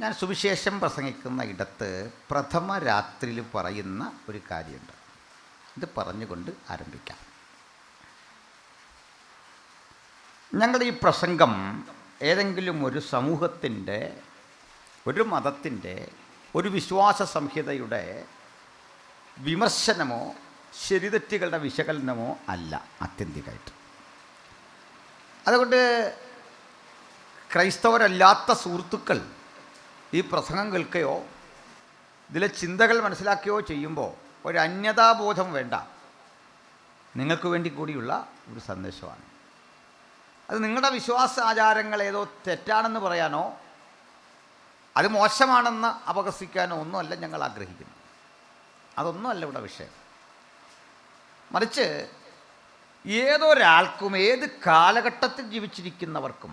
ഞാൻ സുവിശേഷം പ്രസംഗിക്കുന്ന ഇടത്ത് പ്രഥമ രാത്രിയിൽ പറയുന്ന ഒരു കാര്യമുണ്ട്. ഇത് പറഞ്ഞുകൊണ്ട് ആരംഭിക്കാം. ഞങ്ങളുടെ ഈ പ്രസംഗം ഏതെങ്കിലും ഒരു സമൂഹത്തിൻ്റെ, ഒരു മതത്തിൻ്റെ, ഒരു വിശ്വാസ സംഹിതയുടെ വിമർശനമോ ശരിതെറ്റുകളുടെ വിശകലനമോ അല്ല ആത്യന്തികമായിട്ട്. അതുകൊണ്ട് ക്രൈസ്തവരല്ലാത്ത സുഹൃത്തുക്കൾ ഈ പ്രസംഗം കേൾക്കുകയോ ഇതിലെ ചിന്തകൾ മനസ്സിലാക്കുകയോ ചെയ്യുമ്പോൾ ഒരു അന്യതാബോധം വേണ്ട. നിങ്ങൾക്ക് വേണ്ടി കൂടിയുള്ള ഒരു സന്ദേശമാണ്. അത് നിങ്ങളുടെ വിശ്വാസ ആചാരങ്ങൾ ഏതോ തെറ്റാണെന്ന് പറയാനോ അത് മോശമാണെന്ന് അപഹസിക്കാനോ ഒന്നുമല്ല ഞങ്ങൾ ആഗ്രഹിക്കുന്നു. അതൊന്നുമല്ല ഇവിടെ വിഷയം. മറിച്ച് ഏതൊരാൾക്കും, ഏത് കാലഘട്ടത്തിൽ ജീവിച്ചിരിക്കുന്നവർക്കും,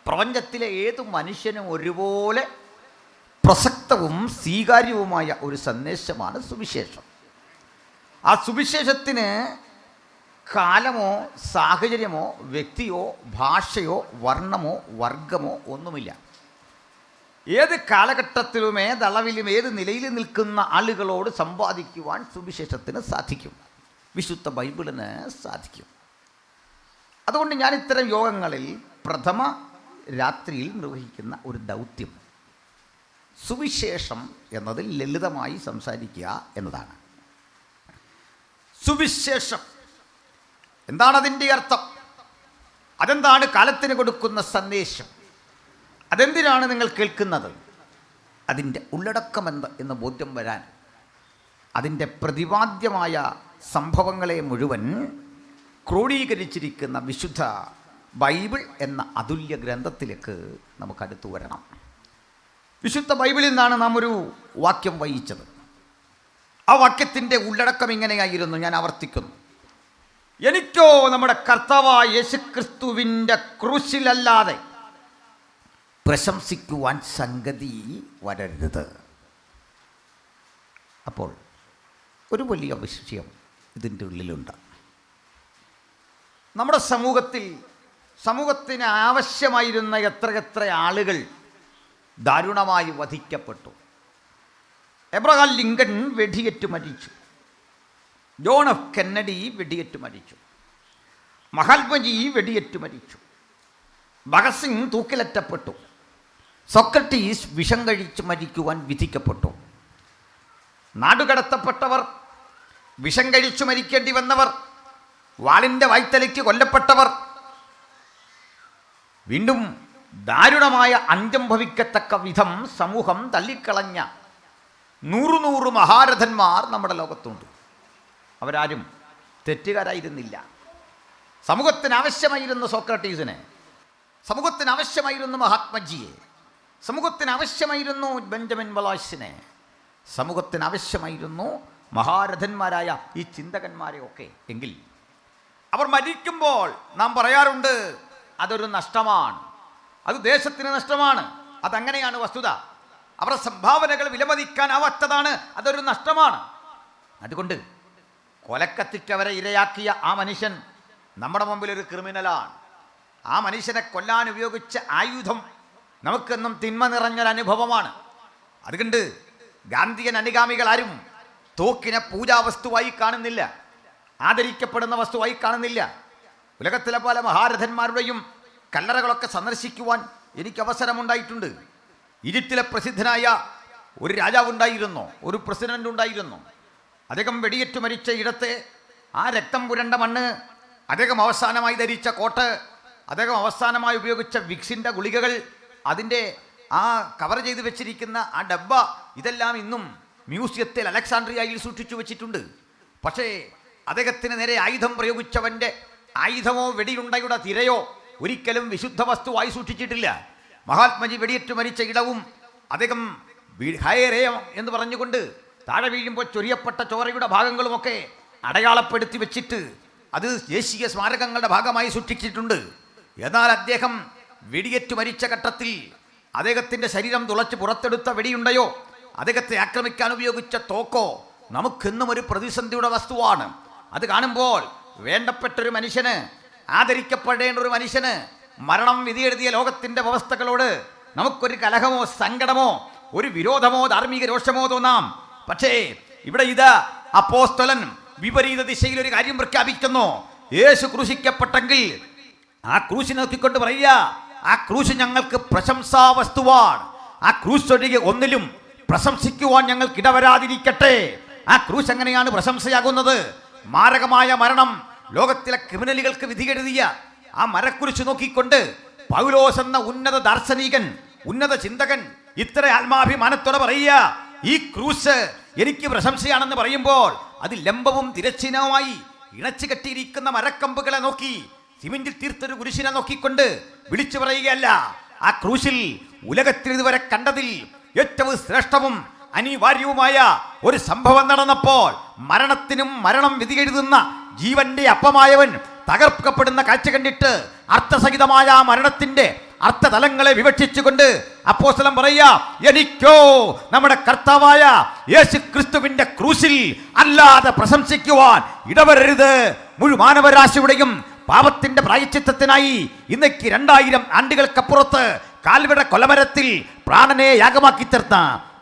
പ്രപഞ്ചത്തിലെ ഏത് മനുഷ്യനും ഒരുപോലെ പ്രസക്തവും സ്വീകാര്യവുമായ ഒരു സന്ദേശമാണ് സുവിശേഷം. ആ സുവിശേഷത്തിന് കാലമോ സാഹചര്യമോ വ്യക്തിയോ ഭാഷയോ വർണ്ണമോ വർഗമോ ഒന്നുമില്ല. ഏത് കാലഘട്ടത്തിലും ഏതളവിലും ഏത് നിലയിൽ നിൽക്കുന്ന ആളുകളോട് സംവാദിക്കുവാൻ സുവിശേഷത്തിന് സാധിക്കും, വിശുദ്ധ ബൈബിളിന് സാധിക്കും. അതുകൊണ്ട് ഞാൻ ഇത്തരം യോഗങ്ങളിൽ പ്രഥമ രാത്രിയിൽ നിർവഹിക്കുന്ന ഒരു ദൗത്യം സുവിശേഷം എന്നതിൽ ലളിതമായി സംസാരിക്കുക എന്നതാണ്. സുവിശേഷം എന്താണ് അതിൻ്റെ അർത്ഥം? അതെന്താണ് കാലത്തിന് കൊടുക്കുന്ന സന്ദേശം? അതെന്തിനാണ് നിങ്ങൾ കേൾക്കുന്നത്? അതിൻ്റെ ഉള്ളടക്കം എന്ന് ബോധ്യം വരാൻ അതിൻ്റെ പ്രതിപാദ്യമായ സംഭവങ്ങളെ മുഴുവൻ ക്രോഡീകരിച്ചിരിക്കുന്ന വിശുദ്ധ ബൈബിൾ എന്ന അതുല്യ ഗ്രന്ഥത്തിലേക്ക് നമുക്കടുത്തു വരണം. വിശുദ്ധ ബൈബിളിൽ നിന്നാണ് നാം ഒരു വാക്യം വായിച്ചത്. ആ വാക്യത്തിൻ്റെ ഉള്ളടക്കം ഇങ്ങനെയായിരുന്നു, ഞാൻ ആവർത്തിക്കുന്നു. എനിക്കോ നമ്മുടെ കർത്താവായ യേശുക്രിസ്തുവിൻ്റെ ക്രൂശിലല്ലാതെ പ്രശംസിക്കുവാൻ സംഗതി വരരുത്. അപ്പോൾ ഒരു വലിയ വിഷയം ഇതിൻ്റെ ഉള്ളിലുണ്ട്. നമ്മുടെ സമൂഹത്തിന് ആവശ്യമായിരുന്ന എത്രയെത്ര ആളുകൾ ദാരുണമായി വധിക്കപ്പെട്ടു. എബ്രഹാം ലിങ്കൺ വെടിയേറ്റ് മരിച്ചു. ജോൺ എഫ് കെന്നഡി വെടിയേറ്റ് മരിച്ചു. മഹാത്മജി വെടിയേറ്റ് മരിച്ചു. ഭഗത് സിംഗ് തൂക്കിലേറ്റപ്പെട്ടു. സോക്രട്ടീസ് വിഷം കഴിച്ച് മരിക്കുവാൻ വിധിക്കപ്പെട്ടു. നാടുകടത്തപ്പെട്ടവർ, വിഷം കഴിച്ചു മരിക്കേണ്ടി വന്നവർ, വാളിൻ്റെ വായ്ത്തലയ്ക്ക് കൊല്ലപ്പെട്ടവർ, വീണ്ടും ദാരുണമായ അന്ത്യം ഭവിക്കത്തക്ക വിധം സമൂഹം തള്ളിക്കളഞ്ഞ നൂറ് മഹാരഥന്മാർ നമ്മുടെ ലോകത്തുണ്ട്. അവരാരും തെറ്റുകാരായിരുന്നില്ല. സമൂഹത്തിന് ആവശ്യമായിരുന്നു സോക്രട്ടീസിനെ, സമൂഹത്തിന് ആവശ്യമായിരുന്നു മഹാത്മജിയെ, സമൂഹത്തിന് ആവശ്യമായിരുന്നു ബെഞ്ചമിൻ വലാസിനെ, സമൂഹത്തിന് ആവശ്യമായിരുന്നു മഹാരഥന്മാരായ ഈ ചിന്തകന്മാരെയൊക്കെ. എങ്കിൽ അവർ മരിക്കുമ്പോൾ നാം പറയാറുണ്ട്, അതൊരു നഷ്ടമാണ്, അത് ദേശത്തിന് നഷ്ടമാണ്. അതങ്ങനെയാണ് വസ്തുത. അവരുടെ സംഭാവനകൾ വിലമതിക്കാനാവാത്തതാണ്, അതൊരു നഷ്ടമാണ്. അതുകൊണ്ട് കൊലക്കത്തിക്കവരെ ഇരയാക്കിയ ആ മനുഷ്യൻ നമ്മുടെ മുമ്പിൽ ഒരു ക്രിമിനലാണ്. ആ മനുഷ്യനെ കൊല്ലാൻ ഉപയോഗിച്ച ആയുധം നമുക്കെന്നും തിന്മ നിറഞ്ഞൊരനുഭവമാണ്. അതുകൊണ്ട് ഗാന്ധിയൻ അനുഗാമികൾ ആരും തോക്കിനെ പൂജാവസ്തുവായി കാണുന്നില്ല, ആദരിക്കപ്പെടുന്ന വസ്തുവായി കാണുന്നില്ല. ഉലകത്തിലെ പല മഹാരഥന്മാരുടെയും കല്ലറകളൊക്കെ സന്ദർശിക്കുവാൻ എനിക്ക് അവസരമുണ്ടായിട്ടുണ്ട്. ഈജിപ്തിലെ പ്രസിദ്ധനായ ഒരു രാജാവുണ്ടായിരുന്നു, ഒരു പ്രസിഡന്റ് ഉണ്ടായിരുന്നു. അദ്ദേഹം വെടിയേറ്റ് മരിച്ച ഇടത്തെ ആ രക്തം പുരണ്ട മണ്ണ്, അദ്ദേഹം അവസാനമായി ധരിച്ച കോട്ട്, അദ്ദേഹം അവസാനമായി ഉപയോഗിച്ച വിക്സിൻ്റെ ഗുളികകൾ, അതിൻ്റെ ആ കവർ ചെയ്ത് വെച്ചിരിക്കുന്ന ആ ഡബ്ബ, ഇതെല്ലാം ഇന്നും മ്യൂസിയത്തിൽ അലക്സാണ്ട്രിയയിൽ സൂക്ഷിച്ചു വെച്ചിട്ടുണ്ട്. പക്ഷേ അദ്ദേഹത്തിന് നേരെ ആയുധം പ്രയോഗിച്ചവൻ്റെ ആയുധമോ വെടിയുണ്ടയുടെ തിരയോ ഒരിക്കലും വിശുദ്ധ വസ്തുവായി സൂക്ഷിച്ചിട്ടില്ല. മഹാത്മജി വെടിയേറ്റ് മരിച്ച ഇടവും അദ്ദേഹം ഹയരേയം എന്ന് പറഞ്ഞുകൊണ്ട് താഴെ വീഴുമ്പോൾ ചൊരിയപ്പെട്ട ചോരയുടെ ഭാഗങ്ങളുമൊക്കെ അടയാളപ്പെടുത്തി വെച്ചിട്ട് അത് ദേശീയ സ്മാരകങ്ങളുടെ ഭാഗമായി സൂക്ഷിച്ചിട്ടുണ്ട്. എന്നാൽ അദ്ദേഹം വെടിയേറ്റ് മരിച്ച ഘട്ടത്തിൽ അദ്ദേഹത്തിൻ്റെ ശരീരം തുളച്ച് പുറത്തെടുത്ത വെടിയുണ്ടയോ, അദ്ദേഹത്തെ ആക്രമിക്കാൻ ഉപയോഗിച്ച തോക്കോ നമുക്കെന്നും ഒരു പ്രതിസന്ധിയുടെ വസ്തുവാണ്. അത് കാണുമ്പോൾ വേണ്ടപ്പെട്ടൊരു മനുഷ്യന്, ആദരിക്കപ്പെടേണ്ട ഒരു മനുഷ്യന് മരണം വിധിയെഴുതിയ ലോകത്തിൻ്റെ വ്യവസ്ഥകളോട് നമുക്കൊരു കലഹമോ സങ്കടമോ ഒരു വിരോധമോ ധാർമ്മിക രോഷമോ തോന്നാം. പക്ഷേ ഇവിടെ ഇത് അപ്പോസ്തലൻ വിപരീത ദിശയിൽ ഒരു കാര്യം പ്രഖ്യാപിക്കുന്നു. യേശു ക്രൂശിക്കപ്പെട്ടെങ്കിൽ ആ ക്രൂശിനെ നോക്കിക്കൊണ്ട് പറയുക, ആ ക്രൂശ് ഞങ്ങൾക്ക് പ്രശംസാ വസ്തുവാണ്. ആ ക്രൂശ് ഒഴികെ ഒന്നിലും പ്രശംസിക്കുവാൻ ഞങ്ങൾക്ക് ഇടവരാതിരിക്കട്ടെ. ആ ക്രൂശ് എങ്ങനെയാണ് പ്രശംസയാകുന്നത്? മാരകമായ മരണം ലോകത്തിലെ ക്രിമിനലുകൾക്ക് വിധിയെഴുതിയ ആ മരക്കുരിശ് നോക്കിക്കൊണ്ട് പൗലോസ് എന്ന ഉന്നത ദാർശനികൻ, ഉന്നത ചിന്തകൻ ഇത്ര ആത്മാഭിമാനത്തോടെ പറയുക, ഈ ക്രൂശ് എനിക്ക് പ്രശംസയാണെന്ന് പറയുമ്പോൾ അത് ലംബവും തിരശ്ചീനവുമായി ഇണച്ചു കെട്ടിയിരിക്കുന്ന മരക്കമ്പുകളെ നോക്കി സിമന്റിൽ തീർത്തൊരു കുരിശിനെ നോക്കിക്കൊണ്ട് വിളിച്ചു പറയുകയല്ല. ആ ക്രൂശിൽ ഉലകത്തിൽ ഇതുവരെ കണ്ടതിൽ ഏറ്റവും ശ്രേഷ്ഠവും അനിവാര്യവുമായ ഒരു സംഭവം നടന്നപ്പോൾ മരണത്തിനും മരണം വിധി എഴുതുന്ന ജീവന്റെ അപ്പമായവൻ തകർക്കപ്പെടുന്ന കാഴ്ച കണ്ടിട്ട് അർത്ഥസഹിതമായ ആ മരണത്തിന്റെ അർത്ഥതലങ്ങളെ വിവക്ഷിച്ചുകൊണ്ട് അപ്പോസ്തലൻ പറയുക, എനിക്കോ നമ്മുടെ കർത്താവായ യേശു ക്രിസ്തുവിന്റെ ക്രൂശിൽ അല്ലാതെ പ്രശംസിക്കുവാൻ ഇടവരരുത്. മുഴുവൻ പാപത്തിന്റെ പ്രായശ്ചിത്തത്തിനായി ഇന്നേക്ക് 2000 ആണ്ടുകൾക്കപ്പുറത്ത് കാൽവയുടെ കൊലമരത്തിൽ പ്രാണനെ യാഗമാക്കി തീർത്ത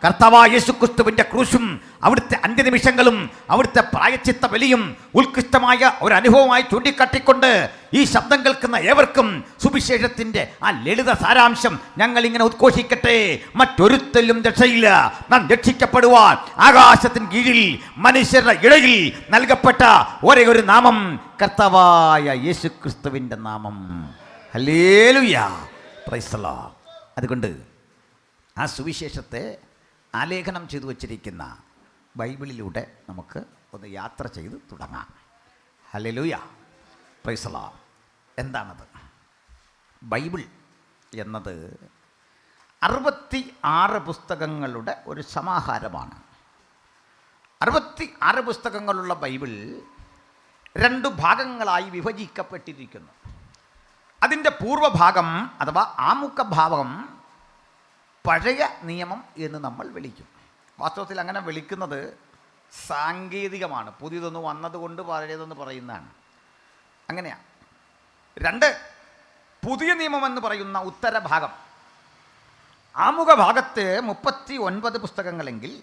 കർത്താവായ യേശു ക്രിസ്തുവിന്റെ ക്രൂശും അവിടുത്തെ അന്ത്യനിമിഷങ്ങളും അവിടുത്തെ പ്രായശ്ചിത്ത ബലിയും ഉത്കൃഷ്ടമായ ഒരു അനുഭവമായി ചൂണ്ടിക്കാട്ടിക്കൊണ്ട് ഈ ശബ്ദം കേൾക്കുന്ന ഏവർക്കും സുവിശേഷത്തിന്റെ ആ ലളിത സാരാംശം ഞങ്ങൾ ഇങ്ങനെ ഉദ്ഘോഷിക്കട്ടെ. മറ്റൊരുത്തലും രക്ഷയില്ല, നാം രക്ഷിക്കപ്പെടുവാൻ ആകാശത്തിന് കീഴിൽ മനുഷ്യരുടെ ഇടയിൽ നൽകപ്പെട്ട ഒരേ ഒരു നാമം കർത്താവായ യേശു ക്രിസ്തുവിന്റെ നാമം. Hallelujah, praise the Lord. അതുകൊണ്ട് ആ സുവിശേഷത്തെ ആലേഖനം ചെയ്തു വച്ചിരിക്കുന്ന ബൈബിളിലൂടെ നമുക്ക് ഒന്ന് യാത്ര ചെയ്ത് തുടങ്ങാം. Hallelujah, praise the Lord. എന്താണത്? ബൈബിൾ എന്നത് 66 പുസ്തകങ്ങളുടെ ഒരു സമാഹാരമാണ്. 66 പുസ്തകങ്ങളുള്ള ബൈബിൾ 2 ഭാഗങ്ങളായി വിഭജിക്കപ്പെട്ടിരിക്കുന്നു. അതിൻ്റെ പൂർവഭാഗം അഥവാ ആമുഖഭാഗം പഴയ നിയമം എന്ന് നമ്മൾ വിളിക്കും. വാസ്തവത്തിൽ അങ്ങനെ വിളിക്കുന്നത് സാങ്കേതികമാണ്. പുതിയതൊന്ന് വന്നതുകൊണ്ട് പഴയതെന്ന് പറയുന്നതാണ്. അങ്ങനെയാണ്. 2 പുതിയ നിയമം എന്ന് പറയുന്ന ഉത്തരഭാഗം. ആമുഖഭാഗത്ത് 39 പുസ്തകങ്ങളെങ്കിൽ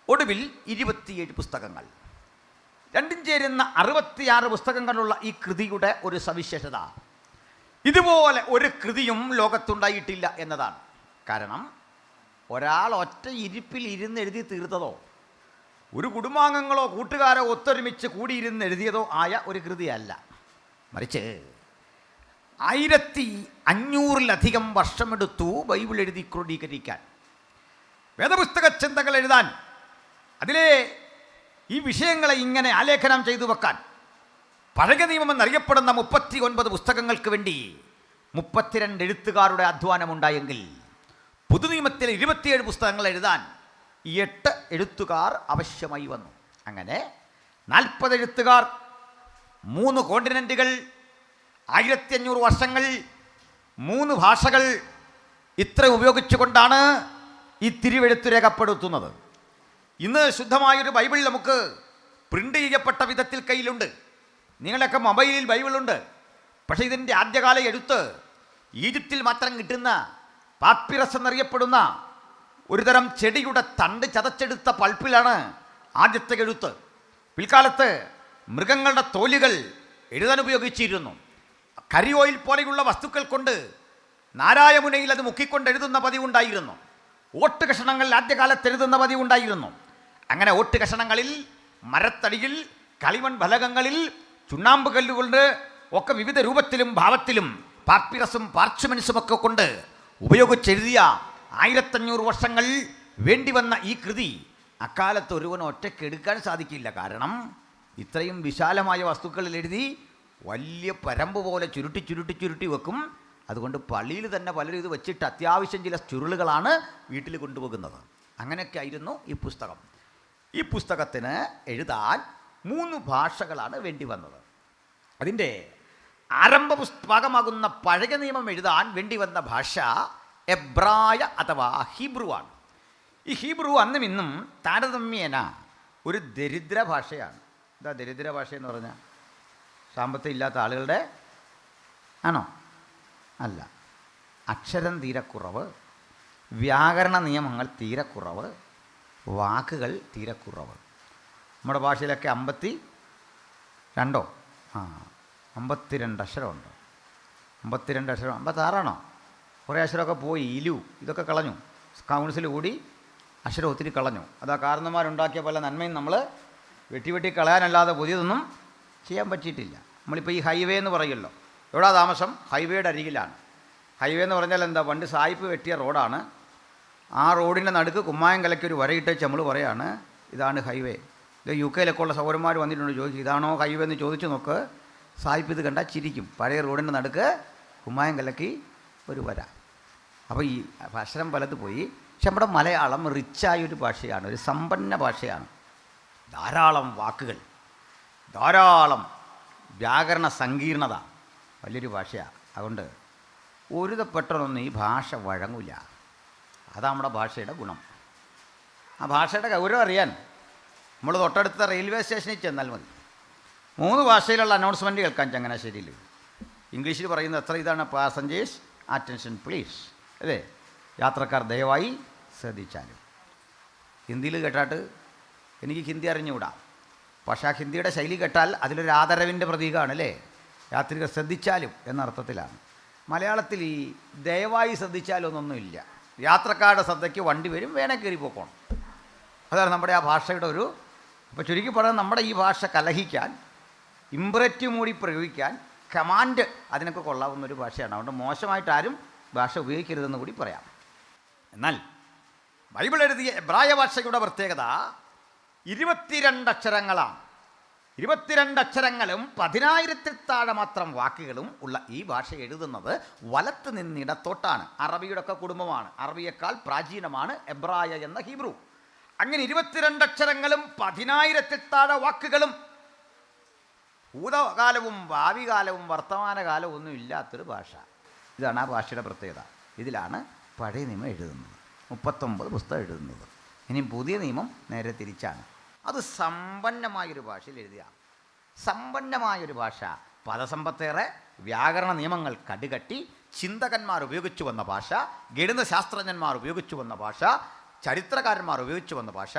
ഒടുവിൽ 27 പുസ്തകങ്ങൾ. രണ്ടും ചേരുന്ന 66 പുസ്തകങ്ങളുള്ള ഈ കൃതിയുടെ ഒരു സവിശേഷത, ഇതുപോലെ ഒരു കൃതിയും ലോകത്തുണ്ടായിട്ടില്ല എന്നതാണ്. കാരണം ഒരാൾ ഒറ്റ ഇരിപ്പിൽ ഇരുന്ന് എഴുതി തീർത്തതോ ഒരു കുടുംബാംഗങ്ങളോ കൂട്ടുകാരോ ഒത്തൊരുമിച്ച് കൂടിയിരുന്ന് എഴുതിയതോ ആയ ഒരു കൃതിയല്ല. മറിച്ച് 1500-ലധികം വർഷമെടുത്തു ബൈബിൾ എഴുതി ക്രോഡീകരിക്കാൻ, വേദപുസ്തക ചിന്തകൾ എഴുതാൻ, അതിലെ ഈ വിഷയങ്ങളെ ഇങ്ങനെ ആലേഖനം ചെയ്തു വെക്കാൻ. പഴയ നിയമം എന്നറിയപ്പെടുന്ന 39 പുസ്തകങ്ങൾക്ക് വേണ്ടി 32 എഴുത്തുകാരുടെ അധ്വാനമുണ്ടായെങ്കിൽ പുതുനിയമത്തിലെ 27 പുസ്തകങ്ങൾ എഴുതാൻ 8 എഴുത്തുകാർ ആവശ്യമായി വന്നു. അങ്ങനെ 40 എഴുത്തുകാർ, 3 കോണ്ടിനെന്റുകൾ, 1500 വർഷങ്ങൾ, 3 ഭാഷകൾ, ഇത്ര ഉപയോഗിച്ചുകൊണ്ടാണ് ഈ തിരുവെഴുത്ത് രേഖപ്പെടുത്തുന്നത്. ഇന്ന് ശുദ്ധമായൊരു ബൈബിൾ നമുക്ക് പ്രിൻ്റ് ചെയ്യപ്പെട്ട വിധത്തിൽ കയ്യിലുണ്ട്. നിങ്ങളൊക്കെ മൊബൈലിൽ ബൈബിളുണ്ട്. പക്ഷേ ഇതിൻ്റെ ആദ്യകാല എഴുത്ത് ഈജിപ്തിൽ മാത്രം കിട്ടുന്ന പാപ്പിറസ് എന്നറിയപ്പെടുന്ന ഒരുതരം ചെടിയുടെ തണ്ട് ചതച്ചെടുത്ത പൾപ്പിലാണ് ആദ്യത്തെ എഴുത്ത്. പിൽക്കാലത്ത് മൃഗങ്ങളുടെ തോലുകൾ എഴുതാൻ ഉപയോഗിച്ചിരുന്നു. കരി ഓയിൽ പോലെയുള്ള വസ്തുക്കൾ കൊണ്ട് നാരായമുനയിൽ അത് മുക്കിക്കൊണ്ട് എഴുതുന്ന പതിവുണ്ടായിരുന്നു. ഓട്ട് കഷണങ്ങളിൽ ആദ്യകാലത്ത് എഴുതുന്ന പതിവുണ്ടായിരുന്നു. അങ്ങനെ ഓട്ട് കഷണങ്ങളിൽ, മരത്തടിയിൽ, കളിമൺ ഫലകങ്ങളിൽ, ചുണ്ണാമ്പ് കല്ലുകൊണ്ട് ഒക്കെ വിവിധ രൂപത്തിലും ഭാവത്തിലും പാപ്പിറസും പാർച്ച്മെൻസും ഒക്കെ കൊണ്ട് ഉപയോഗിച്ചെഴുതിയ 1500 വർഷങ്ങൾ വേണ്ടി വന്ന ഈ കൃതി അക്കാലത്ത് ഒരുവൻ ഒറ്റയ്ക്ക് എടുക്കാൻ സാധിക്കില്ല. കാരണം ഇത്രയും വിശാലമായ വസ്തുക്കളിൽ എഴുതി വലിയ പരമ്പ് പോലെ ചുരുട്ടി വെക്കും. അതുകൊണ്ട് പള്ളിയിൽ തന്നെ പലരും ഇത് വെച്ചിട്ട് അത്യാവശ്യം ചില ചുരുളുകളാണ് വീട്ടിൽ കൊണ്ടുപോകുന്നത്. അങ്ങനെയൊക്കെ ആയിരുന്നു ഈ പുസ്തകം. ഈ പുസ്തകത്തിന് എഴുതാൻ 3 ഭാഷകളാണ് വേണ്ടി വന്നത്. അതിൻ്റെ ആരംഭ ഭാഗമാകുന്ന പഴയ നിയമം എഴുതാൻ വേണ്ടി വന്ന ഭാഷ എബ്രായ അഥവാ ഹീബ്രു ആണ്. ഈ ഹീബ്രു അന്നും ഇന്നും താരതമ്യേന ഒരു ദരിദ്ര ഭാഷയാണ്. എന്താ ദരിദ്ര ഭാഷ എന്ന് പറഞ്ഞാൽ? സാമ്പത്തികം ഇല്ലാത്ത ആളുകളുടെ ആണോ? അല്ല, അക്ഷരം തീരെ കുറവ്, വ്യാകരണ നിയമങ്ങൾ തീരെ കുറവ്, വാക്കുകൾ തീരെ കുറവ്. നമ്മുടെ ഭാഷയിലൊക്കെ 52 അക്ഷരമുണ്ട്. 52 അക്ഷരം, 56 കുറേ അക്ഷരമൊക്കെ പോയി. ഇതൊക്കെ കളഞ്ഞു. കൗൺസിൽ കൂടി അക്ഷരം ഒത്തിരി കളഞ്ഞു. അതാ കാരണന്മാരുണ്ടാക്കിയ പല നന്മയും നമ്മൾ വെട്ടി കളയാനല്ലാതെ പുതിയതൊന്നും ചെയ്യാൻ പറ്റിയിട്ടില്ല. നമ്മളിപ്പോൾ ഈ ഹൈവേ എന്ന് പറയുമല്ലോ, എവിടാ താമസം? ഹൈവേയുടെ അരികിലാണ്. ഹൈവേ എന്ന് പറഞ്ഞാൽ എന്താ? പണ്ട് സായിപ്പ് വെട്ടിയ റോഡാണ്. ആ റോഡിൻ്റെ നടുക്ക് കുമ്മായം കലക്കി ഒരു വരയിട്ടേച്ച് നമ്മൾ പറയാണ് ഇതാണ് ഹൈവേ. ഇത് UK ഉള്ള സൗരന്മാർ വന്നിട്ടുണ്ട്, ചോദിക്കും ഇതാണോ ഹൈവേ എന്ന് ചോദിച്ചു നോക്ക്. സായിപ്പ് ഇത് കണ്ടാൽ ചിരിക്കും. പഴയ റോഡിൻ്റെ നടുക്ക് കുമ്മായം കലക്കി ഒരു വര. അപ്പോൾ ഈ അക്ഷരം പലത് പോയി. പക്ഷെ നമ്മുടെ മലയാളം റിച്ചായൊരു ഭാഷയാണ്, ഒരു സമ്പന്ന ഭാഷയാണ്. ധാരാളം വാക്കുകൾ, ധാരാളം വ്യാകരണ സങ്കീർണത, വലിയൊരു ഭാഷയാണ്. അതുകൊണ്ട് ഒരുതപ്പെട്ടൊന്നും ഈ ഭാഷ വഴങ്ങില്ല. അതാണ് നമ്മുടെ ഭാഷയുടെ ഗുണം. ആ ഭാഷയുടെ ഗൗരവം അറിയാൻ നമ്മൾ തൊട്ടടുത്ത റെയിൽവേ സ്റ്റേഷനിൽ ചെന്നാൽ മതി. 3 ഭാഷയിലുള്ള അനൗൺസ്മെൻറ്റ് കേൾക്കാൻ ചങ്ങനാശ്ശേരിയിൽ. ഇംഗ്ലീഷിൽ പറയുന്നത് എത്ര ഇതാണ്? പാസഞ്ചേഴ്സ് അറ്റൻഷൻ പ്ലീസ്, അല്ലേ? യാത്രക്കാർ ദയവായി ശ്രദ്ധിച്ചാലും. ഹിന്ദിയിൽ കേട്ടാട്ട് എനിക്ക് ഹിന്ദി അറിഞ്ഞുകൂടാ, പക്ഷേ ആ ഹിന്ദിയുടെ ശൈലി കേട്ടാൽ അതിലൊരു ആദരവിൻ്റെ പ്രതീകമാണ്, അല്ലേ? യാത്രികർ ശ്രദ്ധിച്ചാലും എന്നർത്ഥത്തിലാണ്. മലയാളത്തിൽ ഈ ദയവായി ശ്രദ്ധിച്ചാലൊന്നൊന്നുമില്ല. യാത്രക്കാരുടെ ശ്രദ്ധയ്ക്ക് വണ്ടി വരും, വേണേൽ കയറി പോക്കണം. അതാണ് നമ്മുടെ ആ ഭാഷയുടെ ഒരു. അപ്പോൾ ചുരുക്കി പറഞ്ഞാൽ നമ്മുടെ ഈ ഭാഷ കലഹിക്കാൻ, ഇമ്പറേറ്റീവ് മൂടി പ്രയോഗിക്കാൻ, കമാൻഡ് അതിനൊക്കെ കൊള്ളാവുന്നൊരു ഭാഷയാണ്. അതുകൊണ്ട് മോശമായിട്ട് ആരും ഭാഷ ഉപയോഗിക്കരുതെന്ന് കൂടി പറയാം. എന്നാൽ ബൈബിൾ എഴുതിയ എബ്രായ ഭാഷയുടെ പ്രത്യേകത 22 അക്ഷരങ്ങളാണ്. 22 അക്ഷരങ്ങളും 10,000-ൽ താഴെ മാത്രം വാക്കുകളും ഉള്ള ഈ ഭാഷ എഴുതുന്നത് വലത്ത് നിന്നിടത്തോട്ടാണ്. അറബിയുടെ ഒക്കെ കുടുംബമാണ്. അറബിയേക്കാൾ പ്രാചീനമാണ് എബ്രായ എന്ന ഹീബ്രു. അങ്ങനെ 22 അക്ഷരങ്ങളും 10,000-ൽ താഴെ വാക്കുകളും, ഭൂതകാലവും ഭാവി കാലവും വർത്തമാനകാലവും ഒന്നും ഇല്ലാത്തൊരു ഭാഷ. ഇതാണ് ആ ഭാഷയുടെ പ്രത്യേകത. ഇതിലാണ് പഴയ നിയമം എഴുതുന്നത്, 39 പുസ്തകം എഴുതുന്നത്. ഇനി പുതിയ നിയമം നേരെ തിരിച്ചാണ്. അത് സമ്പന്നമായൊരു ഭാഷയിൽ എഴുതുക. സമ്പന്നമായൊരു ഭാഷ, പദസമ്പത്തേറെ, വ്യാകരണ നിയമങ്ങൾ കടുകട്ടി, ചിന്തകന്മാർ ഉപയോഗിച്ചു വന്ന ഭാഷ, ഗണിതശാസ്ത്രജ്ഞന്മാർ ഉപയോഗിച്ചു വന്ന ഭാഷ, ചരിത്രകാരന്മാർ ഉപയോഗിച്ചു വന്ന ഭാഷ,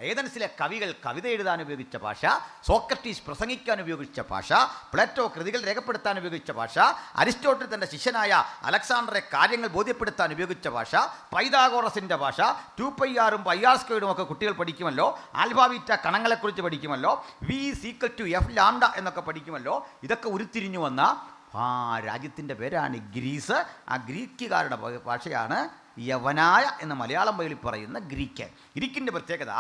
ഏതൻസിലെ കവികൾ കവിത എഴുതാൻ ഉപയോഗിച്ച ഭാഷ, സോക്രട്ടീസ് പ്രസംഗിക്കാൻ ഉപയോഗിച്ച ഭാഷ, പ്ലേറ്റോ കൃതികൾ രേഖപ്പെടുത്താൻ ഉപയോഗിച്ച ഭാഷ, അരിസ്റ്റോട്ടിൽ തൻ്റെ ശിഷ്യനായ അലക്സാണ്ടറെ കാര്യങ്ങൾ ബോധ്യപ്പെടുത്താൻ ഉപയോഗിച്ച ഭാഷ, പൈതാഗോറസിൻ്റെ ഭാഷ, 2πr-ഉം πr² ഒക്കെ കുട്ടികൾ പഠിക്കുമല്ലോ, ആൽഫാബീറ്റ കണങ്ങളെക്കുറിച്ച് പഠിക്കുമല്ലോ, V=F λ എന്നൊക്കെ പഠിക്കുമല്ലോ. ഇതൊക്കെ ഉരുത്തിരിഞ്ഞു വന്ന രാജ്യത്തിൻ്റെ പേരാണ് ഗ്രീസ്. ആ ഗ്രീക്കുകാരുടെ ഭാഷയാണ് യവനായ എന്ന് മലയാളം ബൈബിളിൽ പറയുന്ന ഗ്രീക്ക്. ഗ്രീക്കിൻ്റെ പ്രത്യേകത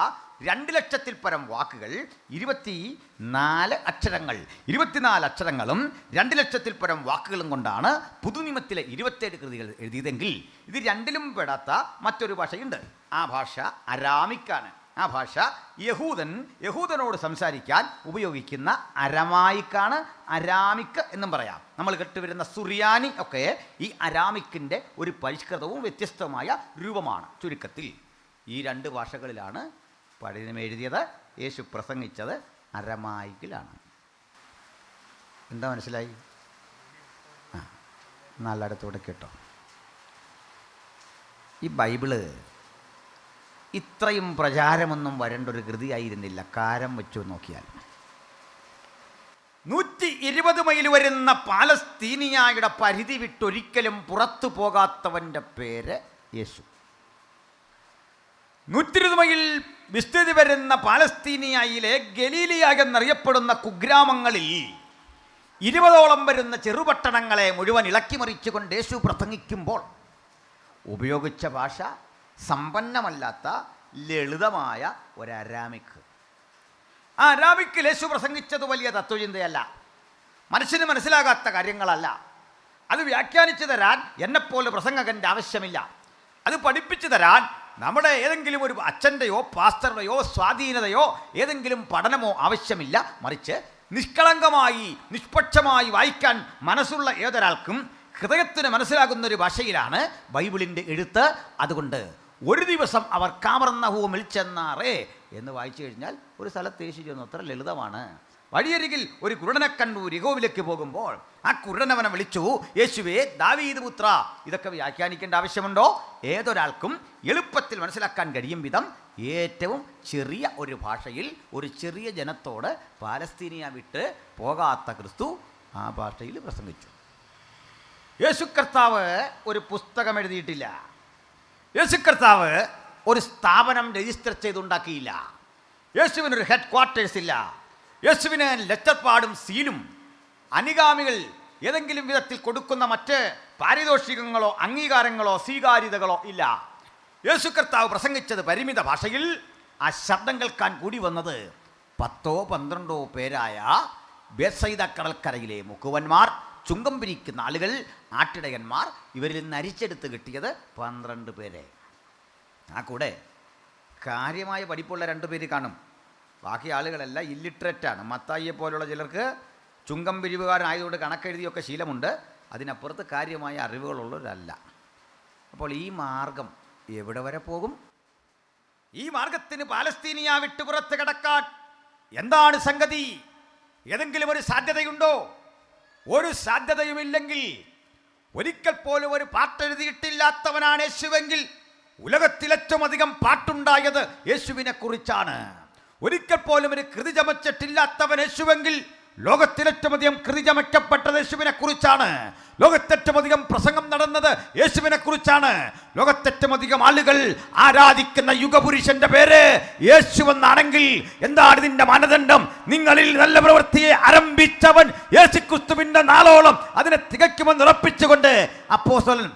2 ലക്ഷത്തിൽ പരം വാക്കുകൾ, 24 അക്ഷരങ്ങൾ. 24 അക്ഷരങ്ങളും 2 ലക്ഷത്തിൽ പരം വാക്കുകളും കൊണ്ടാണ് പുതുനിയമത്തിലെ 27 കൃതികൾ എഴുതിയതെങ്കിൽ ഇത് രണ്ടിലും പെടാത്ത മറ്റൊരു ഭാഷയുണ്ട്. ആ ഭാഷ അരാമിക്കാണ്. ആ ഭാഷ യഹൂദനോട് സംസാരിക്കാൻ ഉപയോഗിക്കുന്ന അരമായിക്കാണ്. അരാമിക്ക് എന്നും പറയാം. നമ്മൾ കേട്ടുവരുന്ന സുറിയാനി ഒക്കെ ഈ അരാമിക്കിൻ്റെ ഒരു പരിഷ്കൃതവും വ്യത്യസ്തമായ രൂപമാണ്. ചുരുക്കത്തിൽ ഈ 2 ഭാഷകളിലാണ് പഴയ നിയമം എഴുതിയത്. യേശു പ്രസംഗിച്ചത് അരമായിക്കിലാണ്. എന്താ മനസ്സിലായി? നല്ലയിടത്തോടെ കേട്ടോ. ഈ ബൈബിള് ഇത്രയും പ്രചാരമൊന്നും വരേണ്ട ഒരു കൃതിയായിരുന്നില്ല. കാരം വെച്ചു നോക്കിയാൽ 120 മൈൽ വരുന്ന പാലസ്തീനിയായുടെ പരിധി വിട്ടൊരിക്കലും പുറത്തു പോകാത്തവൻ്റെ പേര് യേശു. 120 മൈൽ വിസ്തൃതി വരുന്ന പാലസ്തീനിയയിലെ ഗലീലിയ എന്നറിയപ്പെടുന്ന കുഗ്രാമങ്ങളിൽ 20ഓളം വരുന്ന ചെറുപട്ടണങ്ങളെ മുഴുവൻ ഇളക്കിമറിച്ചുകൊണ്ട് യേശു പ്രസംഗിക്കുമ്പോൾ ഉപയോഗിച്ച ഭാഷ സമ്പന്നമല്ലാത്ത ലളിതമായ ഒരു അരാമിക്. ആ അരാമിക്കിൽ യേശു പ്രസംഗിച്ചത് വലിയ തത്വചിന്തയല്ല, മനുഷ്യന് മനസ്സിലാകാത്ത കാര്യങ്ങളല്ല. അത് വ്യാഖ്യാനിച്ചു തരാൻ എന്നെപ്പോലെ പ്രസംഗകൻ്റെ ആവശ്യമില്ല. അത് പഠിപ്പിച്ചു തരാൻ നമ്മുടെ ഏതെങ്കിലും ഒരു അച്ഛൻ്റെയോ പാസ്റ്ററുടെയോ സ്വാധീനതയോ ഏതെങ്കിലും പഠനമോ ആവശ്യമില്ല. മറിച്ച് നിഷ്കളങ്കമായി നിഷ്പക്ഷമായി വായിക്കാൻ മനസ്സുള്ള ഏതൊരാൾക്കും ഹൃദയത്തിന് മനസ്സിലാകുന്നൊരു ഭാഷയിലാണ് ബൈബിളിൻ്റെ എഴുത്ത്. അതുകൊണ്ട് ഒരു ദിവസം അവർ കാവർന്നഹൂമിൽ ചെന്നാറേ എന്ന് വായിച്ചു കഴിഞ്ഞാൽ ഒരു സ്ഥലത്ത് യേശു ചെന്നു. അത്ര ലളിതമാണ്. വഴിയരികിൽ ഒരു കുരുടനെ കണ്ടു. യഹോവയിലേക്ക് പോകുമ്പോൾ ആ കുരുടനവനെ വിളിച്ചു, യേശുവേ ദാവീദ് പുത്ര. ഇതൊക്കെ വ്യാഖ്യാനിക്കേണ്ട ആവശ്യമുണ്ടോ? ഏതൊരാൾക്കും എളുപ്പത്തിൽ മനസ്സിലാക്കാൻ കഴിയും വിധം ഏറ്റവും ചെറിയ ഒരു ഭാഷയിൽ ഒരു ചെറിയ ജനത്തോട് പാലസ്തീനിയ വിട്ട് പോകാത്ത ക്രിസ്തു ആ ഭാഷയിൽ പ്രസംഗിച്ചു. യേശു കർത്താവ് ഒരു പുസ്തകം എഴുതിയിട്ടില്ല. യേശു കർത്താവ് ഒരു സ്ഥാപനം രജിസ്റ്റർ ചെയ്തുണ്ടാക്കിയില്ല. യേശുവിനൊരു ഹെഡ് ക്വാർട്ടേഴ്സ് ഇല്ല. യേശുവിന് ലെറ്റർപാടും സീലും അനുഗാമികൾ ഏതെങ്കിലും വിധത്തിൽ കൊടുക്കുന്ന മറ്റ് പാരിതോഷികങ്ങളോ അംഗീകാരങ്ങളോ സ്വീകാര്യതകളോ ഇല്ല. യേശു കർത്താവ് പ്രസംഗിച്ചത് പരിമിത ഭാഷയിൽ. ആ ശബ്ദം കേൾക്കാൻ കൂടി വന്നത് 10-12 പേരായ ബേത്സയിദ കടൽക്കരയിലെ മുക്കുവന്മാർ, ചുങ്കം പിരിക്കുന്ന ആളുകൾ, ആട്ടിടയന്മാർ. ഇവരിൽ നിന്ന് അരിച്ചെടുത്ത് കിട്ടിയത് 12 പേരെ. ആ കൂടെ കാര്യമായ പഠിപ്പുള്ള 2 പേര് കാണും. ബാക്കി ആളുകളെല്ലാം ഇല്ലിറ്ററേറ്റാണ്. മത്തായിയെ പോലുള്ള ചിലർക്ക് ചുങ്കം പിരിവുകാരനായതുകൊണ്ട് കണക്കെഴുതിയൊക്കെ ശീലമുണ്ട്. അതിനപ്പുറത്ത് കാര്യമായ അറിവുകളുള്ളവരല്ല. അപ്പോൾ ഈ മാർഗം എവിടെ വരെ പോകും? ഈ മാർഗത്തിന് പാലസ്തീനിയ വിട്ട് പുറത്ത് കിടക്കാൻ എന്താണ് സംഗതി? ഏതെങ്കിലും ഒരു സാധ്യതയുണ്ടോ? ഒരു സാധ്യതയുമില്ലെങ്കിൽ, ഒരിക്കൽ പോലും ഒരു പാട്ടെഴുതിയിട്ടില്ലാത്തവനാണ് യേശുവെങ്കിൽ ഉലകത്തിൽ ഏറ്റവും അധികം പാട്ടുണ്ടായത് യേശുവിനെ കുറിച്ചാണ്. ഒരിക്കൽ പോലും ഒരു കൃതി ചമച്ചിട്ടില്ലാത്തവൻ യേശുവെങ്കിൽ ലോകത്തിലേറ്റവും അധികം കൃതി ചമയ്ക്കപ്പെട്ടത് യേശുവിനെ കുറിച്ചാണ്. ലോകത്തേറ്റവും അധികം പ്രസംഗം നടന്നത് യേശുവിനെ കുറിച്ചാണ്. ലോകത്തേറ്റവും അധികം ആളുകൾ ആരാധിക്കുന്ന യുഗപുരുഷന്റെ പേര് യേശുവെന്നാണെങ്കിൽ എന്താണ് ഇതിന്റെ മാനദണ്ഡം? നിങ്ങളിൽ നല്ല പ്രവൃത്തിയെ ആരംഭിച്ചവൻ യേശുക്രിസ്തുവിന്റെ നാളോളം അതിനെ തികയ്ക്കുമെന്ന് ഉറപ്പിച്ചുകൊണ്ട് അപ്പോസ്തലൻ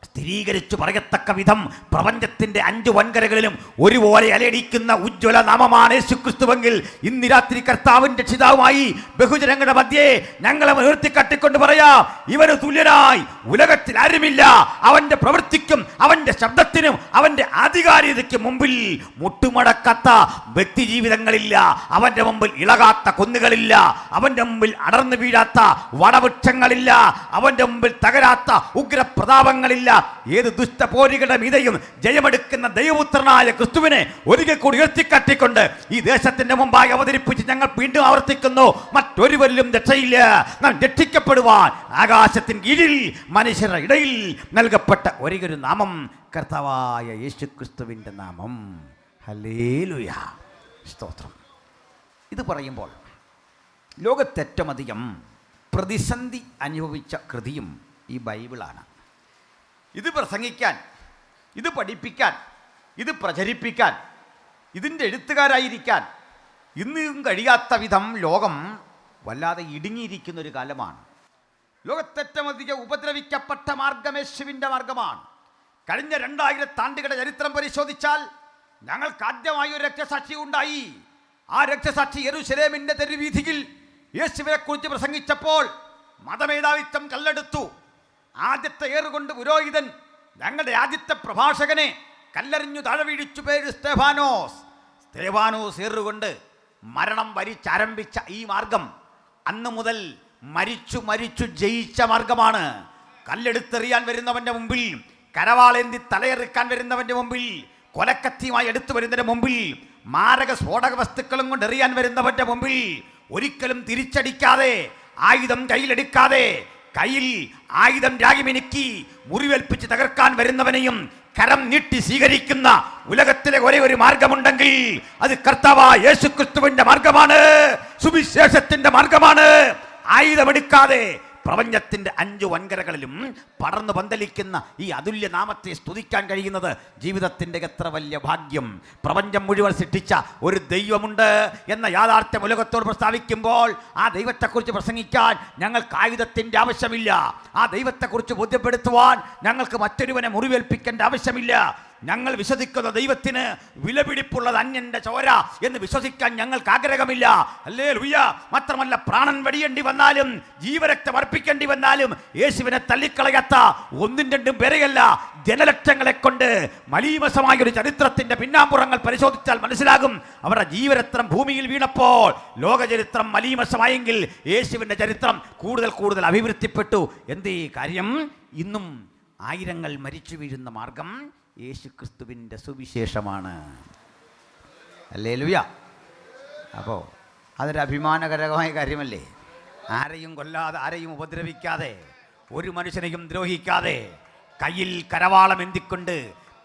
സ്ഥിരീകരിച്ചു പറയത്തക്ക വിധം പ്രപഞ്ചത്തിന്റെ 5 വൻകരകളിലും ഒരുപോലെ അലയടിക്കുന്ന ഉജ്ജ്വല നാമമാണ് യേശുക്രിസ്തുവെങ്കിൽ ഇന്ന് രാത്രി കർത്താവിന്റെ രക്ഷിതാവുമായി ബഹുജനങ്ങളുടെ മധ്യേ ഞങ്ങളെ ഉയർത്തിക്കാട്ടിക്കൊണ്ട് പറയാം, ഇവന് തുല്യനായി ഉലകത്തിൽ ആരുമില്ല. അവന്റെ പ്രവൃത്തിക്കും അവന്റെ ശബ്ദത്തിനും അവന്റെ ആധികാരികതയ്ക്കും മുമ്പിൽ മുട്ടുമടക്കാത്ത വ്യക്തി ജീവിതങ്ങളില്ല. അവന്റെ മുമ്പിൽ ഇളകാത്ത കുന്നുകളില്ല. അവന്റെ മുമ്പിൽ അടർന്നു വീഴാത്ത വടവൃക്ഷങ്ങളില്ല. അവന്റെ മുമ്പിൽ തകരാത്ത ഉഗ്രപ്രതാപങ്ങളില്ല. ഏത് ദുഷ്ടപോരികളുടെ മീതെയും ജയമെടുക്കുന്ന ദൈവപുത്രനായ ക്രിസ്തുവിനെ ഒരിക്കൽ കൂടി ഉയർത്തിക്കാട്ടിക്കൊണ്ട് ഈ ദേശത്തിന്റെ മുമ്പായി അവതരിപ്പിച്ച് ഞങ്ങൾ വീണ്ടും ആവർത്തിക്കുന്നു, മറ്റൊരുവരിലും രക്ഷയില്ല. നാം രക്ഷിക്കപ്പെടുവാൻ ആകാശത്തിന് കീഴിൽ മനുഷ്യരുടെ ഇടയിൽ നൽകപ്പെട്ട ഒരേയൊരു നാമം കർത്താവായ യേശുക്രിസ്തുവിന്റെ നാമം. ഹല്ലേലൂയ, സ്തോത്രം. ഇത് പറയുമ്പോൾ ലോകത്തേറ്റവും അധികം പ്രതിസന്ധി അനുഭവിച്ച കൃതിയും ഈ ബൈബിളാണ്. ഇത് പ്രസംഗിക്കാൻ, ഇത് പഠിപ്പിക്കാൻ, ഇത് പ്രചരിപ്പിക്കാൻ, ഇതിൻ്റെ എഴുത്തുകാരായിരിക്കാൻ ഇന്നും കഴിയാത്ത വിധം ലോകം വല്ലാതെ ഇടുങ്ങിയിരിക്കുന്ന ഒരു കാലമാണ്. ലോകത്തേറ്റവും അധികം ഉപദ്രവിക്കപ്പെട്ട മാർഗം യേശുവിൻ്റെ മാർഗമാണ്. കഴിഞ്ഞ 2000 ആണ്ടുകളുടെ ചരിത്രം പരിശോധിച്ചാൽ ഞങ്ങൾക്ക് ആദ്യമായി ഒരു രക്തസാക്ഷി ഉണ്ടായി. ആ രക്തസാക്ഷി യെരൂശലേമിൻ്റെ തെരുവീഥിയിൽ യേശുവിനെ കുറിച്ച് പ്രസംഗിച്ചപ്പോൾ മതമേധാവിത്വം കല്ലെടുത്തു. ആദ്യത്തെ ഏറുകൊണ്ട് പുരോഹിതൻ ഞങ്ങളുടെ ആദ്യത്തെ പ്രഭാഷകനെ കല്ലെറിഞ്ഞു താഴെ വീഴിച്ചു. പേര് സ്തെഫാനോസ്. സ്തെഫാനോസ് ഏറുകൊണ്ട് മരണം വരിച്ചാരംഭിച്ച ഈ മാർഗം അന്ന് മുതൽ മരിച്ചു ജയിച്ച മാർഗമാണ്. കല്ലെടുത്തെറിയാൻ വരുന്നവന്റെ മുമ്പിൽ, കരവാളേന്തി തലയെറുക്കാൻ വരുന്നവന്റെ മുമ്പിൽ, കൊലക്കത്തിയുമായി എടുത്തു വരുന്നതിന്റെ മുമ്പിൽ, മാരക സ്ഫോടക വസ്തുക്കളും കൊണ്ട് എറിയാൻ വരുന്നവന്റെ മുമ്പിൽ ഒരിക്കലും തിരിച്ചടിക്കാതെ, ആയുധം കയ്യിലെടുക്കാതെ, കയ്യിൽ ആയുധം രാഗിമിനുക്കി മുറിവേൽപ്പിച്ച് തകർക്കാൻ വരുന്നവനെയും കരം നീട്ടി സ്വീകരിക്കുന്ന ഉലകത്തിലെ ഒരേ ഒരു മാർഗമുണ്ടെങ്കിൽ അത് കർത്താവായ യേശുക്രിസ്തുവിന്റെ മാർഗമാണ്, സുവിശേഷത്തിന്റെ മാർഗമാണ്. ആയുധമെടുക്കാതെ പ്രപഞ്ചത്തിന്റെ 5 വൻകരകളിലും പടർന്നു പന്തലിക്കുന്ന ഈ അതുല്യ നാമത്തെ സ്തുതിക്കാൻ കഴിയുന്നത് ജീവിതത്തിന്റെ എത്ര വലിയ ഭാഗ്യം. പ്രപഞ്ചം മുഴുവൻ സൃഷ്ടിച്ച ഒരു ദൈവമുണ്ട് എന്ന യാഥാർത്ഥ്യം ഉലകത്തോട് പ്രസ്താവിക്കുമ്പോൾ ആ ദൈവത്തെക്കുറിച്ച് പ്രസംഗിക്കാൻ ഞങ്ങൾക്ക് ആയുധത്തിന്റെ ആവശ്യമില്ല. ആ ദൈവത്തെക്കുറിച്ച് ബോധ്യപ്പെടുത്തുവാൻ ഞങ്ങൾക്ക് മറ്റൊരുവനെ മുറിവേൽപ്പിക്കേണ്ട ആവശ്യമില്ല. ഞങ്ങൾ വിശ്വസിക്കുന്ന ദൈവത്തിന് വിലപിടിപ്പുള്ളത് അന്യന്റെ ചോര എന്ന് വിശ്വസിക്കാൻ ഞങ്ങൾക്ക് ആഗ്രഹമില്ല. ഹല്ലേലൂയ. മാത്രമല്ല, പ്രാണൻ വെടിയേണ്ടി വന്നാലും ജീവരക്തം അർപ്പിക്കേണ്ടി വന്നാലും യേശുവിനെ തള്ളിക്കളയാത്ത 1-2 പേരെയല്ല, ജനലക്ഷങ്ങളെ കൊണ്ട് മലീമസമായ ഒരു ചരിത്രത്തിന്റെ പിന്നാമ്പുറങ്ങൾ പരിശോധിച്ചാൽ മനസ്സിലാകും. അവരുടെ ജീവരത്നം ഭൂമിയിൽ വീണപ്പോൾ ലോക ചരിത്രം മലീമസമായെങ്കിൽ യേശുവിന്റെ ചരിത്രം കൂടുതൽ അഭിവൃദ്ധിപ്പെട്ടു. എന്തേ കാര്യം? ഇന്നും ആയിരങ്ങൾ മരിച്ചു വീഴുന്ന മാർഗം യേശുക്രിസ്തുവിൻ്റെ സുവിശേഷമാണ്. ഹല്ലേലൂയ. അപ്പോൾ അതൊരു അഭിമാനകരമായ കാര്യമല്ലേ? ആരെയും കൊല്ലാതെ, ആരെയും ഉപദ്രവിക്കാതെ, ഒരു മനുഷ്യനെയും ദ്രോഹിക്കാതെ, കയ്യിൽ കരവാളം എന്തിക്കൊണ്ട്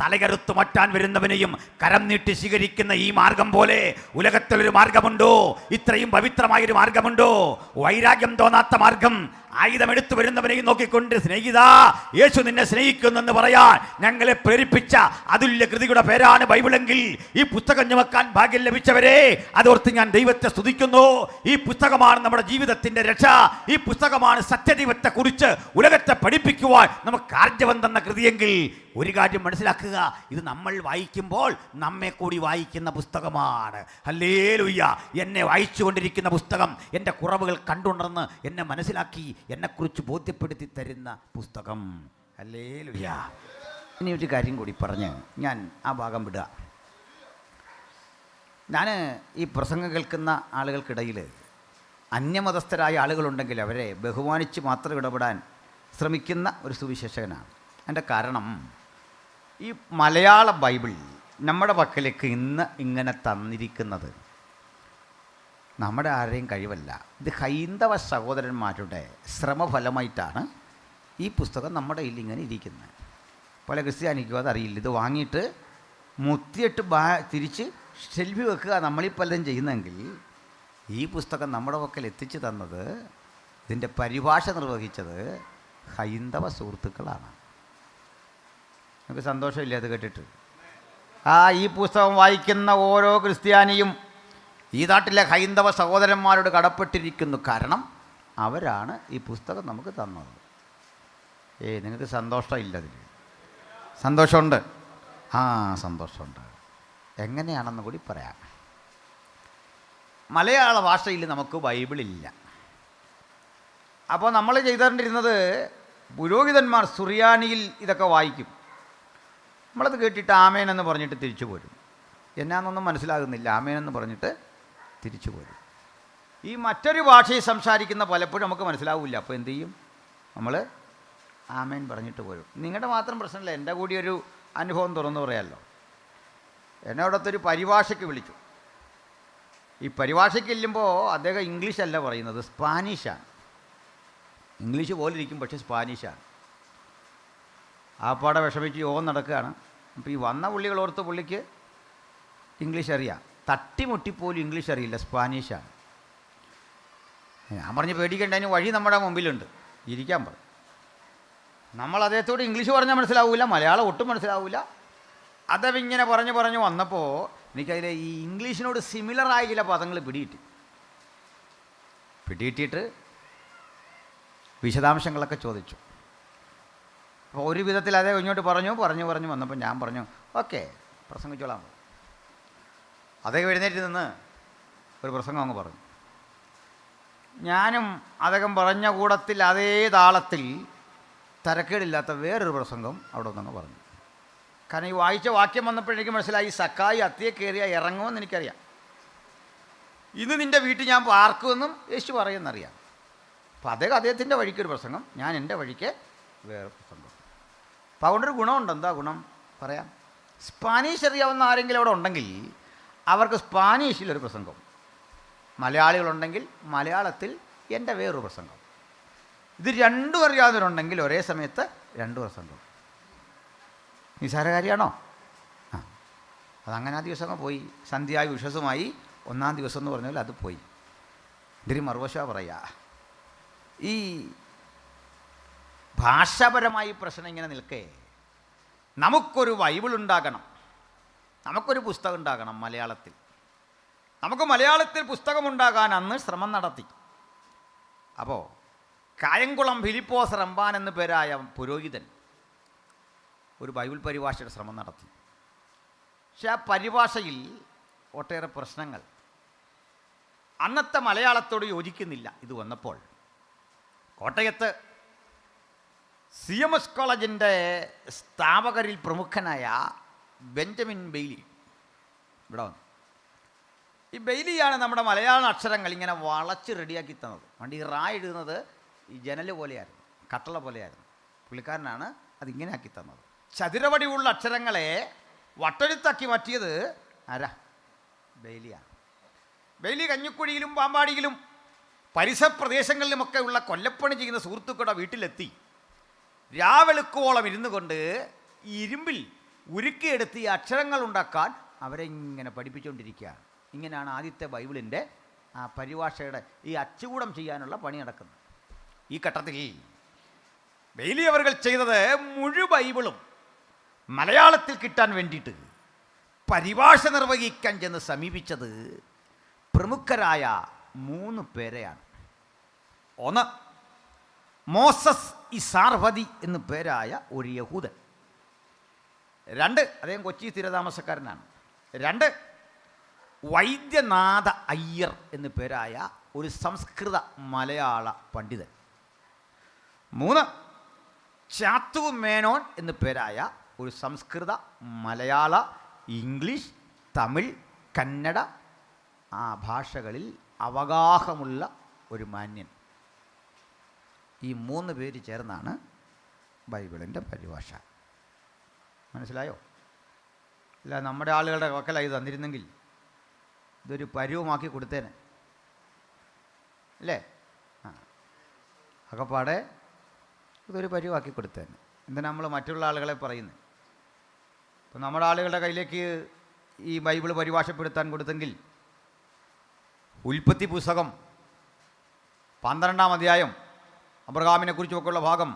തലകരുത്തു മാറ്റാൻ വരുന്നവനെയും കരം നീട്ടി സ്വീകരിക്കുന്ന ഈ മാർഗം പോലെ ഉലകത്തിലൊരു മാർഗമുണ്ടോ? ഇത്രയും പവിത്രമായൊരു മാർഗമുണ്ടോ? വൈരാഗ്യം തോന്നാത്ത മാർഗം, ആയുധമെടുത്തു വരുന്നവനെയും നോക്കിക്കൊണ്ട് സ്നേഹിതാ യേശു നിന്നെ സ്നേഹിക്കുന്നെന്ന് പറയാൻ ഞങ്ങളെ പ്രേരിപ്പിച്ച അതുല്യ കൃതിയുടെ പേരാണ് ബൈബിളെങ്കിൽ ഈ പുസ്തകം ചുമക്കാൻ ഭാഗ്യം ലഭിച്ചവരെ, അതോർത്ത് ഞാൻ ദൈവത്തെ സ്തുതിക്കുന്നു. ഈ പുസ്തകമാണ് നമ്മുടെ ജീവിതത്തിന്റെ രക്ഷ. ഈ പുസ്തകമാണ് സത്യദൈവത്തെ കുറിച്ച് ഉലകത്തെ പഠിപ്പിക്കുവാൻ നമുക്ക് ആർജവം തന്ന കൃതിയെങ്കിൽ ഒരു കാര്യം മനസ്സിലാക്കുക, ഇത് നമ്മൾ വായിക്കുമ്പോൾ നമ്മെ കൂടി വായിക്കുന്ന പുസ്തകമാണ്. ഹല്ലേലൂയ! എന്നെ വായിച്ചു കൊണ്ടിരിക്കുന്ന പുസ്തകം, എൻ്റെ കുറവുകൾ കണ്ടുണർന്ന് എന്നെ മനസ്സിലാക്കി എന്നെക്കുറിച്ച് ബോധ്യപ്പെടുത്തി തരുന്ന പുസ്തകം. ഹല്ലേലൂയ! ഇനി ഒരു കാര്യം കൂടി പറഞ്ഞ് ഞാൻ ആ ഭാഗം വിടുക. ഞാൻ ഈ പ്രസംഗം കേൾക്കുന്ന ആളുകൾക്കിടയിൽ അന്യമതസ്ഥരായ ആളുകളുണ്ടെങ്കിൽ അവരെ ബഹുമാനിച്ച് മാത്രം ഇടപെടാൻ ശ്രമിക്കുന്ന ഒരു സുവിശേഷകനാണ്. എൻ്റെ കാരണം, ഈ മലയാള ബൈബിൾ നമ്മുടെ പക്കലേക്ക് ഇന്ന് ഇങ്ങനെ തന്നിരിക്കുന്നത് നമ്മുടെ ആരുടെയും കഴിവല്ല. ഇത് ഹൈന്ദവ സഹോദരന്മാരുടെ ശ്രമഫലമായിട്ടാണ് ഈ പുസ്തകം നമ്മുടെ കയ്യിൽ ഇങ്ങനെ ഇരിക്കുന്നത്. പല ക്രിസ്ത്യാനിക്കും അതറിയില്ല. ഇത് വാങ്ങിയിട്ട് മുത്തിയിട്ട് തിരിച്ച് ഷെൽഫി വെക്കുക നമ്മളീ പലതും ചെയ്യുന്നെങ്കിൽ, ഈ പുസ്തകം നമ്മുടെ പക്കൽ എത്തിച്ചു തന്നത്, ഇതിൻ്റെ പരിഭാഷ നിർവഹിച്ചത് ഹൈന്ദവ സുഹൃത്തുക്കളാണ്. നമുക്ക് സന്തോഷമില്ല അത് കേട്ടിട്ട്? ഈ പുസ്തകം വായിക്കുന്ന ഓരോ ക്രിസ്ത്യാനിയും ഈ നാട്ടിലെ ഹൈന്ദവ സഹോദരന്മാരോട് കടപ്പെട്ടിരിക്കുന്നു. കാരണം അവരാണ് ഈ പുസ്തകം നമുക്ക് തന്നത്. നിങ്ങൾക്ക് സന്തോഷമില്ല? അതിൽ സന്തോഷമുണ്ട്. സന്തോഷമുണ്ട്. എങ്ങനെയാണെന്ന് കൂടി പറയാം. മലയാള ഭാഷയിൽ നമുക്ക് ബൈബിളില്ല. അപ്പോൾ നമ്മൾ ചെയ്തുകൊണ്ടിരുന്നത്, പുരോഹിതന്മാർ സുറിയാനിയിൽ ഇതൊക്കെ വായിക്കും. നമ്മളത് കേട്ടിട്ട് ആമേൻ എന്ന് പറഞ്ഞിട്ട് തിരിച്ചു പോരും. എന്നാന്നൊന്നും മനസ്സിലാകുന്നില്ല, ആമേൻ എന്ന് പറഞ്ഞിട്ട് തിരിച്ചു പോരും. ഈ മറ്റൊരു ഭാഷയിൽ സംസാരിക്കുന്ന പലപ്പോഴും നമുക്ക് മനസ്സിലാവില്ല. അപ്പോൾ എന്തു ചെയ്യും? നമ്മൾ ആമേൻ പറഞ്ഞിട്ട് പോരും. നിങ്ങളുടെ മാത്രം പ്രശ്നമില്ല, എൻ്റെ കൂടി ഒരു അനുഭവം തുറന്നു പറയാമല്ലോ. എന്നെ അവിടുത്തെ ഒരു പരിഭാഷയ്ക്ക് വിളിച്ചു. ഈ പരിഭാഷയ്ക്ക് ചെല്ലുമ്പോൾ അദ്ദേഹം ഇംഗ്ലീഷല്ല പറയുന്നത്, സ്പാനിഷാണ്. ഇംഗ്ലീഷ് പോലെ ഇരിക്കും, പക്ഷേ സ്പാനിഷാണ്. ആ പാടെ വിഷമിച്ച് നടക്കുകയാണ്. അപ്പോൾ ഈ വന്ന പുള്ളികളോർത്ത് പുള്ളിക്ക് ഇംഗ്ലീഷ് അറിയാം. തട്ടിമുട്ടിപ്പോലും ഇംഗ്ലീഷ് അറിയില്ല, സ്പാനിഷാണ്. ഞാൻ പറഞ്ഞ് പേടിക്കേണ്ട, അതിന് വഴി നമ്മുടെ മുമ്പിലുണ്ട്, ഇരിക്കാൻ പറയും. നമ്മൾ അദ്ദേഹത്തോട് ഇംഗ്ലീഷ് പറഞ്ഞാൽ മനസ്സിലാവില്ല, മലയാളം ഒട്ടും മനസ്സിലാവില്ല. അതവിങ്ങനെ പറഞ്ഞു വന്നപ്പോൾ എനിക്കതിലെ ഈ ഇംഗ്ലീഷിനോട് സിമിലറായ ചില പദങ്ങൾ പിടികിട്ടിയിട്ട് വിശദാംശങ്ങളൊക്കെ ചോദിച്ചു. അപ്പോൾ ഒരു വിധത്തിൽ അതേ ഇങ്ങോട്ട് പറഞ്ഞു വന്നപ്പോൾ ഞാൻ പറഞ്ഞു, ഓക്കെ പ്രസംഗിച്ചോളാം. അദ്ദേഹം എഴുന്നേറ്റ് നിന്ന് ഒരു പ്രസംഗം അങ്ങ് പറഞ്ഞു. ഞാനും അദ്ദേഹം പറഞ്ഞ കൂടത്തിൽ അതേ താളത്തിൽ തരക്കേടില്ലാത്ത വേറൊരു പ്രസംഗം അവിടെ ഒന്നങ്ങ് പറഞ്ഞു. കാരണം ഈ വായിച്ച വാക്യം വന്നപ്പോഴേക്കും മനസ്സിലായി, സക്കായി അത്തിയെ കയറിയ ഇറങ്ങുമെന്ന് എനിക്കറിയാം. ഇന്ന് നിൻ്റെ വീട്ടിൽ ഞാൻ പാർക്കുമെന്നും യേശു പറയുമെന്നറിയാം. അപ്പോൾ അദ്ദേഹത്തിൻ്റെ വഴിക്കൊരു പ്രസംഗം, ഞാൻ എൻ്റെ വഴിക്ക് വേറെ പ്രസംഗം. അപ്പോൾ അതുകൊണ്ടൊരു ഗുണമുണ്ട്. എന്താ ഗുണം പറയാം? സ്പാനിഷ് അറിയാവുന്ന ആരെങ്കിലും അവിടെ ഉണ്ടെങ്കിൽ അവർക്ക് സ്പാനിഷിലൊരു പ്രസംഗം, മലയാളികളുണ്ടെങ്കിൽ മലയാളത്തിൽ എൻ്റെ വേറൊരു പ്രസംഗം. ഇത് രണ്ടും അറിയാവുന്നവരുണ്ടെങ്കിൽ ഒരേ സമയത്ത് രണ്ട് പ്രസംഗം. നിസ്സാര കാര്യമാണോ? അതങ്ങനെ ആ ദിവസം പോയി. സന്ധ്യയായി വിശ്വസമായി ഒന്നാം ദിവസം എന്ന് പറഞ്ഞാൽ അത് പോയി. ഇതിന് മറുവശ പറയാ, ഈ ഭാഷാപരമായി പ്രശ്നം ഇങ്ങനെ നിൽക്കേ, നമുക്കൊരു ബൈബിൾ ഉണ്ടാകണം, നമുക്കൊരു പുസ്തകം ഉണ്ടാകണം മലയാളത്തിൽ. നമുക്ക് മലയാളത്തിൽ പുസ്തകമുണ്ടാകാൻ അന്ന് ശ്രമം നടത്തി. അപ്പോൾ കായംകുളം ഫിലിപ്പോസ് റമ്പാൻ എന്നു പേരായ പുരോഹിതൻ ഒരു ബൈബിൾ പരിഭാഷയുടെ ശ്രമം നടത്തി. പക്ഷെ ആ പരിഭാഷയിൽ ഒട്ടേറെ പ്രശ്നങ്ങൾ അന്നത്തെ മലയാളത്തോട് യോജിക്കുന്നില്ല. ഇത് വന്നപ്പോൾ കോട്ടയത്ത് CMS കോളേജിൻ്റെ സ്ഥാപകരിൽ പ്രമുഖനായ ബെഞ്ചമിൻ ബെയ്ലി ഇവിടെ വന്നു. ഈ ബെയ്ലിയാണ് നമ്മുടെ മലയാള അക്ഷരങ്ങൾ ഇങ്ങനെ വളച്ച് റെഡിയാക്കി തന്നത്. പണ്ട് ഈ റാ എഴുതുന്നത് ഈ ജനൽ പോലെയായിരുന്നു, കട്ടള പോലെയായിരുന്നു. പുള്ളിക്കാരനാണ് അതിങ്ങനെ ആക്കി തന്നത്. ചതുരവടിയുള്ള അക്ഷരങ്ങളെ വട്ടെഴുത്താക്കി മാറ്റിയത് ആരാ? ബെയ്ലിയാണ്. വലിയ കഞ്ഞിക്കുഴിയിലും പാമ്പാടിയിലും പരിസര പ്രദേശങ്ങളിലുമൊക്കെ ഉള്ള കൊല്ലപ്പണി ചെയ്യുന്ന സുഹൃത്തുക്കളുടെ വീട്ടിലെത്തി രാവെളുക്കോളം ഇരുന്നു കൊണ്ട് ഇരുമ്പിൽ ഉരുക്കിയെടുത്ത് ഈ അക്ഷരങ്ങൾ ഉണ്ടാക്കാൻ അവരെ ഇങ്ങനെ പഠിപ്പിച്ചുകൊണ്ടിരിക്കുകയാണ്. ഇങ്ങനെയാണ് ആദ്യത്തെ ബൈബിളിൻ്റെ ആ പരിഭാഷയുടെ ഈ അച്ചുകൂടം ചെയ്യാനുള്ള പണി നടക്കുന്നത്. ഈ ഘട്ടത്തിൽ ബെയ്ലി അവർ ചെയ്തത് മുഴുവൻ ബൈബിളും മലയാളത്തിൽ കിട്ടാൻ വേണ്ടിയിട്ട് പരിഭാഷ നിർവഹിക്കാൻ ചെന്ന് സമീപിച്ചത് പ്രമുഖരായ 3 പേരെയാണ്. ഒന്ന്, മോസസ് ഇസാർവതി എന്നു പേരായ ഒരു യഹൂദൻ. 2, അദ്ദേഹം കൊച്ചി സ്ഥിരതാമസക്കാരനാണ്. 2, വൈദ്യനാഥ അയ്യർ എന്നു പേരായ ഒരു സംസ്കൃത മലയാള പണ്ഡിതൻ. 3, ചാത്തു മേനോൻ എന്നു പേരായ ഒരു സംസ്കൃത മലയാള ഇംഗ്ലീഷ് തമിഴ് കന്നഡ ആ ഭാഷകളിൽ അവഗാഹമുള്ള ഒരു മാന്യൻ. ഈ 3 പേര് ചേർന്നാണ് ബൈബിളിൻ്റെ പരിഭാഷ. മനസ്സിലായോ? അല്ല, നമ്മുടെ ആളുകളുടെ വക്കലായി തന്നിരുന്നെങ്കിൽ ഇതൊരു പരുവമാക്കി കൊടുത്തേനെ അല്ലേ? അകപ്പാടെ ഇതൊരു പരുവാക്കി കൊടുത്തേനെ. എന്തിനാ നമ്മൾ മറ്റുള്ള ആളുകളെ പറയുന്നത്? ഇപ്പം നമ്മുടെ ആളുകളുടെ കയ്യിലേക്ക് ഈ ബൈബിൾ പരിഭാഷപ്പെടുത്താൻ കൊടുത്തെങ്കിൽ ഉൽപ്പത്തി പുസ്തകം 12-ാം അധ്യായം അബ്രഹാമിനെ കുറിച്ചൊക്കെയുള്ള ഭാഗം,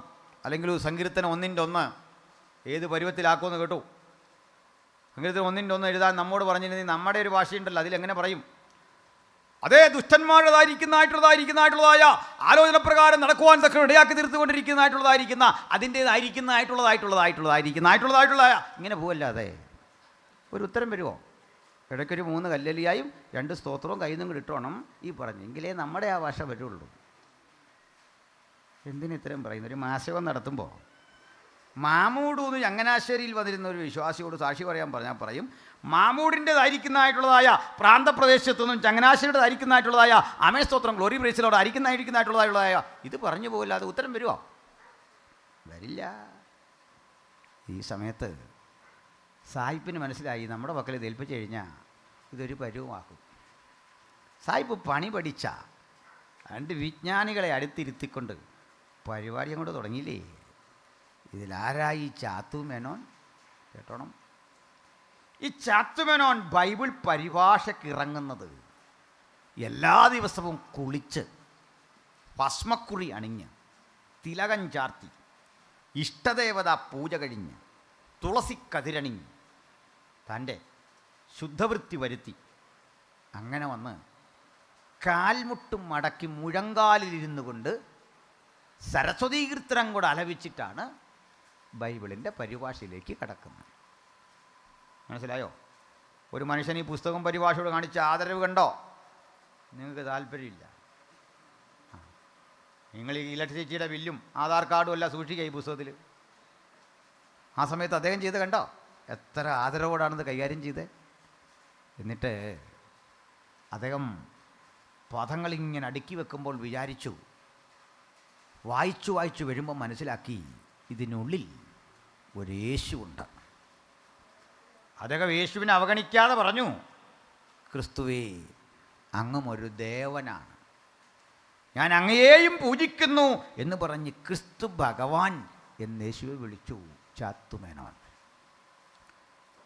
അല്ലെങ്കിൽ സങ്കീർത്തനം 1:1 ഏത് പരുവത്തിലാക്കുമെന്ന് കേട്ടു. സങ്കീർത്തനം 1:1 എഴുതാൻ നമ്മോട് പറഞ്ഞിരുന്നെങ്കിൽ നമ്മുടെ ഒരു ഭാഷയുണ്ടല്ലോ, അതിലെങ്ങനെ പറയും? അതേ ദുഷ്ടന്മാരുടേതായിരിക്കുന്നതായ ആലോചന പ്രകാരം നടക്കുവാൻ തക്ക ഇടയാക്കി തീർത്തുകൊണ്ടിരിക്കുന്നതായിട്ടുള്ളതായിരിക്കുന്ന അതിൻ്റേതായിരിക്കുന്നതായിട്ടുള്ളതായ ഇങ്ങനെ പോവല്ലാതെ ഒരു ഉത്തരം വരുമോ? ഇടയ്ക്കൊരു 3 കല്ലലിയായും 2 സ്തോത്രവും കയ്യിൽ നിന്നും ഇട്ടോണം ഈ പറഞ്ഞെങ്കിലേ നമ്മുടെ ആ ഭാഷ വരുള്ളൂ. എന്തിന് ഇത്രയും പറയുന്നു? ഒരു മാസകം നടത്തുമ്പോൾ മാമൂടൂന്ന് ചങ്ങനാശ്ശേരിയിൽ വന്നിരുന്ന ഒരു വിശ്വാസിയോട് സാക്ഷി പറയാൻ പറഞ്ഞാൽ പറയും, മാമൂടിൻ്റെതായിരിക്കുന്നതായിട്ടുള്ളതായ പ്രാന്തപ്രദേശത്തുനിന്നും ചങ്ങനാശ്ശേരിയുടേതായിരിക്കുന്നതായിട്ടുള്ളതായ അമേസ്തോത്രം ഗ്ലോറി പ്രൈസിലോട് അരിക്കുന്നതായിരിക്കുന്നതായിട്ടുള്ളതായ ഇത് പറഞ്ഞു പോകില്ല. അത് ഉത്തരം വരുമോ? വരില്ല. ഈ സമയത്ത് സായിപ്പിന് മനസ്സിലായി നമ്മുടെ പക്കൽ ഇത് ഏൽപ്പിച്ചു കഴിഞ്ഞാൽ ഇതൊരു പരുവമാക്കും. സായിപ്പ് പണി പഠിച്ച 2 വിജ്ഞാനികളെ അടുത്തിരുത്തിക്കൊണ്ട് പരിപാടി അങ്ങോട്ട് തുടങ്ങിയില്ലേ. ഇതിലാരായി ചാത്തു മേനോൻ? കേട്ടോണം. ഈ ചാത്തു മേനോൻ ബൈബിൾ പരിഭാഷയ്ക്ക് ഇറങ്ങുന്നത് എല്ലാ ദിവസവും കുളിച്ച് ഭസ്മക്കുറി അണിഞ്ഞ് തിലകം ചാർത്തി ഇഷ്ടദേവത പൂജ കഴിഞ്ഞ് തുളസി കതിരണിഞ്ഞ് തൻ്റെ ശുദ്ധവൃത്തി വരുത്തി അങ്ങനെ വന്ന് കാൽമുട്ടും മടക്കി മുഴങ്കാലിലിരുന്നു കൊണ്ട് സരസ്വതീ കീർത്തനം കൂടെ ആലപിച്ചിട്ടാണ് ബൈബിളിൻ്റെ പരിഭാഷയിലേക്ക് കടക്കുന്നത്. മനസ്സിലായോ? ഒരു മനുഷ്യൻ ഈ പുസ്തകം പരിഭാഷയോട് കാണിച്ച ആദരവ് കണ്ടോ? നിങ്ങൾക്ക് താല്പര്യമില്ല. നിങ്ങൾ ഈ ഇലക്ട്രിസിറ്റിയുടെ ബില്ലും ആധാർ കാർഡും എല്ലാം സൂക്ഷിക്കുക ഈ പുസ്തകത്തിൽ. ആ സമയത്ത് അദ്ദേഹം ചെയ്ത് കണ്ടോ? എത്ര ആദരവോടാണിത് കൈകാര്യം ചെയ്തത്. എന്നിട്ട് അദ്ദേഹം പദങ്ങളിങ്ങനെ അടുക്കി വെക്കുമ്പോൾ വിചാരിച്ചു, വായിച്ചു വരുമ്പോൾ മനസ്സിലാക്കി ഇതിനുള്ളിൽ ഒരു യേശുവുണ്ട്. അദ്ദേഹം യേശുവിനെ അവഗണിക്കാതെ പറഞ്ഞു, ക്രിസ്തുവേ, അങ്ങും ഒരു ദേവനാണ്, ഞാൻ അങ്ങയെയും പൂജിക്കുന്നു എന്ന് പറഞ്ഞ് ക്രിസ്തു ഭഗവാൻ എന്ന് യേശുവെ വിളിച്ചു. ചാത്തുമേനോൻ.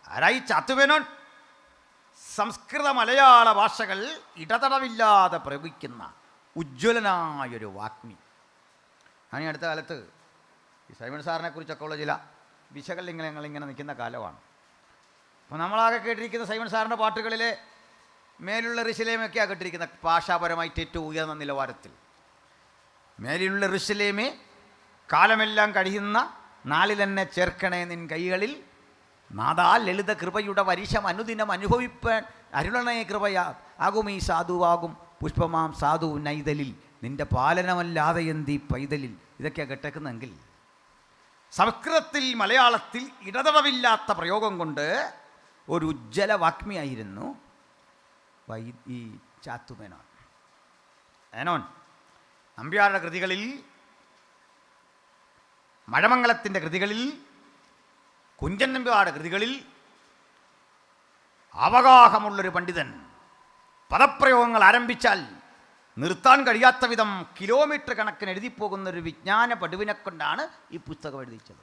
ആരായി ചാത്തുമേനോൻ? സംസ്കൃത മലയാള ഭാഷകൾ ഇടതടവില്ലാതെ പ്രയോഗിക്കുന്ന ഉജ്ജ്വലനായൊരു വാഗ്മി. ഞാൻ ഈ അടുത്ത കാലത്ത് ഈ സൈമൺ സാറിനെ കുറിച്ചൊക്കെ ഉള്ള ചില വിശകലനങ്ങളിങ്ങനെ നിൽക്കുന്ന കാലമാണ്. അപ്പോൾ നമ്മളാകെ കേട്ടിരിക്കുന്ന സൈമൺ സാറിൻ്റെ പാട്ടുകളിലെ മേലുള്ള ഋഷിലേമൊക്കെയാണ് കേട്ടിരിക്കുന്ന ഭാഷാപരമായിട്ട് ഏറ്റവും ഉയർന്ന നിലവാരത്തിൽ. മേലുള്ള ഋഷിലേമേ, കാലമെല്ലാം കഴിയുന്ന നാളിൽ എന്നെ ചേർക്കണേ നിൻ കൈകളിൽ, നാദാ ലളിത കൃപയുടെ വരിശം അനുദിനം അനുഭവിപ്പാൻ അരുളണേ കൃപയാ, ആകും ഈ സാധുവാകും പുഷ്പമാം സാധു നൈതലിൽ, നിൻ്റെ പാലനമല്ലാതെ എന്തി പൈതലിൽ. ഇതൊക്കെയാണ് കേട്ടേക്കുന്നതെങ്കിൽ സംസ്കൃതത്തിൽ മലയാളത്തിൽ ഇടതടവില്ലാത്ത പ്രയോഗം കൊണ്ട് ഒരു ഉജ്ജ്വല വാഗ്മിയായിരുന്നു ഈ ചാത്തുമേനോൻ. മേനോൻ നമ്പ്യാരുടെ കൃതികളിൽ, മഴമംഗലത്തിൻ്റെ കൃതികളിൽ, കുഞ്ചൻ നമ്പ്യാരുടെ കൃതികളിൽ അവഗാഹമുള്ളൊരു പണ്ഡിതൻ. പദപ്രയോഗങ്ങൾ ആരംഭിച്ചാൽ നിർത്താൻ കഴിയാത്ത വിധം കിലോമീറ്റർ കണക്കിന് എഴുതിപ്പോകുന്ന ഒരു വിജ്ഞാന പടുവിനെ കൊണ്ടാണ് ഈ പുസ്തകം എഴുതിച്ചത്.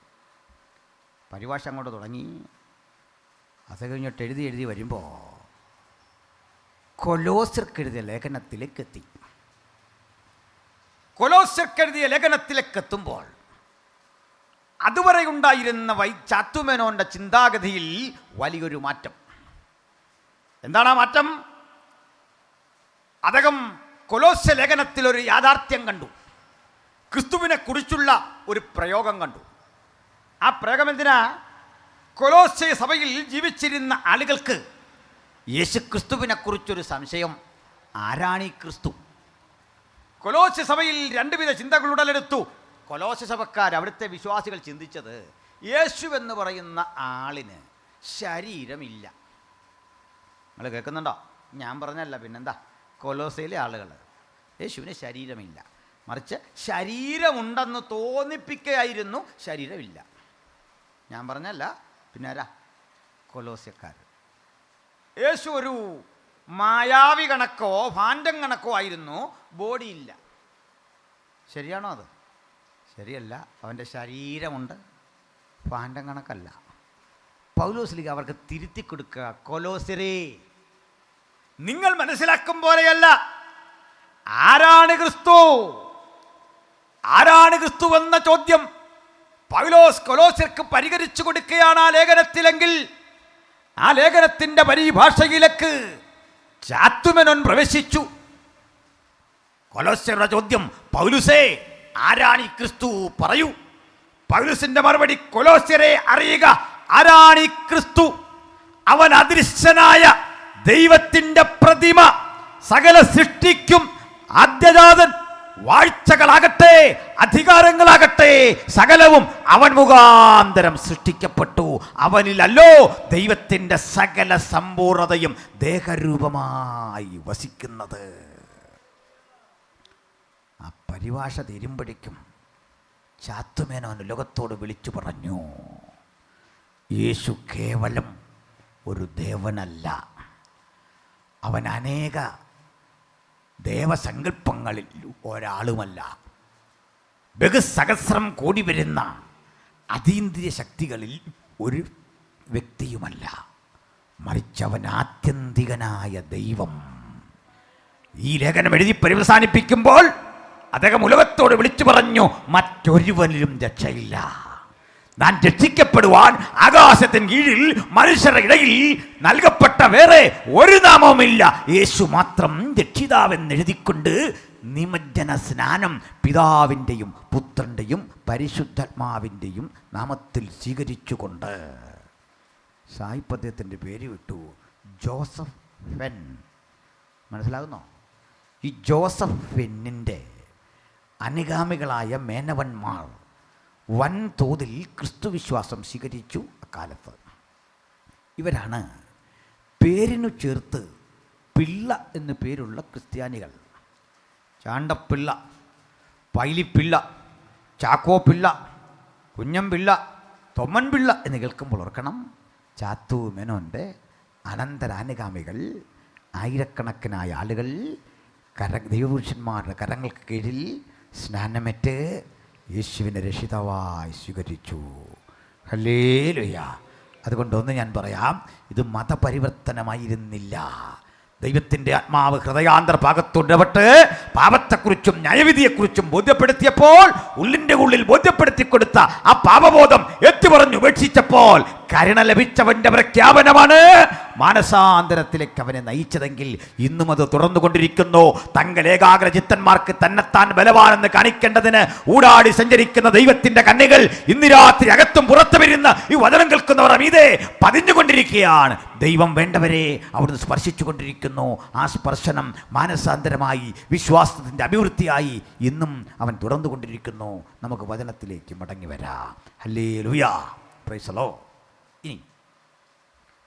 പരിഭാഷ അങ്ങോട്ട് തുടങ്ങി. അത് കഴിഞ്ഞിട്ട് എഴുതി വരുമ്പോൾ കൊലോസ്യർക്കെഴുതിയ ലേഖനത്തിലേക്ക് എത്തി. കൊലോസ്യർക്കെഴുതിയ ലേഖനത്തിലേക്ക് എത്തുമ്പോൾ അതുവരെ ഉണ്ടായിരുന്ന ചാത്തുമേനോന്റെ ചിന്താഗതിയിൽ വലിയൊരു മാറ്റം. എന്താണ് ആ മാറ്റം? അദ്ദേഹം കൊലോസ്യ ലേഖനത്തിൽ ഒരു യാഥാർത്ഥ്യം കണ്ടു. ക്രിസ്തുവിനെ കുറിച്ചുള്ള ഒരു പ്രയോഗം കണ്ടു. ആ പ്രയോഗം എന്തിനാ? കൊലോസ്യ സഭയിൽ ജീവിച്ചിരുന്ന ആളുകൾക്ക് യേശു ക്രിസ്തുവിനെ കുറിച്ചൊരു സംശയം. ആരാണ് ഈ ക്രിസ്തു? കൊലോസ്യ സഭയിൽ രണ്ടുവിധ ചിന്തകൾ ഉടലെടുത്തു. കൊലോസ്യ സഭക്കാർ, അവിടുത്തെ വിശ്വാസികൾ ചിന്തിച്ചത്, യേശു എന്ന് പറയുന്ന ആളിന് ശരീരമില്ല. നിങ്ങൾ കേൾക്കുന്നുണ്ടോ? ഞാൻ പറഞ്ഞല്ല, പിന്നെന്താ? കൊലോസയിലെ ആളുകൾ യേശുവിന് ശരീരമില്ല, മറിച്ച് ശരീരമുണ്ടെന്ന് തോന്നിപ്പിക്കുകയായിരുന്നു, ശരീരമില്ല. ഞാൻ പറഞ്ഞല്ല, പിന്നെ ആരാ? കൊലോസ്യക്കാർ. യേശു ഒരു മായാവി കണക്കോ ഭാണ്ഡം കണക്കോ ആയിരുന്നു, ബോഡിയില്ല. ശരിയാണോ? അത് ശരിയല്ല. അവൻ്റെ ശരീരമുണ്ട്, ഭാണ്ഡം കണക്കല്ല. പൗലോസ്ലീഗ അവർക്ക് തിരുത്തി കൊടുക്കുക, കൊലോസ്യരേ, നിങ്ങൾ മനസ്സിലാക്കും പോലെയല്ല. ആരാണ് ക്രിസ്തു? ആരാണ് ക്രിസ്തു എന്ന ചോദ്യം പൗലോസ് കൊലോസ്യർക്ക് പരിഹരിച്ചു കൊടുക്കുകയാണ് ആ ലേഖനത്തിലെങ്കിൽ, ആ ലേഖനത്തിന്റെ പരിഭാഷയിലേക്ക് ചാത്തുമേനോൻ പ്രവേശിച്ചു. കൊലോസ്യരുടെ ചോദ്യം, പൗലുസേ, ആരാണ് ഈ ക്രിസ്തു? പറയൂ. പൗലുസിന്റെ മറുപടി, കൊലോസ്യരെ അറിയുക, ആരാണ് ഈ ക്രിസ്തു? അവൻ അദൃശ്യനായ ദൈവത്തിന്റെ പ്രതിമ, സകല സൃഷ്ടിക്കും ആദ്യജാതൻ. വാഴ്ചകളാകട്ടെ അധികാരങ്ങളാകട്ടെ സകലവും അവൻ മുഖാന്തരം സൃഷ്ടിക്കപ്പെട്ടു. അവനിലല്ലോ ദൈവത്തിന്റെ സകല സമ്പൂർണതയും ദേഹരൂപമായി വസിക്കുന്നത്. ആ പരിഭാഷ തീരുമ്പോഴേക്കും ചാത്തുമേനോൻ ലോകത്തോട് വിളിച്ചു പറഞ്ഞു, യേശു കേവലം ഒരു ദേവനല്ല, അവൻ അനേക ദേവസങ്കല്പങ്ങളിൽ ഒരാളുമല്ല, ബഹുസഹസ്രം കോടി വരുന്ന അതീന്ദ്രിയ ശക്തികളിൽ ഒരു വ്യക്തിയുമല്ല, മറിച്ച് അവൻ ആത്യന്തികനായ ദൈവം. ഈ ലേഖനം എഴുതി പര്യവസാനിപ്പിക്കുമ്പോൾ അദ്ദേഹം ഉലകത്തോട് വിളിച്ചു പറഞ്ഞു, മറ്റൊരുവനിലും രക്ഷയില്ല. നാം രക്ഷിക്കപ്പെടുവാൻ ആകാശത്തിന് കീഴിൽ മനുഷ്യരുടെ ഇടയിൽ നൽകപ്പെട്ട വേറെ ഒരു നാമവുമില്ല, യേശു മാത്രം രക്ഷിതാവെന്നെഴുതിക്കൊണ്ട് നിമജ്ജന സ്നാനം പിതാവിൻ്റെയും പുത്രൻ്റെയും പരിശുദ്ധാത്മാവിൻ്റെയും നാമത്തിൽ സ്വീകരിച്ചുകൊണ്ട് സായിപ്പദ്യത്തിൻ്റെ പേര് വിട്ടു, ജോസഫ് ഫെൻ. മനസ്സിലാകുന്നോ? ഈ ജോസഫ് ഫെന്നിൻ്റെ അനുഗാമികളായ മേനവന്മാർ വൻതോതിൽ ക്രിസ്തുവിശ്വാസം സ്വീകരിച്ചു അക്കാലത്ത്. ഇവരാണ് പേരിനു ചേർത്ത് പിള്ള എന്നു പേരുള്ള ക്രിസ്ത്യാനികൾ. ചാണ്ടപ്പിള്ള, പൈലിപ്പിള്ള, ചാക്കോ പിള്ള, കുഞ്ഞംപിള്ള, തൊമ്മൻപിള്ള എന്ന് കേൾക്കുമ്പോൾ ഓർക്കണം, ചാത്തു മേനോൻ്റെ അനന്തരാനുഗാമികൾ ആയിരക്കണക്കിനായ ആളുകൾ ദൈവപുരുഷന്മാരുടെ കരങ്ങൾക്ക് കീഴിൽ സ്നാനമേറ്റ് യേശുവിനെ രക്ഷിതാവായി സ്വീകരിച്ചു. ഹല്ലേലൂയ. അതുകൊണ്ടൊന്ന് ഞാൻ പറയാം, ഇത് മതപരിവർത്തനമായിരുന്നില്ല. ദൈവത്തിൻ്റെ ആത്മാവ് ഹൃദയാന്തര ഭാഗത്തോടപെട്ട് പാപത്തെക്കുറിച്ചും ന്യായവിധിയെക്കുറിച്ചും ബോധ്യപ്പെടുത്തിയപ്പോൾ, ഉള്ളിൻ്റെ ഉള്ളിൽ ബോധ്യപ്പെടുത്തി കൊടുത്ത ആ പാപബോധം ഏറ്റുപറഞ്ഞു ഉപേക്ഷിച്ചപ്പോൾ കരുണ ലഭിച്ചവൻ്റെ പ്രഖ്യാപനമാണ് മാനസാന്തരത്തിലേക്ക് അവനെ നയിച്ചതെങ്കിൽ ഇന്നും അത് തുടർന്നുകൊണ്ടിരിക്കുന്നു. തങ്ങൾ ഏകാഗ്ര ചിത്തന്മാർക്ക് തന്നെത്താൻ ബലവാനെന്ന് കാണിക്കേണ്ടതിന് ഊടാടി സഞ്ചരിക്കുന്ന ദൈവത്തിന്റെ കണ്ണികൾ ഇന്ന് രാത്രി അകത്തും പുറത്തു വരുന്ന ഈ വചനം കേൾക്കുന്നവർ മീതെ പതിഞ്ഞുകൊണ്ടിരിക്കുകയാണ്. ദൈവം വേണ്ടവരെ അവിടുന്ന് സ്പർശിച്ചു കൊണ്ടിരിക്കുന്നു. ആ സ്പർശനം മാനസാന്തരമായി വിശ്വാസത്തിൻ്റെ അഭിവൃദ്ധിയായി ഇന്നും അവൻ തുടർന്നുകൊണ്ടിരിക്കുന്നു. നമുക്ക് വചനത്തിലേക്ക് മടങ്ങി വരാം. Hallelujah, praise the Lord. ഇനി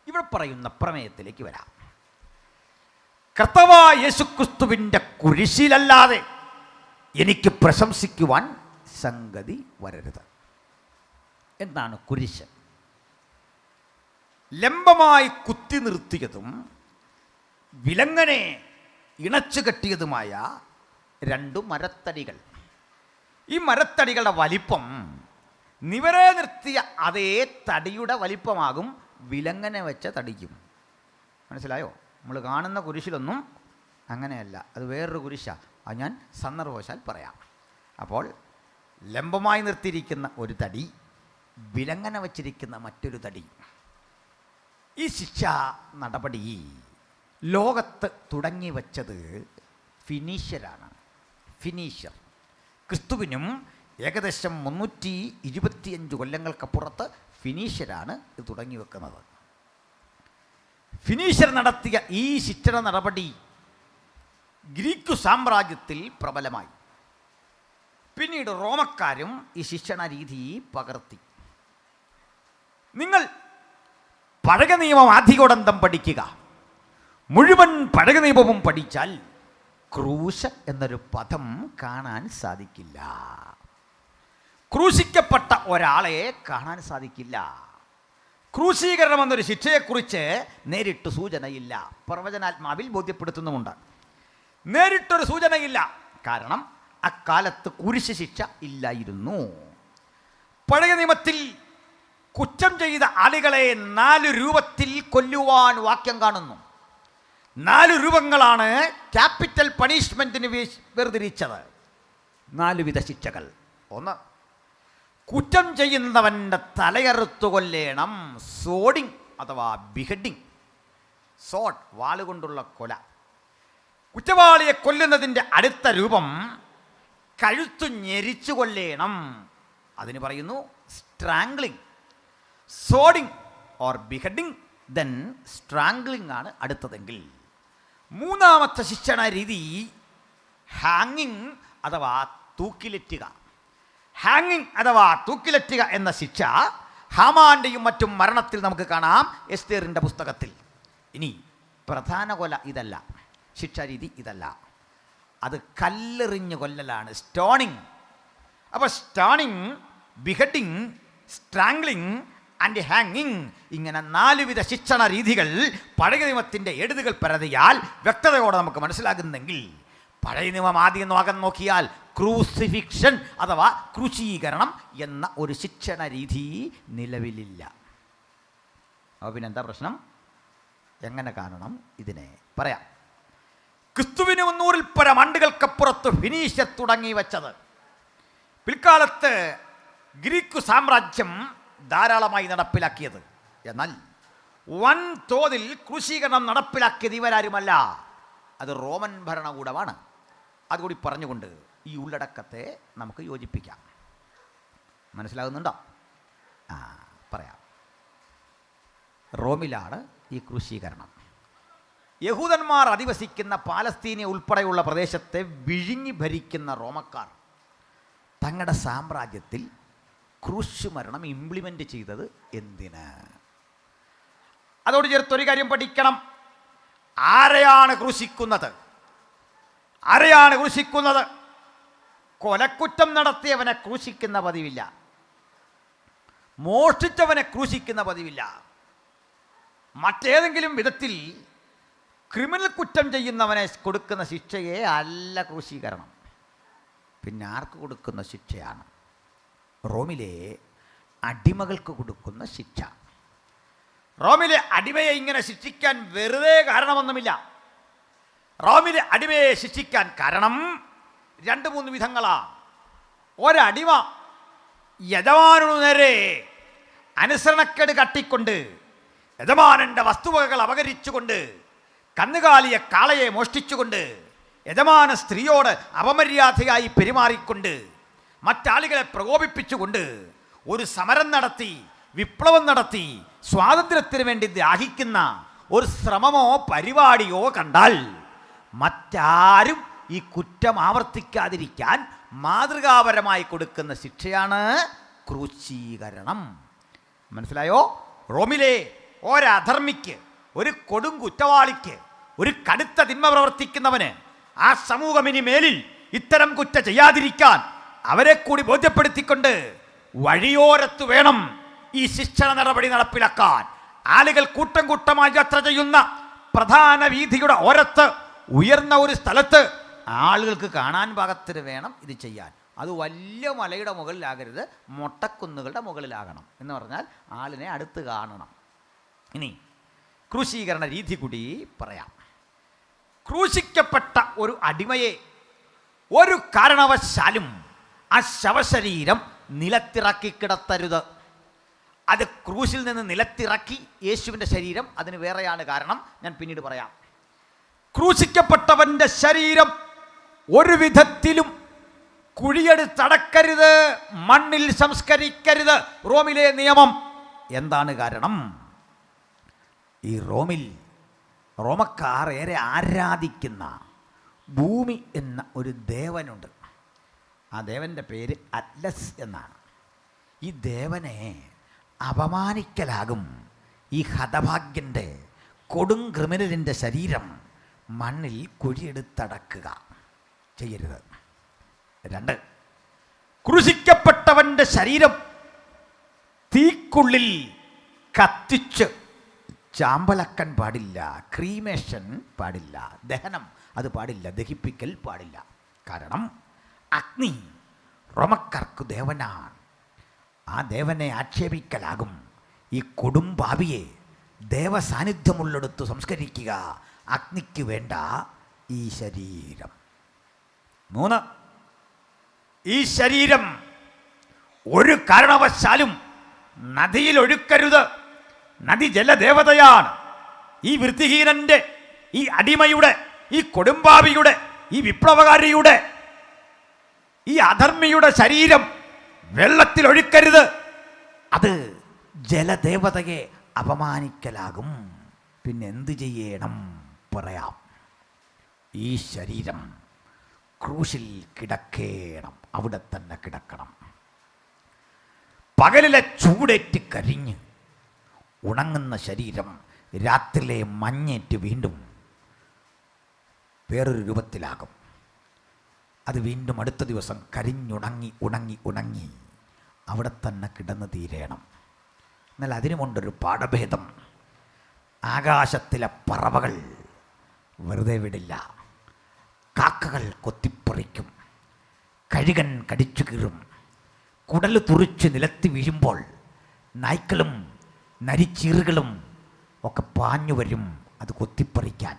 ഇവിടെ പറയുന്ന പ്രമേയത്തിലേക്ക് വരാം. കർത്താവായ യേശുക്രിസ്തുവിൻ്റെ കുരിശിലല്ലാതെ എനിക്ക് പ്രശംസിക്കുവാൻ സംഗതി വരരുത്. എന്താണ് കുരിശ്? ലംബമായി കുത്തി നിർത്തിയതും വിലങ്ങനെ ഇണച്ചു കെട്ടിയതുമായ 2 മരത്തടികൾ. ഈ മരത്തടികളുടെ വലിപ്പം നിവരെ നിർത്തിയ അതേ തടിയുടെ വലിപ്പമാകും വിലങ്ങനെ വെച്ച തടിക്കും. മനസ്സിലായോ? നമ്മൾ കാണുന്ന കുരിശിലൊന്നും അങ്ങനെയല്ല, അത് വേറൊരു കുരിശാണ്. അത് ഞാൻ സന്ദർഭവശാൽ പറയാം. അപ്പോൾ ലംബമായി നിർത്തിയിരിക്കുന്ന ഒരു തടി, വിലങ്ങനെ വച്ചിരിക്കുന്ന മറ്റൊരു തടി. ഈ ശിക്ഷാ നടപടി ലോകത്ത് തുടങ്ങി വച്ചത് ഫിനീഷ്യരാണ്. ഫിനീഷ്യർ ക്രിസ്തുവിനും ഏകദേശം 325 കൊല്ലങ്ങൾക്കപ്പുറത്ത് ഫിനീഷ്യരാണ് ഇത് തുടങ്ങി വെക്കുന്നത്. ഫിനീഷ്യർ നടത്തിയ ഈ ശിക്ഷണ നടപടി ഗ്രീക്ക് സാമ്രാജ്യത്തിൽ പ്രബലമായി. പിന്നീട് റോമക്കാരും ഈ ശിക്ഷണ രീതി പകർത്തി. നിങ്ങൾ പഴയ നിയമം ആധികോടന്തം പഠിക്കുക. മുഴുവൻ പഴയ നിയമവും പഠിച്ചാൽ ക്രൂശ് എന്നൊരു പദം കാണാൻ സാധിക്കില്ല. ക്രൂശിക്കപ്പെട്ട ഒരാളെ കാണാൻ സാധിക്കില്ല. ക്രൂശീകരണം എന്നൊരു ശിക്ഷയെക്കുറിച്ച് നേരിട്ട് സൂചനയില്ല. പ്രവചനാത്മാവിൽ ബോധ്യപ്പെടുത്തുന്നുമുണ്ട്. നേരിട്ടൊരു സൂചനയില്ല. കാരണം അക്കാലത്ത് കുരിശ് ശിക്ഷ ഇല്ലായിരുന്നു. പഴയ നിയമത്തിൽ കുറ്റം ചെയ്ത ആളുകളെ 4 രൂപത്തിൽ കൊല്ലുവാൻ വാക്യം കാണുന്നു. 4 രൂപങ്ങളാണ് ക്യാപിറ്റൽ പണിഷ്മെന്റിന് വേർതിരിച്ചത്. 4 വിധ ശിക്ഷകൾ. 1, കുറ്റം ചെയ്യുന്നവൻ്റെ തലയറുത്തു കൊല്ലേണം. സോഡിങ് അഥവാ ബിഹെഡിങ്. സോഡ്, വാളുകൊണ്ടുള്ള കൊല. കുറ്റവാളിയെ കൊല്ലുന്നതിൻ്റെ അടുത്ത രൂപം കഴുത്തു ഞെരിച്ചു കൊല്ലേണം. അതിന് പറയുന്നു സ്ട്രാംഗ്ലിംഗ്. സോഡിങ് ഓർ ബിഹെഡിങ്, ദെൻ സ്ട്രാംഗ്ലിംഗ് ആണ് അടുത്തതെങ്കിൽ. 3ാമത്തെ ശിക്ഷണ രീതി ഹാങ്ങിങ് അഥവാ തൂക്കിലെറ്റുക. ഹാങ്ങിങ് അഥവാ തൂക്കിലെറ്റുക എന്ന ശിക്ഷ ഹാമാന്റെയും മറ്റും മരണത്തിൽ നമുക്ക് കാണാം, എസ്തേറിൻ്റെ പുസ്തകത്തിൽ. ഇനി പ്രധാന കൊല ഇതല്ല, ശിക്ഷാരീതി ഇതല്ല, അത് കല്ലെറിഞ്ഞ് കൊല്ലലാണ്, സ്റ്റോണിങ്. അപ്പോൾ സ്റ്റോണിങ്, ബിഹെഡിങ്, സ്ട്രാംഗ്ലിംഗ് ആൻഡ് ഹാങ്ങിങ്, ഇങ്ങനെ 4 വിധ ശിക്ഷണ രീതികൾ പഴയ നിയമത്തിൻ്റെ എഴുതുകൾ പരതിയാൽ വ്യക്തതയോടെ നമുക്ക് മനസ്സിലാകുന്നെങ്കിൽ, പഴയ നിയമം ആദ്യം നോക്കിയാൽ ക്രൂസിഫിക്ഷൻ അഥവാ ക്രൂശീകരണം എന്ന ഒരു ശിക്ഷണ രീതി നിലവിലില്ല. അപ്പോൾ പിന്നെ എന്താ പ്രശ്നം? എങ്ങനെ കാണണം ഇതിനെ? പറയാം. ക്രിസ്തുവിന് 300-ൽ പരം ആണ്ടുകൾക്കപ്പുറത്ത് ഫിനീഷ്യർ തുടങ്ങി വച്ചത്. പിൽക്കാലത്ത് ഗ്രീക്ക് സാമ്രാജ്യം ധാരാളമായി നടപ്പിലാക്കിയത്. എന്നാൽ വൻ തോതിൽ ക്രൂശീകരണം നടപ്പിലാക്കിയത് ഇവരാരുമല്ല, അത് റോമൻ ഭരണകൂടമാണ്. അതുകൂടി പറഞ്ഞുകൊണ്ട് ഈ ഉള്ളടക്കത്തെ നമുക്ക് യോജിപ്പിക്കാം. മനസ്സിലാകുന്നുണ്ടോ? പറയാം. റോമിലാണ് ഈ ക്രൂശീകരണം. യഹൂദന്മാർ അധിവസിക്കുന്ന പാലസ്തീന ഉൾപ്പെടെയുള്ള പ്രദേശത്തെ വിഴുങ്ങി ഭരിക്കുന്ന റോമക്കാർ തങ്ങളുടെ സാമ്രാജ്യത്തിൽ ക്രൂശ് മരണം ഇംപ്ലിമെൻ്റ് ചെയ്തത് എന്തിന്? അതോട് ചേർത്തൊരു കാര്യം പഠിക്കണം. ആരെയാണ് ക്രൂശിക്കുന്നത്? ആരെയാണ് ക്രൂശിക്കുന്നത്? കൊലക്കുറ്റം നടത്തിയവനെ ക്രൂശിക്കുന്ന പതിവില്ല. മോഷ്ടിച്ചവനെ ക്രൂശിക്കുന്ന പതിവില്ല. മറ്റേതെങ്കിലും വിധത്തിൽ ക്രിമിനൽ കുറ്റം ചെയ്യുന്നവനെ കൊടുക്കുന്ന ശിക്ഷയെ അല്ല ക്രൂശീകരണം. പിന്നെ ആർക്ക് കൊടുക്കുന്ന ശിക്ഷയാണ്? റോമിലെ അടിമകൾക്ക് കൊടുക്കുന്ന ശിക്ഷ. റോമിലെ അടിമയെ ഇങ്ങനെ ശിക്ഷിക്കാൻ വെറുതെ കാരണമൊന്നുമില്ല. റോമിലെ അടിമയെ ശിക്ഷിക്കാൻ കാരണം 2-3 വിധങ്ങളാണ്. ഒരടിമ യജമാനു നേരെ അനുസരണക്കേട് കാട്ടിക്കൊണ്ട്, യജമാനൻ്റെ വസ്തുവകകൾ അപഹരിച്ചുകൊണ്ട്, കന്നുകാലിയെ കാളയെ മോഷ്ടിച്ചുകൊണ്ട്, യജമാന സ്ത്രീയോട് അപമര്യാദയായി പെരുമാറിക്കൊണ്ട്, മറ്റാളുകളെ പ്രകോപിപ്പിച്ചുകൊണ്ട് ഒരു സമരം നടത്തി, വിപ്ലവം നടത്തി, സ്വാതന്ത്ര്യത്തിന് വേണ്ടി ദാഹിക്കുന്ന ഒരു ശ്രമമോ പരിപാടിയോ കണ്ടാൽ മറ്റാരും ഈ കുറ്റം ആവർത്തിക്കാതിരിക്കാൻ മാതൃകാപരമായി കൊടുക്കുന്ന ശിക്ഷയാണ് ക്രൂശീകരണം. മനസ്സിലായോ? റോമിലെ ഒരധർമ്മിക്ക്, ഒരു കൊടും കുറ്റവാളിക്ക്, ഒരു കടുത്ത തിന്മ പ്രവർത്തിക്കുന്നവന് ആ സമൂഹം ഇനി മേലിൽ ഇത്തരം കുറ്റം ചെയ്യാതിരിക്കാൻ അവരെ കൂടി ബോധ്യപ്പെടുത്തിക്കൊണ്ട് വഴിയോരത്ത് വേണം ഈ ശിക്ഷണ നടപടി നടപ്പിലാക്കാൻ. ആളുകൾ കൂട്ടം കൂട്ടമായി യാത്ര ചെയ്യുന്ന പ്രധാന വീഥിയുടെ ഓരത്ത് ഉയർന്ന ഒരു സ്ഥലത്ത് ആളുകൾക്ക് കാണാൻ പാകത്തിന് വേണം ഇത് ചെയ്യാൻ. അത് വലിയ മലയുടെ മുകളിലാകരുത്, മൊട്ടക്കുന്നുകളുടെ മുകളിലാകണം. എന്ന് പറഞ്ഞാൽ ആളിനെ അടുത്ത് കാണണം. ഇനി ക്രൂശീകരണ രീതി കൂടി പറയാം. ക്രൂശിക്കപ്പെട്ട ഒരു അടിമയെ ഒരു കാരണവശാലും ആ ശവശരീരം നിലത്തിറക്കി കിടത്തരുത്. അത് ക്രൂശിൽ നിന്ന് നിലത്തിറക്കി യേശുവിൻ്റെ ശരീരം അതിന് വേറെയാണ് കാരണം, ഞാൻ പിന്നീട് പറയാം. ക്രൂശിക്കപ്പെട്ടവൻ്റെ ശരീരം ഒരു വിധത്തിലും കുഴിയെടുത്തടക്കരുത്, മണ്ണിൽ സംസ്കരിക്കരുത്. റോമിലെ നിയമം. എന്താണ് കാരണം? ഈ റോമക്കാർ ഏറെ ആരാധിക്കുന്ന ഭൂമി എന്ന ഒരു ദേവനുണ്ട്. ആ ദേവൻ്റെ പേര് അറ്റ്ലസ് എന്നാണ്. ഈ ദേവനെ അപമാനിക്കലാകും ഈ ഹതഭാഗ്യൻ്റെ കൊടും ക്രിമിനലിൻ്റെ ശരീരം മണ്ണിൽ കുഴിയെടുത്തടക്കുക. ചെയ്യരുത്. 2, ക്രൂശിക്കപ്പെട്ടവൻ്റെ ശരീരം തീക്കുള്ളിൽ കത്തിച്ച് ചാമ്പലക്കാൻ പാടില്ല. ക്രീമേഷൻ പാടില്ല. ദഹനം അത് പാടില്ല. ദഹിപ്പിക്കൽ പാടില്ല. കാരണം അഗ്നി റോമക്കാർക്ക് ദേവനാണ്. ആ ദേവനെ ആക്ഷേപിക്കലാകും ഈ കൊടുംപാവിയെ ദേവസാന്നിധ്യമുള്ളിടത്ത് സംസ്കരിക്കുക. അഗ്നിക്ക് വേണ്ട ഈ ശരീരം. 3, ഈ ശരീരം ഒരു കാരണവശാലും നദിയിൽ ഒഴുക്കരുത്. നദി ജലദേവതയാണ്. ഈ വൃത്തിഹീനന്റെ, ഈ അടിമയുടെ, ഈ കൊടുംപാവിയുടെ, ഈ വിപ്ലവകാരിയുടെ, ഈ അധർമ്മിയുടെ ശരീരം വെള്ളത്തിൽ ഒഴുക്കരുത്. അത് ജലദേവതയെ അപമാനിക്കലാകും. പിന്നെ എന്ത് ചെയ്യണം പറയാം. ഈ ശരീരം ക്രൂശിൽ കിടക്കണം. അവിടെ തന്നെ കിടക്കണം. പകലിലെ ചൂടേറ്റ് കരിഞ്ഞ് ഉണങ്ങുന്ന ശരീരം രാത്രിയിലെ മഞ്ഞേറ്റ് വീണ്ടും വേറൊരു രൂപത്തിലാകും. അത് വീണ്ടും അടുത്ത ദിവസം കരിഞ്ഞുണങ്ങി ഉണങ്ങി ഉണങ്ങി അവിടെ തന്നെ കിടന്ന് തീരണം. എന്നാൽ അതിനുമുണ്ടൊരു പാഠഭേദം. ആകാശത്തിലെ പറവകൾ വെറുതെ വിടില്ല. കാക്കകൾ കൊത്തിപ്പറിക്കും. കഴുകൻ കടിച്ചു കീറും. കുടൽ തുറിച്ച് നിലത്ത് വീഴുമ്പോൾ നായ്ക്കളും നരിച്ചീറുകളും ഒക്കെ പാഞ്ഞു വരും അത് കൊത്തിപ്പറിക്കാൻ.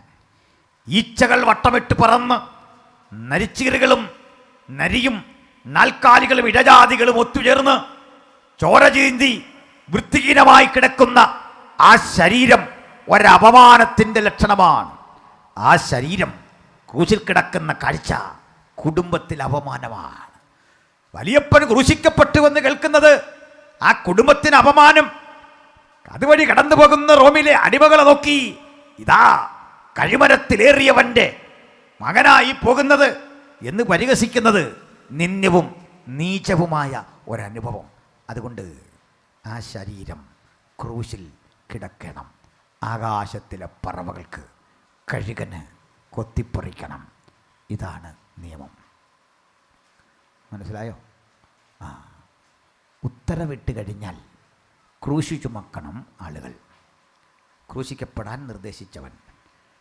ഈച്ചകൾ വട്ടമിട്ട് പറന്ന് നരിച്ചീറുകളും നരിയും നാൽക്കാലികളും ഇഴജാതികളും ഒത്തുചേർന്ന് ചോര ചീന്തി വൃത്തിഹീനമായി കിടക്കുന്ന ആ ശരീരം ഒരപമാനത്തിൻ്റെ ലക്ഷണമാണ്. ആ ശരീരം ക്രൂശിൽ കിടക്കുന്ന കാഴ്ച കുടുംബത്തിൽ അപമാനമാണ്. വലിയപ്പൻ ക്രൂശിക്കപ്പെട്ടുവെന്ന് കേൾക്കുന്നത് ആ കുടുംബത്തിന് അപമാനം. അതുവഴി കടന്നു പോകുന്ന റോമിലെ അടിമകളെ നോക്കി, ഇതാ കഴിമരത്തിലേറിയവൻ്റെ മകനായി പോകുന്നത് എന്ന് പരിഹസിക്കുന്നത് നിന്ദ്യവും നീചവുമായ ഒരനുഭവം. അതുകൊണ്ട് ആ ശരീരം ക്രൂശിൽ കിടക്കണം. ആകാശത്തിലെ പറവകൾക്ക്, കഴുകന് കൊത്തിപ്പറിക്കണം. ഇതാണ് നിയമം. മനസ്സിലായോ? ഉത്തരവിട്ട് കഴിഞ്ഞാൽ ക്രൂശി ചുമക്കണം ആളുകൾ. ക്രൂശിക്കപ്പെടാൻ നിർദ്ദേശിച്ചവൻ.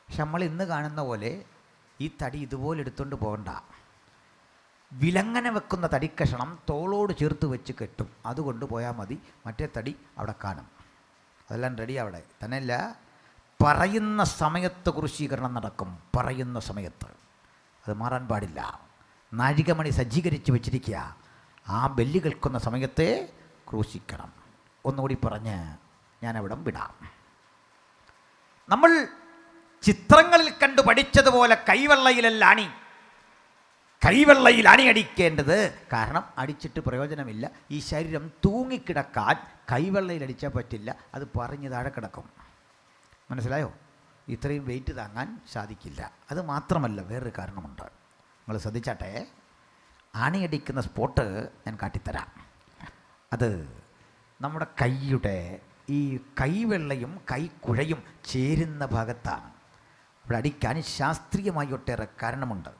പക്ഷെ നമ്മൾ ഇന്ന് കാണുന്ന പോലെ ഈ തടി ഇതുപോലെ എടുത്തുകൊണ്ട് പോകണ്ട. വിലങ്ങനെ വെക്കുന്ന തടിക്കഷണം തോളോട് ചേർത്ത് വെച്ച് കെട്ടും. അതുകൊണ്ട് പോയാൽ മതി. മറ്റേ തടി അവിടെ കാണും. അതെല്ലാം റെഡി അവിടെ തന്നെയല്ല. പറയുന്ന സമയത്ത് ക്രൂശീകരണം നടക്കും. പറയുന്ന സമയത്ത് അത് മാറാൻ പാടില്ല. നാഴികമണി സജ്ജീകരിച്ച് വെച്ചിരിക്കുക. ആ ബെല്ല് കേൾക്കുന്ന സമയത്തെ ക്രൂശിക്കണം. ഒന്നുകൂടി പറഞ്ഞ് ഞാനവിടം വിടാം. നമ്മൾ ചിത്രങ്ങളിൽ കണ്ടു പഠിച്ചതുപോലെ കൈവെള്ളയിലല്ല അണി. കൈവെള്ളയിൽ അണിയടിക്കേണ്ടത്. കാരണം അടിച്ചിട്ട് പ്രയോജനമില്ല. ഈ ശരീരം തൂങ്ങിക്കിടക്കാൻ കൈവെള്ളയിൽ അടിച്ചാൽ പറ്റില്ല. അത് പറഞ്ഞ് താഴെ കിടക്കും. മനസ്സിലായോ? ഇത്രയും വെയിറ്റ് താങ്ങാൻ സാധിക്കില്ല. അത് മാത്രമല്ല, വേറൊരു കാരണമുണ്ട്. നിങ്ങൾ ശ്രദ്ധിച്ചാട്ടെ. അണിയടിക്കുന്ന സ്പോട്ട് ഞാൻ കാട്ടിത്തരാം. അത് നമ്മുടെ കൈയുടെ ഈ കൈവെള്ളയും കൈക്കുഴയും ചേരുന്ന ഭാഗത്താണ്. അവിടെ അടിക്കാൻ ശാസ്ത്രീയമായി ഒട്ടേറെ കാരണമുണ്ട്.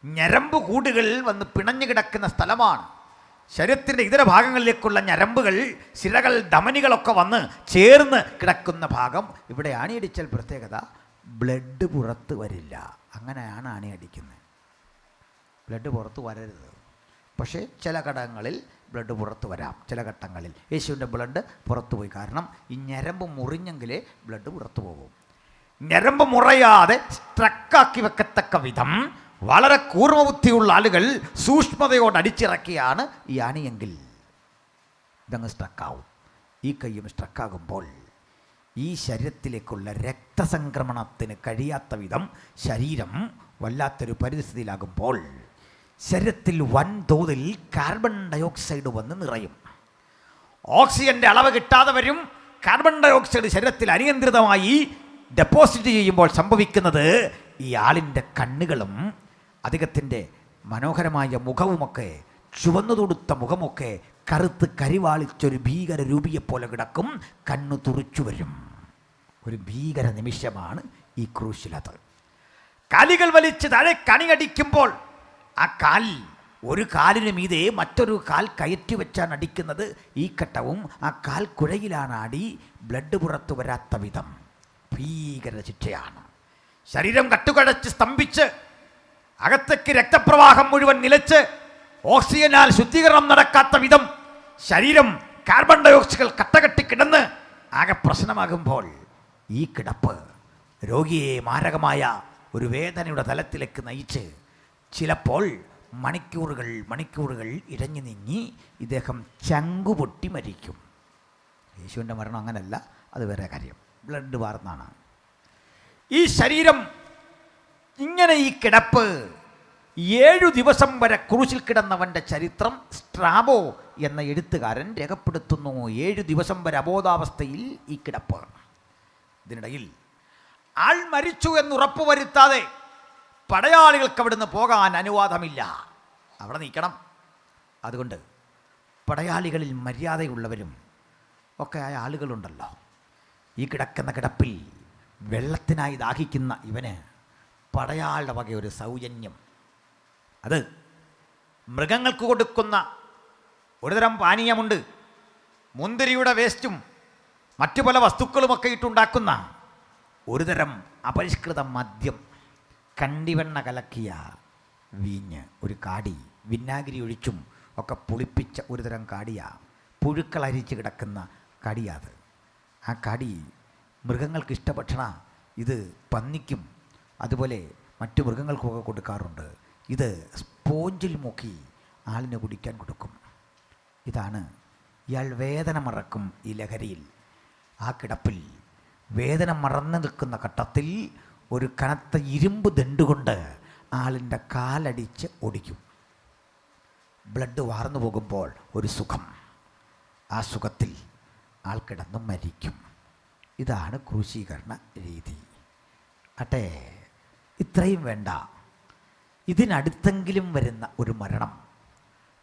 ഞരമ്പ് കൂടുകൾ വന്ന് പിണഞ്ഞു കിടക്കുന്ന സ്ഥലമാണ്. ശരീരത്തിൻ്റെ ഇതര ഭാഗങ്ങളിലേക്കുള്ള ഞരമ്പുകൾ, സിരകൾ, ധമനികളൊക്കെ വന്ന് ചേർന്ന് കിടക്കുന്ന ഭാഗം. ഇവിടെ അണിയടിച്ചാൽ പ്രത്യേകത ബ്ലഡ് പുറത്ത് വരില്ല. അങ്ങനെയാണ് ആണി അടിക്കുന്നത്. ബ്ലഡ് പുറത്ത് വരരുത്. പക്ഷേ ചില ഘടകങ്ങളിൽ ബ്ലഡ് പുറത്ത് വരാം. ചില ഘട്ടങ്ങളിൽ യേശുവിൻ്റെ ബ്ലഡ് പുറത്തു പോയി. കാരണം ഈ ഞരമ്പ് മുറിഞ്ഞെങ്കിലേ ബ്ലഡ് പുറത്തു പോകും. ഞരമ്പ് മുറയാതെ സ്ട്രക്കാക്കി വെക്കത്തക്ക വിധം വളരെ കൂർമ്മബുദ്ധിയുള്ള ആളുകൾ സൂക്ഷ്മതയോട് അടിച്ചിറക്കിയാണ് ഈ ആണിയെങ്കിൽ ഇതങ്ങ് സ്ട്രക്കാവും. ഈ കൈയും സ്ട്രക്കാകുമ്പോൾ ഈ ശരീരത്തിലേക്കുള്ള രക്തസംക്രമണത്തിന് കഴിയാത്ത വിധം ശരീരം വല്ലാത്തൊരു പരിസ്ഥിതിയിലാകുമ്പോൾ ശരീരത്തിൽ വൻതോതിൽ കാർബൺ ഡയോക്സൈഡ് വന്ന് നിറയും. ഓക്സിജൻ്റെ അളവ് കിട്ടാതെ വരും. കാർബൺ ഡയോക്സൈഡ് ശരീരത്തിൽ അനിയന്ത്രിതമായി ഡെപ്പോസിറ്റ് ചെയ്യുമ്പോൾ സംഭവിക്കുന്നത് ഈ ആളിൻ്റെ കണ്ണുകളും അദ്ദേഹത്തിൻ്റെ മനോഹരമായ മുഖവുമൊക്കെ, ചുവന്നു തൊടുത്ത മുഖമൊക്കെ കറുത്ത് കരിവാളിച്ചൊരു ഭീകര രൂപിയെപ്പോലെ കിടക്കും. കണ്ണു തുറിച്ചു വരും. ഒരു ഭീകര നിമിഷമാണ് ഈ ക്രൂശിലത്. കാലുകൾ വലിച്ച് താഴെ കണിയടിക്കുമ്പോൾ ആ കാൽ, ഒരു കാലിന് മീതെ മറ്റൊരു കാൽ കയറ്റി വെച്ചാണ് അടിക്കുന്നത്. ഈ ഘട്ടവും ആ കാൽ കുഴയിലാണ് ആടി ബ്ലഡ് പുറത്തു വരാത്ത വിധം ഭീകര ശിക്ഷയാണ്. ശരീരം കട്ടുകടച്ച് സ്തംഭിച്ച് അകത്തേക്ക് രക്തപ്രവാഹം മുഴുവൻ നിലച്ച് ഓക്സിജനാൽ ശുദ്ധീകരണം നടക്കാത്ത വിധം ശരീരം കാർബൺ ഡയോക്സൈഡ് കട്ടകെട്ടി കിടന്ന് ആകെ പ്രശ്നമാകുമ്പോൾ ഈ കിടപ്പ് രോഗിയെ മാരകമായ ഒരു വേദനയുടെ തലത്തിലേക്ക് നയിച്ച് ചിലപ്പോൾ മണിക്കൂറുകൾ ഇഴഞ്ഞു നീങ്ങി ഇദ്ദേഹം ചങ്കുപൊട്ടി മരിക്കും. യേശുവിൻ്റെ മരണം അങ്ങനല്ല, അത് വേറെ കാര്യം. ബ്ലഡ് വാർന്നാണ്. ഈ ശരീരം ഇങ്ങനെ ഈ കിടപ്പ് 7 ദിവസം വരെ ക്രൂശിൽ കിടന്നവൻ്റെ ചരിത്രം സ്ട്രാബോ എന്ന എഴുത്തുകാരൻ രേഖപ്പെടുത്തുന്നു. 7 ദിവസം വരെ അബോധാവസ്ഥയിൽ ഈ കിടപ്പ്. ഇതിനിടയിൽ ആൾ മരിച്ചു എന്ന് ഉറപ്പുവരുത്താതെ പടയാളികൾക്ക് അവിടുന്ന് പോകാൻ അനുവാദമില്ല. അവിടെ നിൽക്കണം. അതുകൊണ്ട് പടയാളികളിൽ മര്യാദയുള്ളവരും ഒക്കെ ആയ ആളുകളുണ്ടല്ലോ. ഈ കിടക്കുന്ന കിടപ്പിൽ വെള്ളത്തിനായി ദാഹിക്കുന്ന ഇവന് പടയാളുടെ വക ഒരു സൗജന്യം. അത് മൃഗങ്ങൾക്ക് കൊടുക്കുന്ന ഒരുതരം പാനീയമുണ്ട്. മുന്തിരിയുടെ വേസ്റ്റും മറ്റു പല വസ്തുക്കളുമൊക്കെ ഇട്ടുണ്ടാക്കുന്ന ഒരുതരം അപരിഷ്കൃത മദ്യം, കണ്ടിവെണ്ണ കലക്കിയ വീഞ്ഞ്, ഒരു കാടി, വിനാഗിരി ഒഴിച്ചും ഒക്കെ പുളിപ്പിച്ച ഒരുതരം കാടിയാ. പുഴുക്കൾ അരിച്ച് കിടക്കുന്ന കടിയാത്. ആ കടി മൃഗങ്ങൾക്ക് ഇഷ്ടഭക്ഷണ. ഇത് പന്നിക്കും അതുപോലെ മറ്റു മൃഗങ്ങൾക്കൊക്കെ കൊടുക്കാറുണ്ട്. ഇത് സ്പോഞ്ചിൽ മുക്കി ആളിന് കുടിക്കാൻ കൊടുക്കും. ഇതാണ് ഇയാൾ വേദന മറക്കും. ഈ ലഹരിയിൽ ആ കിടപ്പിൽ വേദന മറന്നു നിൽക്കുന്ന ഘട്ടത്തിൽ ഒരു കനത്ത ഇരുമ്പ് ദണ്ടുകൊണ്ട് ആളിൻ്റെ കാലടിച്ച് ഒടിക്കും. ബ്ലഡ് വാർന്നു പോകുമ്പോൾ ഒരു സുഖം. ആ സുഖത്തിൽ ആൾ കിടന്ന് മരിക്കും. ഇതാണ് ക്രൂശീകരണ രീതി. അട്ടെ, ഇത്രയും വേണ്ട. ഇതിനടുത്തെങ്കിലും വരുന്ന ഒരു മരണം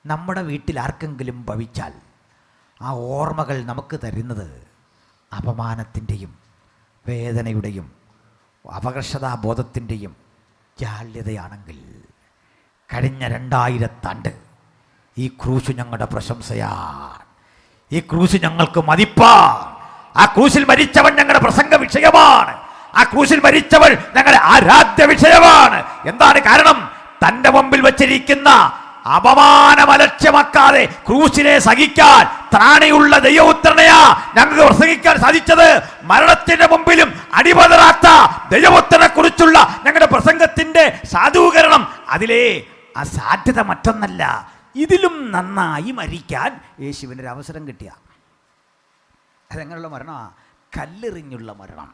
നമ്മുടെ വീട്ടിൽ ആർക്കെങ്കിലും ഭവിച്ചാൽ ആ ഓർമ്മകൾ നമുക്ക് തരുന്നത് അപമാനത്തിൻ്റെയും വേദനയുടെയും അപകർഷതാബോധത്തിൻ്റെയും ജാള്യതയാണെങ്കിൽ കഴിഞ്ഞ 2000 ആണ്ട് ഈ ക്രൂശ് ഞങ്ങളുടെ പ്രശംസയാണ്. ഈ ക്രൂശ് ഞങ്ങൾക്ക് മതിപ്പാണ്. ആ ക്രൂശിൽ മരിച്ചവൻ ഞങ്ങളുടെ പ്രസംഗ വിഷയമാണ്. ആ ക്രൂശിൽ മരിച്ചവൾ ഞങ്ങളുടെ ആരാധ്യ വിഷയമാണ്. എന്താണ് കാരണം? തൻ്റെ മുമ്പിൽ വച്ചിരിക്കുന്ന അപമാനമലക്ഷ്യമാക്കാതെ ക്രൂശിനെ സഹിക്കാൻ ത്രാണിയുള്ള ദൈവപുത്രനെയാ ഞങ്ങൾക്ക് പ്രസംഗിക്കാൻ സാധിച്ചത്. മരണത്തിന്റെ മുമ്പിലും അടിപതറാത്ത ദൈവപുത്രനെ കുറിച്ചുള്ള ഞങ്ങളുടെ പ്രസംഗത്തിന്റെ സാധൂകരണം, അതിലെ ആ സാധ്യത മറ്റൊന്നല്ല, ഇതിലും നന്നായി മരിക്കാൻ യേശുവിന് ഒരു അവസരം കിട്ടിയ. അതെങ്ങനെയുള്ള മരണമാണ്? കല്ലെറിഞ്ഞുള്ള മരണം.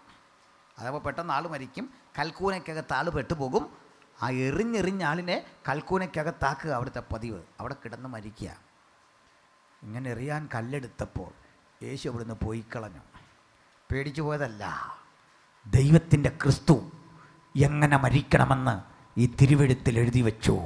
അതപ്പോൾ പെട്ടെന്ന് ആൾ മരിക്കും. കൽക്കൂനയ്ക്കകത്ത് ആൾ പെട്ടുപോകും. ആ എറിഞ്ഞെറിഞ്ഞ ആളിനെ കൽക്കൂനയ്ക്കകത്താക്കുക അവിടുത്തെ പതിവ്. അവിടെ കിടന്ന് മരിക്കുക. ഇങ്ങനെ എറിയാൻ കല്ലെടുത്തപ്പോൾ യേശു അവിടുന്ന് പോയി കളഞ്ഞു. പേടിച്ചു പോയതല്ല. ദൈവത്തിൻ്റെ ക്രിസ്തു എങ്ങനെ മരിക്കണമെന്ന് ഈ തിരുവെഴുത്തിൽ എഴുതി വെച്ചു.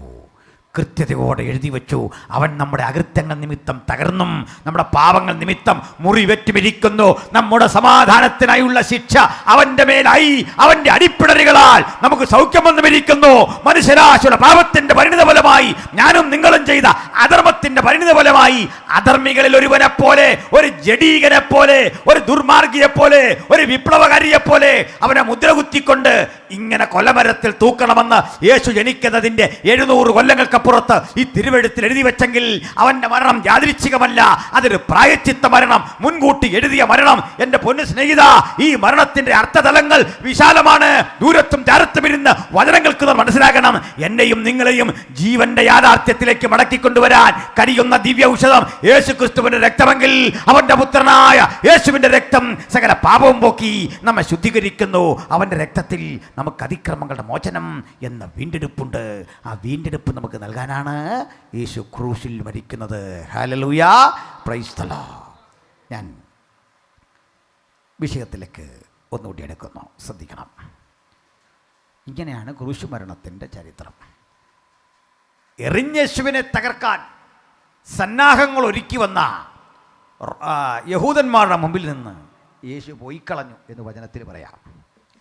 കൃത്യതയോടെ എഴുതി വെച്ചു. അവൻ നമ്മുടെ അകൃത്യങ്ങൾ നിമിത്തം തകർന്നും നമ്മുടെ പാപങ്ങൾ നിമിത്തം മുറിവേറ്റുമിരിക്കുന്നു. നമ്മുടെ സമാധാനത്തിനായുള്ള ശിക്ഷ അവൻ്റെ മേലായി, അവൻ്റെ അടിപ്പിടലുകളാൽ നമുക്ക് സൗഖ്യം വന്നുമിരിക്കുന്നു. മനുഷ്യരാശിയുടെ പാപത്തിന്റെ പരിണിതഫലമായി, ഞാനും നിങ്ങളും ചെയ്ത അധർമ്മത്തിന്റെ പരിണിതഫലമായി, അധർമ്മികളിൽ ഒരുവനെ പോലെ, ഒരു ജഡീകനെ പോലെ, ഒരു ദുർമാർഗിയെ പോലെ, ഒരു വിപ്ലവകാരിയെ പോലെ അവനെ മുദ്ര കുത്തിക്കൊണ്ട് ഇങ്ങനെ കൊലമരത്തിൽ തൂക്കണമെന്ന് യേശു ജനിക്കുന്നതിന്റെ 700 കൊല്ലങ്ങൾക്കപ്പുറത്ത് ഈ തിരുവെഴുത്തിൽ എഴുതി വെച്ചെങ്കിൽ അവന്റെ മരണം യാദൃച്ഛികമല്ല, അതൊരു പ്രായശ്ചിത്ത മരണം, മുൻകൂട്ടി എഴുതിയ മരണം. എന്റെ പൊന്നു സ്നേഹിത, ഈ മരണത്തിന്റെ അർത്ഥതലങ്ങൾ വിശാലമാണ്. ദൂരത്തും ചാരത്തും ഇരുന്ന് വചനം കേൾക്കുന്നവർ മനസ്സിലാക്കണം, എന്നെയും നിങ്ങളെയും ജീവന്റെ യാഥാർത്ഥ്യത്തിലേക്ക് മടക്കിക്കൊണ്ടുവരാൻ കഴിയുന്ന ദിവ്യ ഔഷധം യേശു ക്രിസ്തുവിന്റെ രക്തമെങ്കിൽ, അവന്റെ പുത്രനായ യേശുവിന്റെ രക്തം സകല പാപവും പോക്കി നമ്മെ ശുദ്ധീകരിക്കുന്നു. അവന്റെ രക്തത്തിൽ നമുക്ക് അതിക്രമങ്ങളുടെ മോചനം എന്ന വീണ്ടെടുപ്പുണ്ട്. ആ വീണ്ടെടുപ്പ് നമുക്ക് നൽകാനാണ് യേശു ക്രൂശിൽ മരിക്കുന്നത്. Hallelujah, praise the Lord. ഞാൻ വിഷയത്തിലേക്ക് ഒന്നുകൂടി എടുക്കുന്നു, ശ്രദ്ധിക്കണം. ഇങ്ങനെയാണ് ക്രൂശ് മരണത്തിൻ്റെ ചരിത്രം. എറിഞ്ഞേശുവിനെ തകർക്കാൻ സന്നാഹങ്ങൾ ഒരുക്കി വന്ന യഹൂദന്മാരുടെ മുമ്പിൽ നിന്ന് യേശു പോയി കളഞ്ഞു എന്ന് വചനത്തിൽ പറയാം.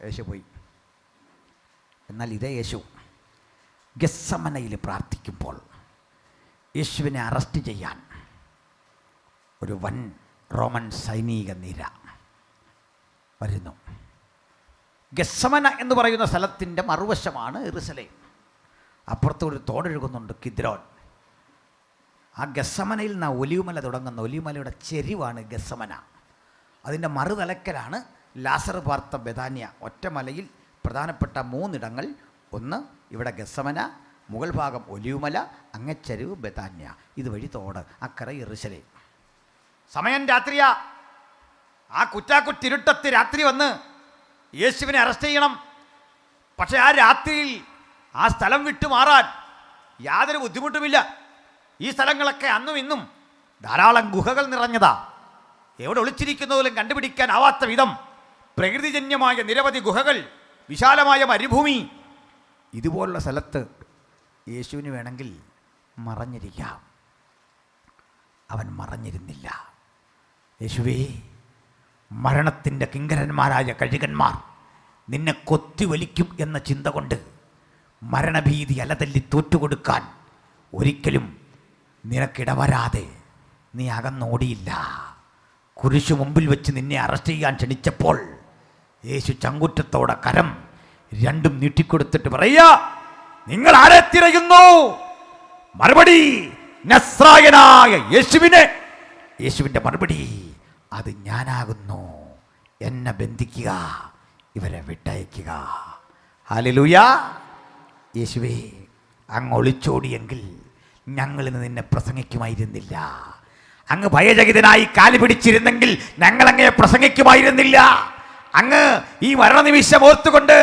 യേശു പോയി. എന്നാൽ ഇതേ യേശു ഗെത്സമനയിൽ പ്രാർത്ഥിക്കുമ്പോൾ യേശുവിനെ അറസ്റ്റ് ചെയ്യാൻ ഒരു വൻ റോമൻ സൈനിക നിര വരുന്നു. ഗെത്സമന എന്ന് പറയുന്ന സ്ഥലത്തിൻ്റെ മറുവശമാണ് യെരുശലേം. അപ്പുറത്ത് ഒരു തോടൊഴുകുന്നുണ്ട്, കിദ്രോൻ. ആ ഗെത്സമനയിൽ നിന്ന് ഒലിവുമല തുടങ്ങുന്ന ഒലിവുമലയുടെ ചെരിവാണ് ഗെത്സമന. അതിൻ്റെ മറുതലക്കലാണ് ലാസർ പാർത്ത ബെഥാന്യ. ഒറ്റമലയിൽ പ്രധാനപ്പെട്ട 3 ഇടങ്ങൾ. ഒന്ന് ഇവിടെ ഗെത്സമന, മുകൾ ഭാഗം ഒലിവുമല, അങ്ങച്ചെരിവ് ബെഥാന്യ. ഇതുവഴി തോട്, അക്കരെ യെരുശലേം. സമയം രാത്രിയാ. ആ കുറ്റാക്കുറ്റിരുട്ടത്ത് രാത്രി വന്ന് യേശുവിനെ അറസ്റ്റ് ചെയ്യണം. പക്ഷെ ആ രാത്രിയിൽ ആ സ്ഥലം വിട്ടു മാറാൻ യാതൊരു ബുദ്ധിമുട്ടുമില്ല. ഈ സ്ഥലങ്ങളൊക്കെ അന്നും ഇന്നും ധാരാളം ഗുഹകൾ നിറഞ്ഞതാ. എവിടെ ഒളിച്ചിരിക്കുന്നതിലും കണ്ടുപിടിക്കാനാവാത്ത വിധം പ്രകൃതിജന്യമായ നിരവധി ഗുഹകൾ, വിശാലമായ മരുഭൂമി. ഇതുപോലുള്ള സ്ഥലത്ത് യേശുവിന് വേണമെങ്കിൽ മറഞ്ഞിരിക്കാം. അവൻ മറഞ്ഞിരുന്നില്ല. യേശുവേ, മരണത്തിൻ്റെ കിങ്കരന്മാരായ കഴുകന്മാർ നിന്നെ കൊത്തിവലിക്കും എന്ന ചിന്ത കൊണ്ട് മരണഭീതി അലതല്ലി തോറ്റുകൊടുക്കാൻ ഒരിക്കലും നിനക്കിടവരാതെ നീ അകന്നോടിയില്ല. കുരിശു മുമ്പിൽ വെച്ച് നിന്നെ അറസ്റ്റ് ചെയ്യാൻ ക്ഷണിച്ചപ്പോൾ യേശു ചങ്കുറ്റത്തോടെ കരം രണ്ടും നീട്ടിക്കൊടുത്തിട്ട് പറയുക, നിങ്ങൾ ആരെ തിരയുന്നു? മറുപടി, നസ്രായനായ യേശുവിനെ. യേശുവിൻ്റെ മറുപടി, അത് ഞാനാകുന്നു. എന്നെ ബന്ധിക്കുക, ഇവരെ വിട്ടയക്കുക. ഹല്ലേലൂയ. യേശുവേ, അങ്ങ് ഒളിച്ചോടിയെങ്കിൽ ഞങ്ങളിന്ന് നിന്നെ പ്രസംഗിക്കുമായിരുന്നില്ല. അങ്ങ് ഭയചകിതനായി കാല് പിടിച്ചിരുന്നെങ്കിൽ ഞങ്ങളങ്ങയെ പ്രസംഗിക്കുമായിരുന്നില്ല. അങ്ങ് ഈ മരണനിമിഷം ഓർത്തുകൊണ്ട്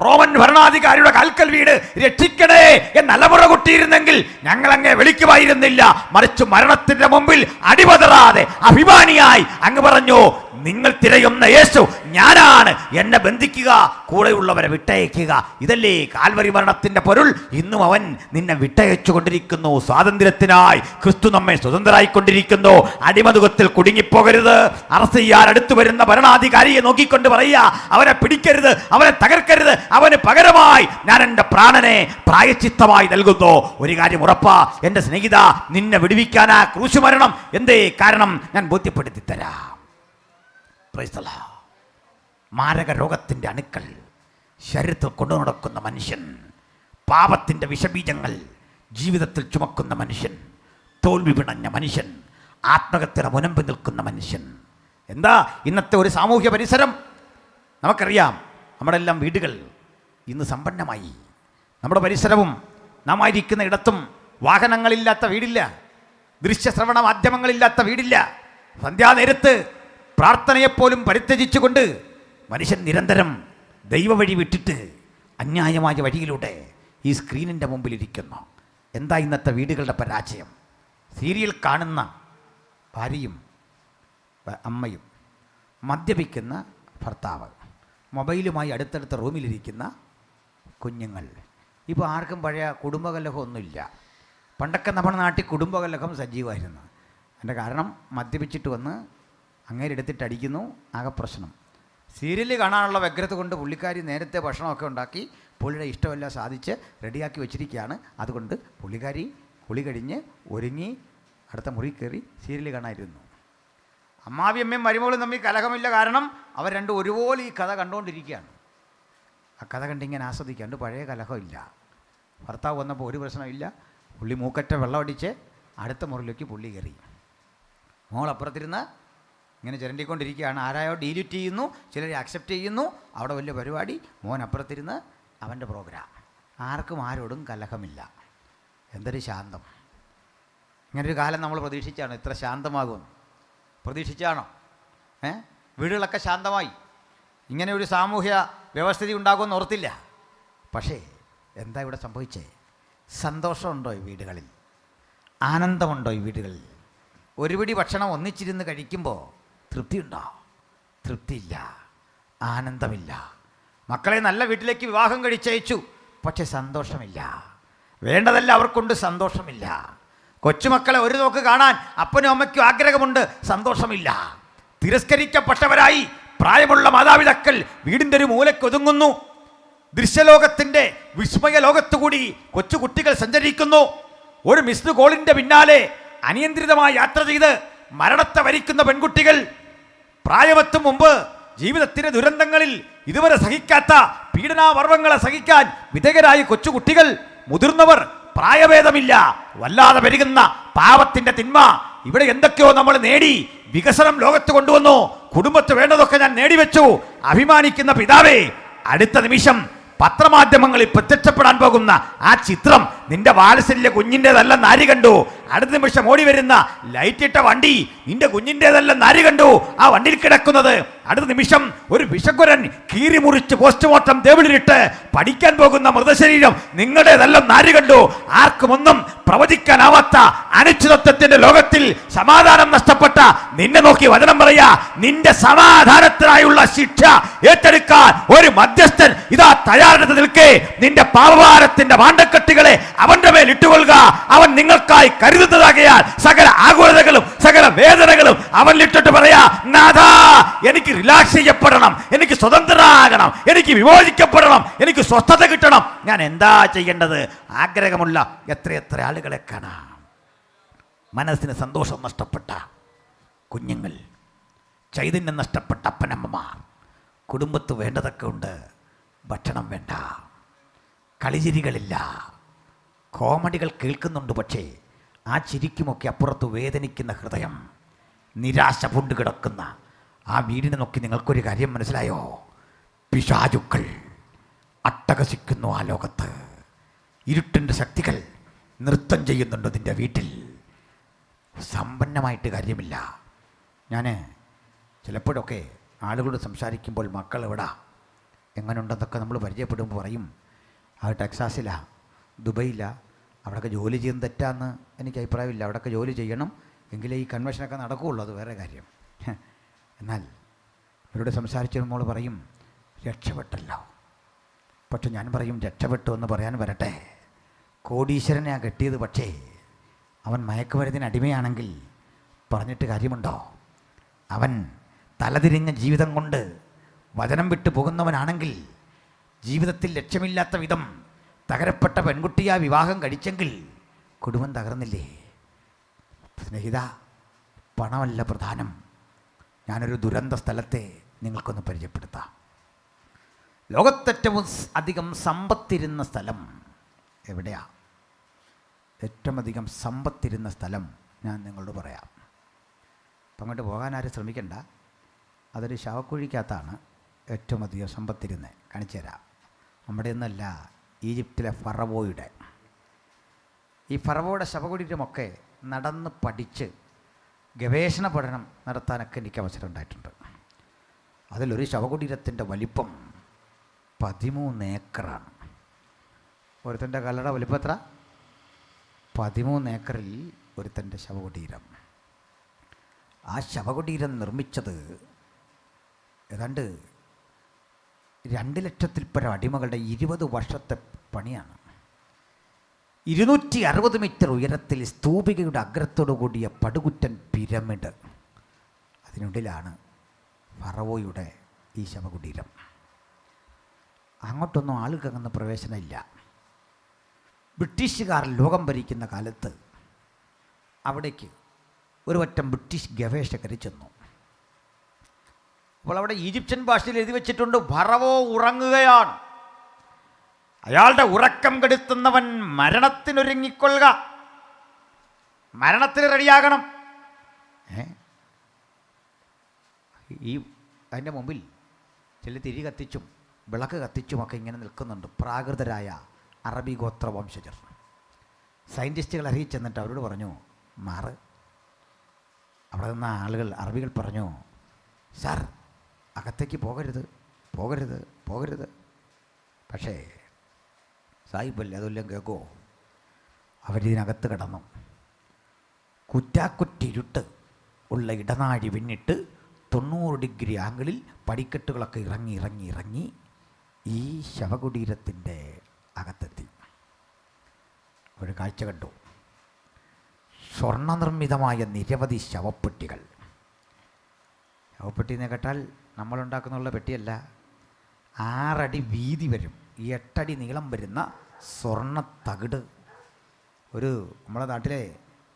റോമൻ ഭരണാധികാരിയുടെ കാൽക്കൽ വീട് രക്ഷിക്കണേ എന്ന് അലമുറ കൊട്ടിയിരുന്നെങ്കിൽ ഞങ്ങളങ്ങെ വിളിക്കുമായിരുന്നില്ല. മറിച്ച് മരണത്തിന്റെ മുമ്പിൽ അടിപതറാതെ അഭിമാനിയായി അങ്ങ് പറഞ്ഞു, നിങ്ങൾ തിരയുന്ന യേശു ഞാനാണ്, എന്നെ ബന്ധിക്കുക, കൂടെയുള്ളവരെ വിട്ടയക്കുക. ഇതല്ലേ കാൽവരി മരണത്തിന്റെ പൊരുൾ. ഇന്നും അവൻ നിന്നെ വിട്ടയച്ചു കൊണ്ടിരിക്കുന്നു. സ്വാതന്ത്ര്യത്തിനായി ക്രിസ്തു നമ്മെ സ്വതന്ത്രരായിക്കൊണ്ടിരിക്കുന്നു. അടിമതുകത്തിൽ കുടുങ്ങിപ്പോകരുത്. അറസ്റ്റ് ചെയ്യാൻ അടുത്തു വരുന്ന ഭരണാധികാരിയെ നോക്കിക്കൊണ്ട് പറയുക, അവനെ പിടിക്കരുത്, അവനെ തകർക്കരുത്, അവന് പകരമായി ഞാൻ എൻ്റെ പ്രാണനെ പ്രായശ്ചിത്തമായി നൽകുന്നു. ഒരു കാര്യം ഉറപ്പാ എൻ്റെ സ്നേഹിത, നിന്നെ വിടുവിക്കാനാ ക്രൂശ് മരണം. എന്തേ കാരണം? ഞാൻ ബോധ്യപ്പെടുത്തി തരാം. മാരക രോഗത്തിൻ്റെ അണുക്കൾ ശരീരത്തിൽ കൊണ്ടു നടക്കുന്ന മനുഷ്യൻ, പാപത്തിൻ്റെ വിഷബീജങ്ങൾ ജീവിതത്തിൽ ചുമക്കുന്ന മനുഷ്യൻ, തോൽവി പിണഞ്ഞ മനുഷ്യൻ, ആത്മഹത്യയുടെ മുനമ്പ് നിൽക്കുന്ന മനുഷ്യൻ. എന്താ ഇന്നത്തെ ഒരു സാമൂഹ്യ പരിസരം? നമുക്കറിയാം, നമ്മുടെ എല്ലാം വീടുകൾ ഇന്ന് സമ്പന്നമായി. നമ്മുടെ പരിസരവും നാം ആയിരിക്കുന്ന ഇടത്തും വാഹനങ്ങളില്ലാത്ത വീടില്ല, ദൃശ്യശ്രവണ മാധ്യമങ്ങളില്ലാത്ത വീടില്ല. സന്ധ്യാനേരത്ത് പ്രാർത്ഥനയെപ്പോലും പരിത്യജിച്ചുകൊണ്ട് മനുഷ്യൻ നിരന്തരം ദൈവവഴി വിട്ടിട്ട് അന്യായമായ വഴിയിലൂടെ ഈ സ്ക്രീനിൻ്റെ മുമ്പിലിരിക്കുന്നു. എന്താ ഇന്നത്തെ വീടുകളുടെ പരാജയം? സീരിയൽ കാണുന്ന ഭാര്യയും അമ്മയും, മദ്യപിക്കുന്ന ഭർത്താവ്, മൊബൈലുമായി അടുത്തടുത്ത റൂമിലിരിക്കുന്ന കുഞ്ഞുങ്ങൾ. ഇപ്പോൾ ആർക്കും പഴയ കുടുംബകലഹമൊന്നുമില്ല. പണ്ടൊക്കെ നമ്മുടെ നാട്ടിൽ കുടുംബകലഹം സജീവമായിരുന്നു. അതിൻ്റെ കാരണം മദ്യപിച്ചിട്ട് വന്ന് അങ്ങേരെടുത്തിട്ട് അടിക്കുന്നു, ആകെ പ്രശ്നം. സീരിയൽ കാണാനുള്ള വ്യഗ്രത കൊണ്ട് പുള്ളിക്കാരി നേരത്തെ ഭക്ഷണമൊക്കെ ഉണ്ടാക്കി പുള്ളിയുടെ ഇഷ്ടമെല്ലാം സാധിച്ച് റെഡിയാക്കി വെച്ചിരിക്കുകയാണ്. അതുകൊണ്ട് പുള്ളിക്കാരി കുളി കഴിഞ്ഞ് ഒരുങ്ങി അടുത്ത മുറി കയറി സീരിയൽ കാണാതിരുന്നു. അമ്മാവിയമ്മയും മരുമകളും തമ്മിൽ കലഹമില്ല, കാരണം അവർ രണ്ടും ഒരുപോലെ ഈ കഥ കണ്ടുകൊണ്ടിരിക്കുകയാണ്. ആ കഥ കണ്ടിങ്ങനെ ആസ്വദിക്കാണ്ട് പഴയ കലഹമില്ല. ഭർത്താവ് വന്നപ്പോൾ ഒരു പ്രശ്നമില്ല, പുള്ളി മൂക്കറ്റ വെള്ളമടിച്ച് അടുത്ത മുറിയിലേക്ക് പുള്ളി കയറി. മോൾ അപ്പുറത്തിരുന്ന് ഇങ്ങനെ ചിരണ്ടിക്കൊണ്ടിരിക്കുകയാണ്. ആരായോ ഡീലിറ്റ് ചെയ്യുന്നു, ചിലർ അക്സെപ്റ്റ് ചെയ്യുന്നു, അവിടെ വലിയ പരിപാടി. മോൻ അപ്പുറത്തിരുന്ന് അവൻ്റെ പ്രോഗ്രാം. ആർക്കും ആരോടും കലഹമില്ല. എന്തൊരു ശാന്തം! ഇങ്ങനൊരു കാലം നമ്മൾ പ്രതീക്ഷിച്ചാണോ ഇത്ര ശാന്തമാകുമെന്ന്? പ്രതീക്ഷിച്ചാണോ? വീടുകളൊക്കെ ശാന്തമായി ഇങ്ങനെ ഒരു സാമൂഹ്യ വ്യവസ്ഥിതി ഉണ്ടാകുമെന്ന് ഓർത്തില്ല. പക്ഷേ എന്താ ഇവിടെ സംഭവിച്ചേ? സന്തോഷമുണ്ടോ ഈ വീടുകളിൽ? ആനന്ദമുണ്ടോ ഈ വീടുകളിൽ? ഒരു പിടി ഭക്ഷണം ഒന്നിച്ചിരുന്ന് കഴിക്കുമ്പോൾ തൃപ്തിയുണ്ടോ? തൃപ്തിയില്ല, ആനന്ദമില്ല. മക്കളെ നല്ല വീട്ടിലേക്ക് വിവാഹം കഴിച്ചയച്ചു, പക്ഷെ സന്തോഷമില്ല. വേണ്ടതല്ല അവർക്കൊണ്ട് സന്തോഷമില്ല. കൊച്ചുമക്കളെ ഒരു നോക്ക് കാണാൻ അപ്പനും അമ്മയ്ക്കും ആഗ്രഹമുണ്ട്, സന്തോഷമില്ല. തിരസ്കരിക്കപ്പെട്ടവരായി പ്രായമുള്ള മാതാപിതാക്കൾ വീടിൻ്റെ ഒരു മൂലക്കൊതുങ്ങുന്നു. ദൃശ്യലോകത്തിൻ്റെ വിസ്മയ ലോകത്തുകൂടി കൊച്ചുകുട്ടികൾ സഞ്ചരിക്കുന്നു. ഒരു മിസ്ഡ് കോളിൻ്റെ പിന്നാലെ അനിയന്ത്രിതമായി യാത്ര ചെയ്ത് മരണത്തെ വരിക്കുന്ന പെൺകുട്ടികൾ. പ്രായമെത്തും മുമ്പ് ജീവിതത്തിൻ്റെ ദുരന്തങ്ങളിൽ ഇതുവരെ സഹിക്കാത്ത പീഡനാപർവങ്ങളെ സഹിക്കാൻ വിധേയരായ കൊച്ചുകുട്ടികൾ. മുതിർന്നവർ, പ്രായഭേദമില്ല, വല്ലാതെ പെരുകുന്ന പാവത്തിൻ്റെ തിന്മ. ഇവിടെ എന്തൊക്കെയോ നമ്മൾ നേടി, വികസനം ലോകത്ത് കൊണ്ടുവന്നു, കുടുംബത്ത് വേണ്ടതൊക്കെ ഞാൻ നേടിവെച്ചു. അഭിമാനിക്കുന്ന പിതാവേ, അടുത്ത നിമിഷം പത്രമാധ്യമങ്ങളിൽ പ്രത്യക്ഷപ്പെടാൻ പോകുന്ന ആ ചിത്രം നിന്റെ വാത്സല്യ കുഞ്ഞിൻ്റെതല്ലെന്ന് ആര് കണ്ടു? അടുത്ത നിമിഷം ഓടി വരുന്ന ലൈറ്റിട്ട വണ്ടി നിന്റെ കുഞ്ഞിൻ്റെതല്ലെന്ന് ആര് കണ്ടു? ആ വണ്ടിയിൽ കിടക്കുന്നത് അടുത്ത നിമിഷം ഒരു വിഷക്കുരൻ കീറി മുറിച്ച് പോസ്റ്റ്മോർട്ടം ടേബിളിലിട്ട് പഠിക്കാൻ പോകുന്ന മൃതശരീരം നിങ്ങളുടേതല്ലെന്ന് ആര് കണ്ടു? ആർക്കുമൊന്നും പ്രവചിക്കാനാവാത്ത അനിശ്ചിതത്വത്തിന്റെ ലോകത്തിൽ സമാധാനം നഷ്ടപ്പെട്ട നിന്നെ നോക്കി വചനം പറയാ, നിന്റെ സമാധാനത്തിനായുള്ള ശിക്ഷ ഏറ്റെടുക്കാൻ ഒരു മധ്യസ്ഥൻ ഇതാ തയ്യാറെടുത്ത് നിൽക്കേ. നിന്റെ പാപഭാരത്തിന്റെ വാണ്ടക്കെട്ടുകളെ അവന്റെ മേൽ ഇട്ടുകൊള്ളുക. അവൻ നിങ്ങൾക്കായി കരുതുന്നതാകയാൽ സകല ആകുലതകളും സകല വേദനകളും അവനിലിട്ടിട്ട് പറയാ, നാഥാ എനിക്ക് റിലാക്സ് ചെയ്യപ്പെടണം, എനിക്ക് സ്വതന്ത്രനാകണം, എനിക്ക് വിമോചിക്കപ്പെടണം, എനിക്ക് സ്വസ്ഥത കിട്ടണം. ഞാൻ എന്താ ചെയ്യേണ്ടത്? ആഗ്രഹമുള്ള എത്രയെത്ര ആളുകളെ കാണാം. മനസ്സിന് സന്തോഷം നഷ്ടപ്പെട്ട കുഞ്ഞുങ്ങൾ, ചൈതന്യം നഷ്ടപ്പെട്ട അപ്പനമ്മമാർ. കുടുംബത്ത് വേണ്ടതൊക്കെ ഉണ്ട്, ഭക്ഷണം വേണ്ട, കളിചിരികളില്ല, കോമഡികൾ കേൾക്കുന്നുണ്ട്, പക്ഷേ ആ ചിരിക്കുമൊക്കെ അപ്പുറത്ത് വേദനിക്കുന്ന ഹൃദയം, നിരാശ പൂണ്ട് കിടക്കുന്ന ആ വീടിനെ നോക്കി നിങ്ങൾക്കൊരു കാര്യം മനസ്സിലായോ? പിശാചുക്കൾ അട്ടഹസിക്കുന്നു ആ ലോകത്ത്. ഇരുട്ടിൻ്റെ ശക്തികൾ നൃത്തം ചെയ്യുന്നുണ്ട് നിൻ്റെ വീട്ടിൽ. സമ്പന്നമായിട്ട് കാര്യമില്ല. ഞാൻ ചിലപ്പോഴൊക്കെ ആളുകളോട് സംസാരിക്കുമ്പോൾ മക്കൾ എവിടാ, എങ്ങനെയുണ്ടെന്നൊക്കെ നമ്മൾ പരിചയപ്പെടുമ്പോൾ പറയും, അത് ടെക്സാസിലാ, ദുബൈയിലാ, അവിടെയൊക്കെ ജോലി ചെയ്യുന്നത് തെറ്റാന്ന് എനിക്ക് അഭിപ്രായമില്ല. അവിടെയൊക്കെ ജോലി ചെയ്യണം, എങ്കിലേ ഈ കൺവെൻഷനൊക്കെ നടക്കുകയുള്ളൂ, അത് വേറെ കാര്യം. എന്നാൽ ഇവരോട് സംസാരിച്ച മോൾ പറയും, രക്ഷപ്പെട്ടല്ലോ. പക്ഷെ ഞാൻ പറയും, രക്ഷപ്പെട്ടു എന്ന് പറയാൻ വരട്ടെ, കോടീശ്വരനെയാണ് കെട്ടിയത്, പക്ഷേ അവൻ മയക്കുമരുന്നിന് അടിമയാണെങ്കിൽ പറഞ്ഞിട്ട് കാര്യമുണ്ടോ? അവൻ തലതിരിഞ്ഞ ജീവിതം കൊണ്ട് വചനം വിട്ടു പോകുന്നവനാണെങ്കിൽ, ജീവിതത്തിൽ ലക്ഷ്യമില്ലാത്ത വിധം തകരപ്പെട്ട പെൺകുട്ടിയാ വിവാഹം കഴിച്ചെങ്കിൽ കുടുംബം തകർന്നില്ലേ? സ്നേഹിത, പണമല്ല പ്രധാനം. ഞാനൊരു ദുരന്ത സ്ഥലത്തെ നിങ്ങൾക്കൊന്ന് പരിചയപ്പെടുത്താം. ലോകത്തേറ്റവും അധികം സമ്പത്തിരുന്ന സ്ഥലം എവിടെയാ? ഏറ്റവും അധികം സമ്പത്തിരുന്ന സ്ഥലം ഞാൻ നിങ്ങളോട് പറയാം. അപ്പം അങ്ങോട്ട് പോകാൻ ആരും ശ്രമിക്കണ്ട. അതൊരു ശവക്കുഴിക്കകത്താണ് ഏറ്റവും അധികം സമ്പത്തിരുന്നത്. കാണിച്ചു തരാം. നമ്മുടെ ഒന്നല്ല, ഈജിപ്തിലെ ഫറവോയുടെ. ഈ ഫറവോയുടെ ശവകുടീരമൊക്കെ നടന്ന് പഠിച്ച് ഗവേഷണ പഠനം നടത്താനൊക്കെ എനിക്ക് അവസരം ഉണ്ടായിട്ടുണ്ട്. അതിലൊരു ശവകുടീരത്തിൻ്റെ വലിപ്പം 13 ഏക്കറാണ്. ഒരുത്തൻ്റെ കല്ലറ വലിപ്പം എത്ര? 13 ഏക്കറിൽ ഒരുത്തൻ്റെ ശവകുടീരം. ആ ശവകുടീരം നിർമ്മിച്ചത് ഏതാണ്ട് 2 ലക്ഷത്തിൽ പരം അടിമകളുടെ 20 വർഷത്തെ പണിയാണ്. 260 മീറ്റർ ഉയരത്തിൽ സ്തൂപികയുടെ അഗ്രത്തോടു കൂടിയ പടുകുറ്റൻ പിരമിഡ്. അതിനുള്ളിലാണ് ഫറവോയുടെ ഈ ശവകുടീരം. അങ്ങോട്ടൊന്നും ആളുകൾക്കങ്ങനെ പ്രവേശനമില്ല. ബ്രിട്ടീഷുകാർ ലോകം ഭരിക്കുന്ന കാലത്ത് അവിടേക്ക് ഒരു വട്ടം ബ്രിട്ടീഷ് ഗവേഷകർ ചെന്നു. അപ്പോൾ അവിടെ ഈജിപ്ഷ്യൻ ഭാഷയിൽ എഴുതി വെച്ചിട്ടുണ്ട്, ഫറവോ ഉറങ്ങുകയാണ്, അയാളുടെ ഉറക്കം കെടുത്തുന്നവൻ മരണത്തിനൊരുങ്ങിക്കൊള്ളുക, മരണത്തിന് റെഡിയാകണം. ഈ അതിൻ്റെ മുമ്പിൽ ചില തിരി കത്തിച്ചും വിളക്ക് കത്തിച്ചുമൊക്കെ ഇങ്ങനെ നിൽക്കുന്നുണ്ട് പ്രാകൃതരായ അറബി ഗോത്ര വംശജർ. സയൻറ്റിസ്റ്റുകൾ അറിയിച്ചെന്നിട്ട് അവരോട് പറഞ്ഞു, മാറ്. അവിടെ നിന്ന ആളുകൾ, അറബികൾ പറഞ്ഞു, സാർ അകത്തേക്ക് പോകരുത്, പോകരുത്, പോകരുത്. പക്ഷേ സാഹിബല്ലേ, അതെല്ലാം കേൾക്കുമോ? അവരിതിനകത്ത് കിടന്നു. കുറ്റാക്കുറ്റിരുട്ട് ഉള്ള ഇടനാഴി പിന്നിട്ട് 90 ഡിഗ്രി ആംഗിളിൽ പടിക്കെട്ടുകളൊക്കെ ഇറങ്ങി ഇറങ്ങി ഇറങ്ങി ഈ ശവകുടീരത്തിൻ്റെ അകത്തെത്തി. ഒരു കാഴ്ച കണ്ടു. സ്വർണ്ണനിർമ്മിതമായ നിരവധി ശവപ്പെട്ടികൾ. ശവപ്പെട്ടി എന്ന് കേട്ടാൽ നമ്മളുണ്ടാക്കുന്നുള്ള പെട്ടിയല്ല, 6 അടി വീതി വരും, 8 അടി നീളം വരുന്ന സ്വർണ്ണ തകിട്. ഒരു നമ്മുടെ നാട്ടിലെ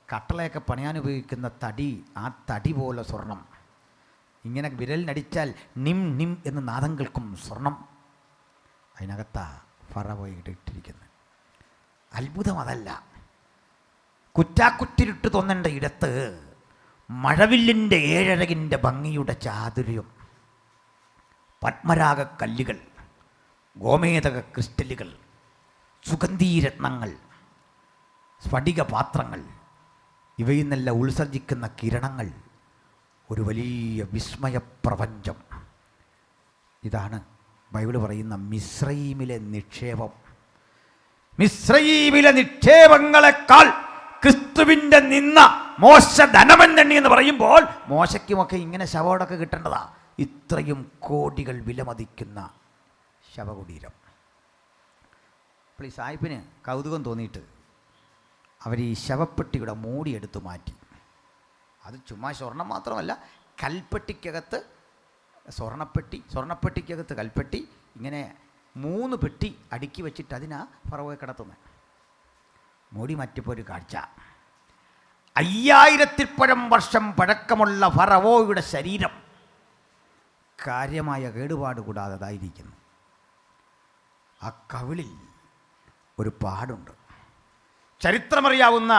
കട്ടളയൊക്കെ പണിയാൻ ഉപയോഗിക്കുന്ന തടി, ആ തടി പോലെ സ്വർണം. ഇങ്ങനെ വിരലിനടിച്ചാൽ നിം നിം എന്ന് നാദം കേൾക്കും സ്വർണം. അതിനകത്താ ഫറവോയെ ഇട്ടിരിക്കുന്നത്. അത്ഭുതം അതല്ല, കുറ്റാക്കുറ്റിരുട്ട് തോന്നേണ്ട ഇടത്ത് മഴവില്ലിൻ്റെ 7 അഴകിൻ്റെ ഭംഗിയുടെ ചാതുര്യം, പത്മരാഗ കല്ലുകൾ, ഗോമേതക ക്രിസ്റ്റലുകൾ, സുഗന്ധീരത്നങ്ങൾ, സ്ഫടിക പാത്രങ്ങൾ, ഇവയിൽ നിന്നെല്ലാം ഉത്സർജിക്കുന്ന കിരണങ്ങൾ, ഒരു വലിയ വിസ്മയപ്രപഞ്ചം. ഇതാണ് ബൈബിൾ പറയുന്ന മിസ്രയീമിലെ നിക്ഷേപം. മിസ്രയീമിലെ നിക്ഷേപങ്ങളെക്കാൾ ക്രിസ്തുവിൻ്റെ നിന്ന മോശ ധനമെന്നെണ്ണി എന്ന് പറയുമ്പോൾ മോശയ്ക്കുമൊക്കെ ഇങ്ങനെ ശവോടൊക്കെ കിട്ടേണ്ടതാ. ഇത്രയും കോടികൾ വിലമതിക്കുന്ന ശവകുടീരം. അപ്പോൾ ഈ സാഹിബിന് കൗതുകം തോന്നിയിട്ട് അവർ ഈ ശവപ്പെട്ടിയുടെ മൂടിയെടുത്ത് മാറ്റി. അത് ചുമ്മാ സ്വർണം മാത്രമല്ല, കൽപ്പെട്ടിക്കകത്ത് സ്വർണ്ണപ്പെട്ടിക്കകത്ത് കൽപ്പെട്ടി, ഇങ്ങനെ 3 പെട്ടി അടുക്കി വെച്ചിട്ട് അതിനാ ഫറവോയെ കിടത്തുന്നത്. മൂടി മാറ്റിപ്പോൾ ഒരു കാഴ്ച. 5000 വർഷം പഴക്കമുള്ള ഫറവോയുടെ ശരീരം കാര്യമായ കേടുപാട് കൂടാതെ അതായിരിക്കുന്നു. ആ കവിളിൽ ഒരു പാടുണ്ട്. ചരിത്രമറിയാവുന്ന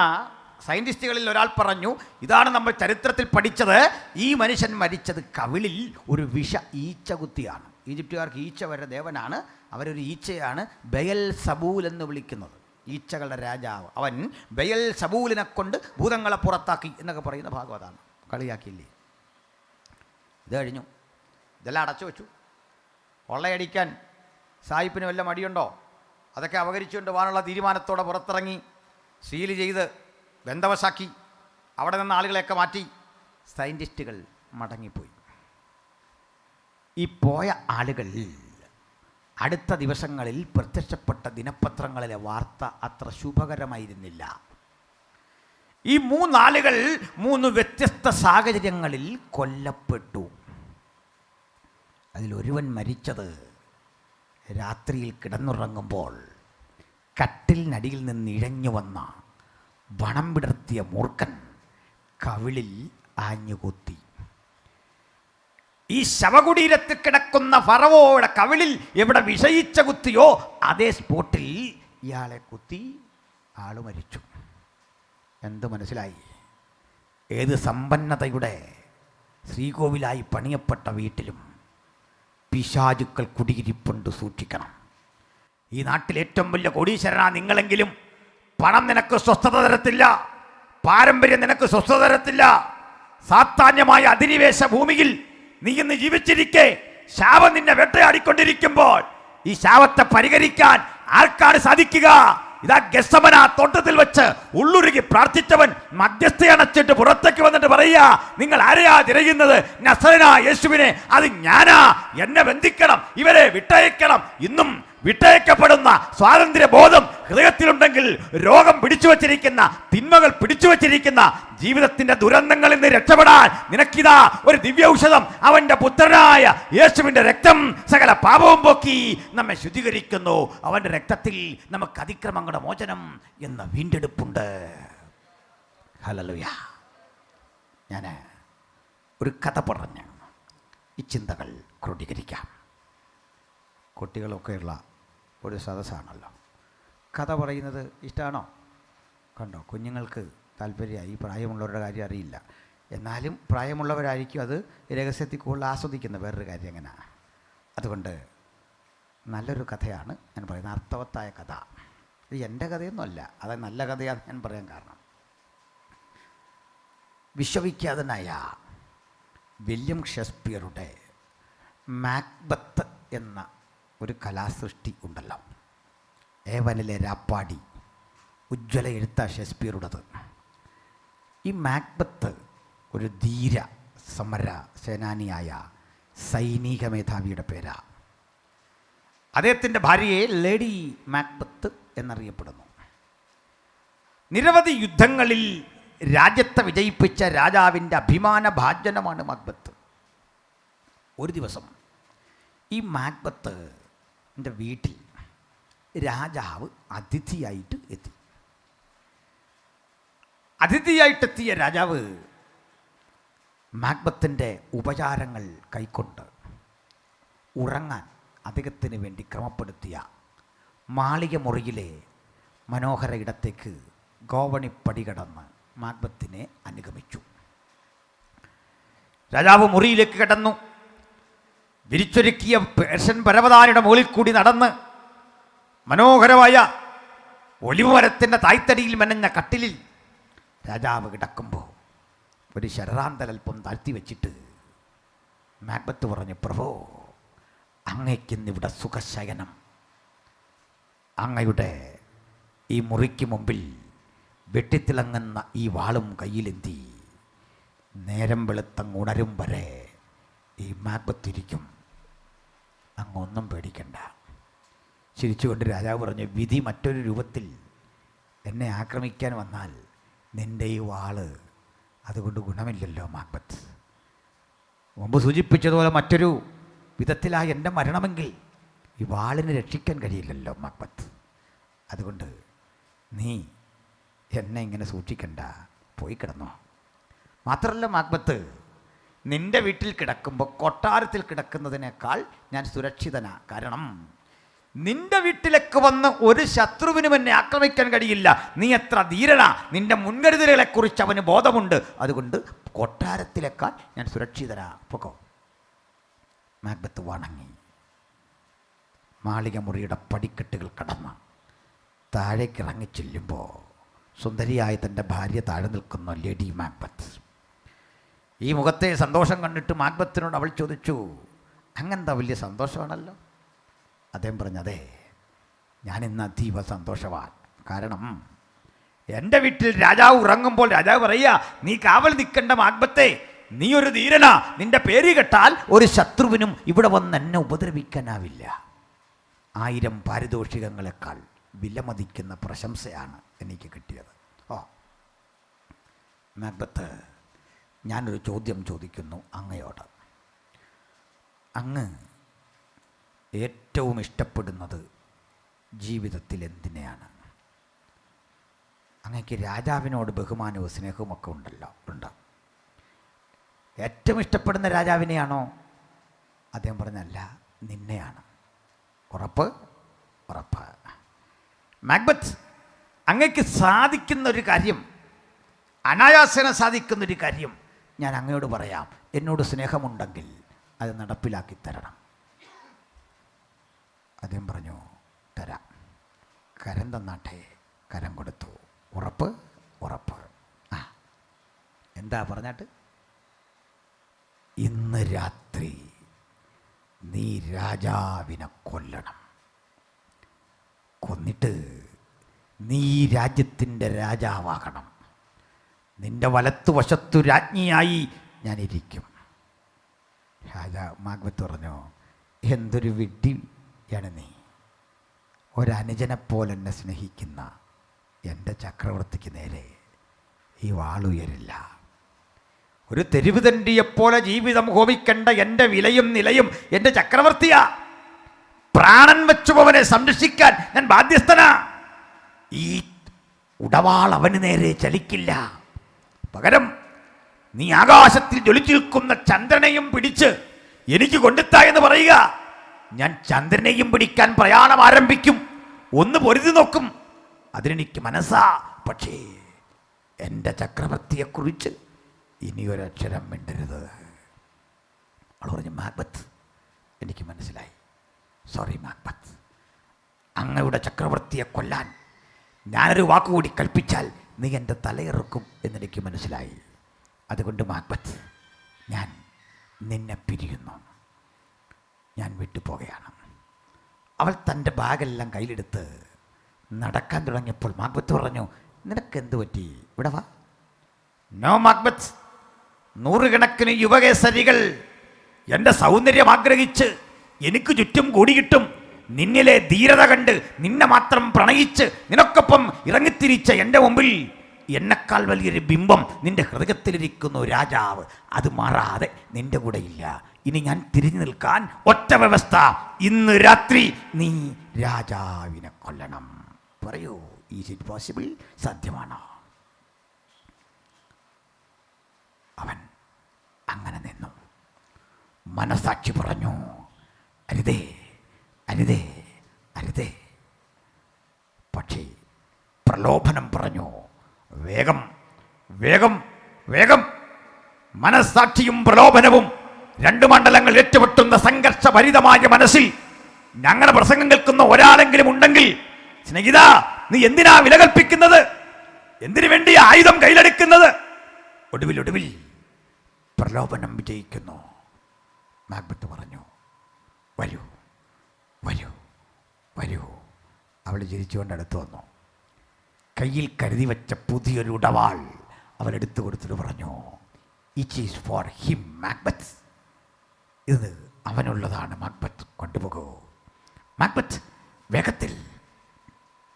സയൻറ്റിസ്റ്റുകളിൽ ഒരാൾ പറഞ്ഞു, ഇതാണ് നമ്മൾ ചരിത്രത്തിൽ പഠിച്ചത്, ഈ മനുഷ്യൻ മരിച്ചത് കവിളിൽ ഒരു വിഷ ഈച്ച കുത്തിയാണ്. ഈജിപ്തുകാർക്ക് ഈച്ച വരെ ദേവനാണ്, അവരൊരു ഈച്ചയാണ് ബയൽ സബൂൽ എന്ന് വിളിക്കുന്നത്, ഈച്ചകളുടെ രാജാവ്. അവൻ ബയൽ സബൂലിനെ കൊണ്ട് ഭൂതങ്ങളെ പുറത്താക്കി എന്നൊക്കെ പറയുന്ന ഭാഗം അതാണ്. കളിയാക്കിയില്ലേ? ഇത് കഴിഞ്ഞു, ഇതെല്ലാം അടച്ചു വെച്ചു. കൊള്ളയടിക്കാൻ സായിപ്പിന് വല്ല മടിയുണ്ടോ? അതൊക്കെ അപകരിച്ചുകൊണ്ട് പോകാനുള്ള തീരുമാനത്തോടെ പുറത്തിറങ്ങി സീൽ ചെയ്ത് ബന്ധവശാക്കി അവിടെ നിന്ന് ആളുകളെയൊക്കെ മാറ്റി സയൻറ്റിസ്റ്റുകൾ മടങ്ങിപ്പോയി. ഈ പോയ ആളുകൾ അടുത്ത ദിവസങ്ങളിൽ പ്രത്യക്ഷപ്പെട്ട ദിനപത്രങ്ങളിലെ വാർത്ത അത്ര ശുഭകരമായിരുന്നില്ല. ഈ 3 ആളുകൾ 3 വ്യത്യസ്ത സാഹചര്യങ്ങളിൽ കൊല്ലപ്പെട്ടു. അതിലൊരുവൻ മരിച്ചത് രാത്രിയിൽ കിടന്നുറങ്ങുമ്പോൾ കട്ടിലിനടിയിൽ നിന്ന് ഇഴഞ്ഞു വന്ന വണം വിടർത്തിയ മൂർഖൻ കവിളിൽ ആഞ്ഞുകുത്തി. ഈ ശവകുടീരത്തിൽ കിടക്കുന്ന ഫറവോയുടെ കവിളിൽ എവിടെ വിഷയിച്ച കുത്തിയോ അതേ സ്പോട്ടിൽ ഇയാളെ കുത്തി, ആള് മരിച്ചു. എന്ത് മനസ്സിലായി? ഏത് സമ്പന്നതയുടെ ശ്രീകോവിലായി പണിയപ്പെട്ട വീട്ടിലും പിശാചുക്കൾ കുടിയിരിപ്പുണ്ട്, സൂക്ഷിക്കണം. ഈ നാട്ടിൽ ഏറ്റവും വലിയ കോടീശ്വരനാ നിങ്ങളെങ്കിലും പണം നിനക്ക് സ്വസ്ഥത തരത്തില്ല, പാരമ്പര്യം നിനക്ക് സ്വസ്ഥത തരത്തില്ല. സാത്താന്യമായ അധിനിവേശ ഭൂമിയിൽ നീ ഇന്ന് ജീവിച്ചിരിക്കെ ശാപം നിന്നെ വേട്ടയാടിക്കൊണ്ടിരിക്കുമ്പോൾ ഈ ശാപത്തെ പരിഹരിക്കാൻ ആർക്കാണ് സാധിക്കുക? ഇതാ ഗെത്സമന തോട്ടത്തിൽ വെച്ച് ഉള്ളുരുകി പ്രാർത്ഥിച്ചവൻ മധ്യസ്ഥയണച്ചിട്ട് പുറത്തേക്ക് വന്നിട്ട് പറയുക, നിങ്ങൾ ആരെയാ തിരയുന്നത്? നസറേനായ യേശുവിനെ. അത് ഞാനാ, എന്നെ ബന്ധിക്കണം, ഇവരെ വിട്ടയക്കണം. ഇന്നും വിട്ടയക്കപ്പെടുന്ന സ്വാതന്ത്ര്യ ബോധം ഹൃദയത്തിലുണ്ടെങ്കിൽ, രോഗം പിടിച്ചു വച്ചിരിക്കുന്ന, തിന്മകൾ പിടിച്ചു വച്ചിരിക്കുന്ന ജീവിതത്തിന്റെ ദുരന്തങ്ങളിൽ നിന്ന് രക്ഷപ്പെടാൻ നിനക്കിതാ ഒരു ദിവ്യ ഔഷധം. അവന്റെ പുത്രനായ യേശുവിന്റെ രക്തം സകല പാപവും പോക്കി നമ്മെ ശുദ്ധീകരിക്കുന്നു. അവന്റെ രക്തത്തിൽ നമുക്ക് അതിക്രമങ്ങളുടെ മോചനം എന്ന വീണ്ടെടുപ്പുണ്ട്. ഹല്ലേലൂയ. ഞാൻ ഒരു കഥ പറഞ്ഞ് ഈ ചിന്തകൾ ക്രോഡീകരിക്കാം. കുട്ടികളൊക്കെയുള്ള ഒരു സദസ്സാണല്ലോ. കഥ പറയുന്നത് ഇഷ്ടമാണോ? കണ്ടോ, കുഞ്ഞുങ്ങൾക്ക് താല്പര്യമായി. പ്രായമുള്ളവരുടെ കാര്യം അറിയില്ല, എന്നാലും പ്രായമുള്ളവരായിരിക്കും അത് രഹസ്യത്തിൽ കൂടുതൽ ആസ്വദിക്കുന്ന വേറൊരു കാര്യം എങ്ങനെയാണ്. അതുകൊണ്ട് നല്ലൊരു കഥയാണ് ഞാൻ പറയുന്നത്, അർത്ഥവത്തായ കഥ. ഇത് എൻ്റെ കഥയൊന്നുമല്ല, അത് നല്ല കഥയാണ് ഞാൻ പറയാൻ കാരണം. വിശ്വവിഖ്യാതനായ വില്യം ഷേക്സ്പിയറുടെ മാക്ബത്ത് എന്ന ഒരു കലാസൃഷ്ടി ഉണ്ടല്ലോ. ഏവനിലെ രാപ്പാടി, ഉജ്ജ്വല എഴുത്ത ഷേക്സ്പിയറുടേത്. ഈ മാക്ബത്ത് ഒരു ധീര സമര സേനാനിയായ സൈനിക മേധാവിയുടെ പേരാ. അദ്ദേഹത്തിൻ്റെ ഭാര്യയെ ലേഡി മാക്ബത്ത് എന്നറിയപ്പെടുന്നു. നിരവധി യുദ്ധങ്ങളിൽ രാജ്യത്തെ വിജയിപ്പിച്ച രാജാവിൻ്റെ അഭിമാന ഭാജനമാണ് മാക്ബത്ത്. ഒരു ദിവസം ഈ മാക്ബത്തിൻ്റെ വീട്ടിൽ രാജാവ് അതിഥിയായിട്ട് എത്തി. അതിഥിയായിട്ടെത്തിയ രാജാവ് മാക്ബത്തിൻ്റെ ഉപചാരങ്ങൾ കൈക്കൊണ്ട് ഉറങ്ങാൻ അദ്ദേഹത്തിന് വേണ്ടി ക്രമപ്പെടുത്തിയ മാളിക മുറിയിലെ മനോഹര ഇടത്തേക്ക് ഗോവണിപ്പടി കടന്ന് മാക്ബത്തിനെ അനുഗമിച്ചു. രാജാവ് മുറിയിലേക്ക് കടന്നു. വിരിച്ചൊരുക്കിയ പേർഷ്യൻ പരവതാനിയുടെ മുകളിൽ കൂടി നടന്ന് മനോഹരമായ ഒലിവ് മരത്തിൻ്റെ തായ്തടിയിൽ മെനഞ്ഞ കട്ടിലിൽ രാജാവ് കിടക്കുമ്പോൾ ഒരു ശരറാന്തലൽപ്പം താഴ്ത്തി വെച്ചിട്ട് മാക്ബത്ത് പറഞ്ഞു, പ്രഭോ, അങ്ങയ്ക്കിന്നിവിടെ സുഖശയനം. അങ്ങയുടെ ഈ മുറിക്ക് മുമ്പിൽ വെട്ടിത്തിളങ്ങുന്ന ഈ വാളും കയ്യിലെന്തി നേരം വെളുത്തങ്ങ് ഉണരും വരെ ഈ മാക്ബത്തിരിക്കും. അങ്ങൊന്നും പേടിക്കണ്ട. ചിരിച്ചുകൊണ്ട് രാജാവ് പറഞ്ഞു, വിധി മറ്റൊരു രൂപത്തിൽ എന്നെ ആക്രമിക്കാൻ വന്നാൽ നിൻ്റെ ഈ വാള് അതുകൊണ്ട് ഗുണമില്ലല്ലോ മാക്ബത്ത്. മുമ്പ് സൂചിപ്പിച്ചതുപോലെ മറ്റൊരു വിധത്തിലായി എൻ്റെ മരണമെങ്കിൽ ഈ വാളിനെ രക്ഷിക്കാൻ കഴിയില്ലല്ലോ മാക്ബത്ത്. അതുകൊണ്ട് നീ എന്നെ ഇങ്ങനെ സൂക്ഷിക്കണ്ട, പോയി കിടന്നോ. മാത്രമല്ല മാക്ബത്ത്, നിൻ്റെ വീട്ടിൽ കിടക്കുമ്പോൾ കൊട്ടാരത്തിൽ കിടക്കുന്നതിനേക്കാൾ ഞാൻ സുരക്ഷിതനാ. കാരണം നിൻ്റെ വീട്ടിലേക്ക് വന്ന് ഒരു ശത്രുവിനും എന്നെ ആക്രമിക്കാൻ കഴിയില്ല. നീ എത്ര ധീരനാ, നിൻ്റെ മുൻകരുതലുകളെക്കുറിച്ച് അവന് ബോധമുണ്ട്. അതുകൊണ്ട് കൊട്ടാരത്തിലേക്കാൾ ഞാൻ സുരക്ഷിതനാ, പൊക്കോ. മാക്ബത്ത് വണങ്ങി മാളിക മുറിയുടെ പടിക്കെട്ടുകൾ കടന്ന് താഴേക്ക് ഇറങ്ങി ചെല്ലുമ്പോൾ സുന്ദരിയായ തൻ്റെ ഭാര്യ താഴെ നിൽക്കുന്നു, ലേഡി മാക്ബത്ത്. ഈ മുഖത്തെ സന്തോഷം കണ്ടിട്ട് മാക്ബത്തിനോട് അവൾ ചോദിച്ചു, അങ്ങനെന്താ വലിയ സന്തോഷമാണല്ലോ? അദ്ദേഹം പറഞ്ഞതേ, ഞാനിന്ന് അതീവ സന്തോഷവാൻ. കാരണം എൻ്റെ വീട്ടിൽ രാജാവ് ഉറങ്ങുമ്പോൾ രാജാവ് പറയുക, നീ കാവൽ നിൽക്കേണ്ട മാക്ബത്തെ, നീ ഒരു ധീരനാ. നിന്റെ പേര് കേട്ടാൽ ഒരു ശത്രുവിനും ഇവിടെ വന്ന് എന്നെ ഉപദ്രവിക്കാനാവില്ല. 1000 പാരിതോഷികങ്ങളെക്കാൾ വിലമതിക്കുന്ന പ്രശംസയാണ് എനിക്ക് കിട്ടിയത്. ഓ മാക്ബത്ത്, ഞാനൊരു ചോദ്യം ചോദിക്കുന്നു അങ്ങയോട്. അങ്ങ് ഏറ്റവും ഇഷ്ടപ്പെടുന്നത് ജീവിതത്തിൽ എന്തിനെയാണ്? അങ്ങക്ക് രാജാവിനോട് ബഹുമാനവും സ്നേഹവും ഒക്കെ ഉണ്ടല്ലോ, ഉണ്ട്. ഏറ്റവും ഇഷ്ടപ്പെടുന്ന രാജാവിനെയാണോ? അദ്ദേഹം പറഞ്ഞല്ല, നിന്നെയാണ്. ഉറപ്പ്? ഉറപ്പ്. മാക്ബത്ത്, അങ്ങക്ക് സാധിക്കുന്നൊരു കാര്യം, അനായാസന സാധിക്കുന്നൊരു കാര്യം ഞാൻ അങ്ങയോട് പറയാം. എന്നോട് സ്നേഹമുണ്ടെങ്കിൽ അത് നടപ്പിലാക്കി തരണം. അദ്ദേഹം പറഞ്ഞു, തരാം. കരം തന്നാട്ടെ. കരം കൊടുത്തു. ഉറപ്പ്? ഉറപ്പ്. ആ, എന്താ പറഞ്ഞാട്ട്? ഇന്ന് രാത്രി നീ രാജാവിനെ കൊല്ലണം. കൊന്നിട്ട് നീ രാജ്യത്തിൻ്റെ രാജാവാകണം. നിന്റെ വലത്തുവശത്തു രാജ്ഞിയായി ഞാനിരിക്കും. രാജാ മാക്ബത്ത് പറഞ്ഞു, എന്തൊരു വിഡ്ഢിയാണ് നീ. ഒരനുജനെപ്പോലെ എന്നെ സ്നേഹിക്കുന്ന എൻ്റെ ചക്രവർത്തിക്ക് നേരെ ഈ വാളുയരില്ല. ഒരു തെരുവ് തണ്ടിയെപ്പോലെ ജീവിതം ഹോമിക്കേണ്ട എൻ്റെ വിലയും നിലയും എൻ്റെ ചക്രവർത്തിയാ. പ്രാണൻ വെച്ചുപവനെ സംരക്ഷിക്കാൻ ഞാൻ ബാധ്യസ്ഥനാ. ഈ ഉടവാൾ അവന് നേരെ ചലിക്കില്ല. പകരം നീ ആകാശത്തിൽ ജ്വലിച്ചു നിൽക്കുന്ന ചന്ദ്രനെയും പിടിച്ച് എനിക്ക് കൊണ്ടെത്താ എന്ന് പറയുക. ഞാൻ ചന്ദ്രനെയും പിടിക്കാൻ പ്രയാണം ആരംഭിക്കും. ഒന്ന് പൊരുതി നോക്കും. അതിനെനിക്ക് മനസ്സാ. പക്ഷേ എൻ്റെ ചക്രവർത്തിയെക്കുറിച്ച് ഇനിയൊരക്ഷരം മിണ്ടരുത്. അവൾ പറഞ്ഞു, മാക്ബത്ത്, എനിക്ക് മനസ്സിലായി. സോറി മാക്ബത്ത്, അങ്ങയുടെ ചക്രവർത്തിയെ കൊല്ലാൻ ഞാനൊരു വാക്കുകൂടി കൽപ്പിച്ചാൽ നീ എൻ്റെ തലയിറക്കും എന്നെനിക്ക് മനസ്സിലായി. അതുകൊണ്ട് മാക്ബത്ത്, ഞാൻ നിന്നെ പിരിയുന്നു. ഞാൻ വിട്ടുപോവുകയാണ്. അവൾ തൻ്റെ ബാഗെല്ലാം കയ്യിലെടുത്ത് നടക്കാൻ തുടങ്ങിയപ്പോൾ മാക്ബത്ത് പറഞ്ഞു, നിനക്കെന്ത് പറ്റി? ഇവിടെ വാ. നോ മാക്ബത്ത്, നൂറുകണക്കിന് യുവകേസരികൾ എൻ്റെ സൗന്ദര്യം ആഗ്രഹിച്ച് എനിക്ക് ചുറ്റും കൂടിയിട്ടും നിന്നിലെ ധീരത കണ്ട് നിന്നെ മാത്രം പ്രണയിച്ച് നിനക്കൊപ്പം ഇറങ്ങിത്തിരിച്ച എൻ്റെ മുമ്പിൽ എന്നെക്കാൾ വലിയൊരു ബിംബം നിന്റെ ഹൃദയത്തിലിരിക്കുന്നു രാജാവ്. അത് മാറാതെ നിന്റെ കൂടെ ഇല്ല. ഇനി ഞാൻ തിരിഞ്ഞു നിൽക്കാൻ ഒറ്റ വ്യവസ്ഥ. ഇന്ന് രാത്രി നീ രാജാവിനെ കൊല്ലണം. പറയൂ, ഈസ് ഇറ്റ് പോസിബിൾ? സാധ്യമാണോ? അവൻ അങ്ങനെ നിന്നു. മനസാക്ഷി പറഞ്ഞു, അരുതേ അരുതേ അരുതേ. പക്ഷേ പ്രലോഭനം പറഞ്ഞു, വേഗം വേഗം വേഗം. മനസാക്ഷിയും പ്രലോഭനവും രണ്ട് മണ്ഡലങ്ങൾ ഏറ്റുമുട്ടുന്ന സംഘർഷഭരിതമായ മനസ്സിൽ ഞങ്ങളുടെ പ്രസംഗം കേൾക്കുന്ന ഒരാളെങ്കിലും ഉണ്ടെങ്കിൽ, സ്നേഹിത, നീ എന്തിനാ വില കൽപ്പിക്കുന്നത്? എന്തിനു വേണ്ടി ആയുധം കയ്യിലെടുക്കുന്നത്? ഒടുവിൽ പ്രലോഭനം വിജയിക്കുന്നു. മാക്ബത്ത് പറഞ്ഞു, വരൂ വരൂ വരൂ. അവൾ ചിരിച്ചുകൊണ്ട് അടുത്ത് വന്നു. കയ്യിൽ കരുതി വെച്ച പുതിയൊരു ഉടവാൾ അവൾ എടുത്തു കൊടുത്തിട്ട് പറഞ്ഞു, it is for him Macbeth. ഇത് അവനുള്ളതാണ് മാക്ബത്ത്, കൊണ്ടുപോകൂ. മാക്ബത്ത് വേഗത്തിൽ.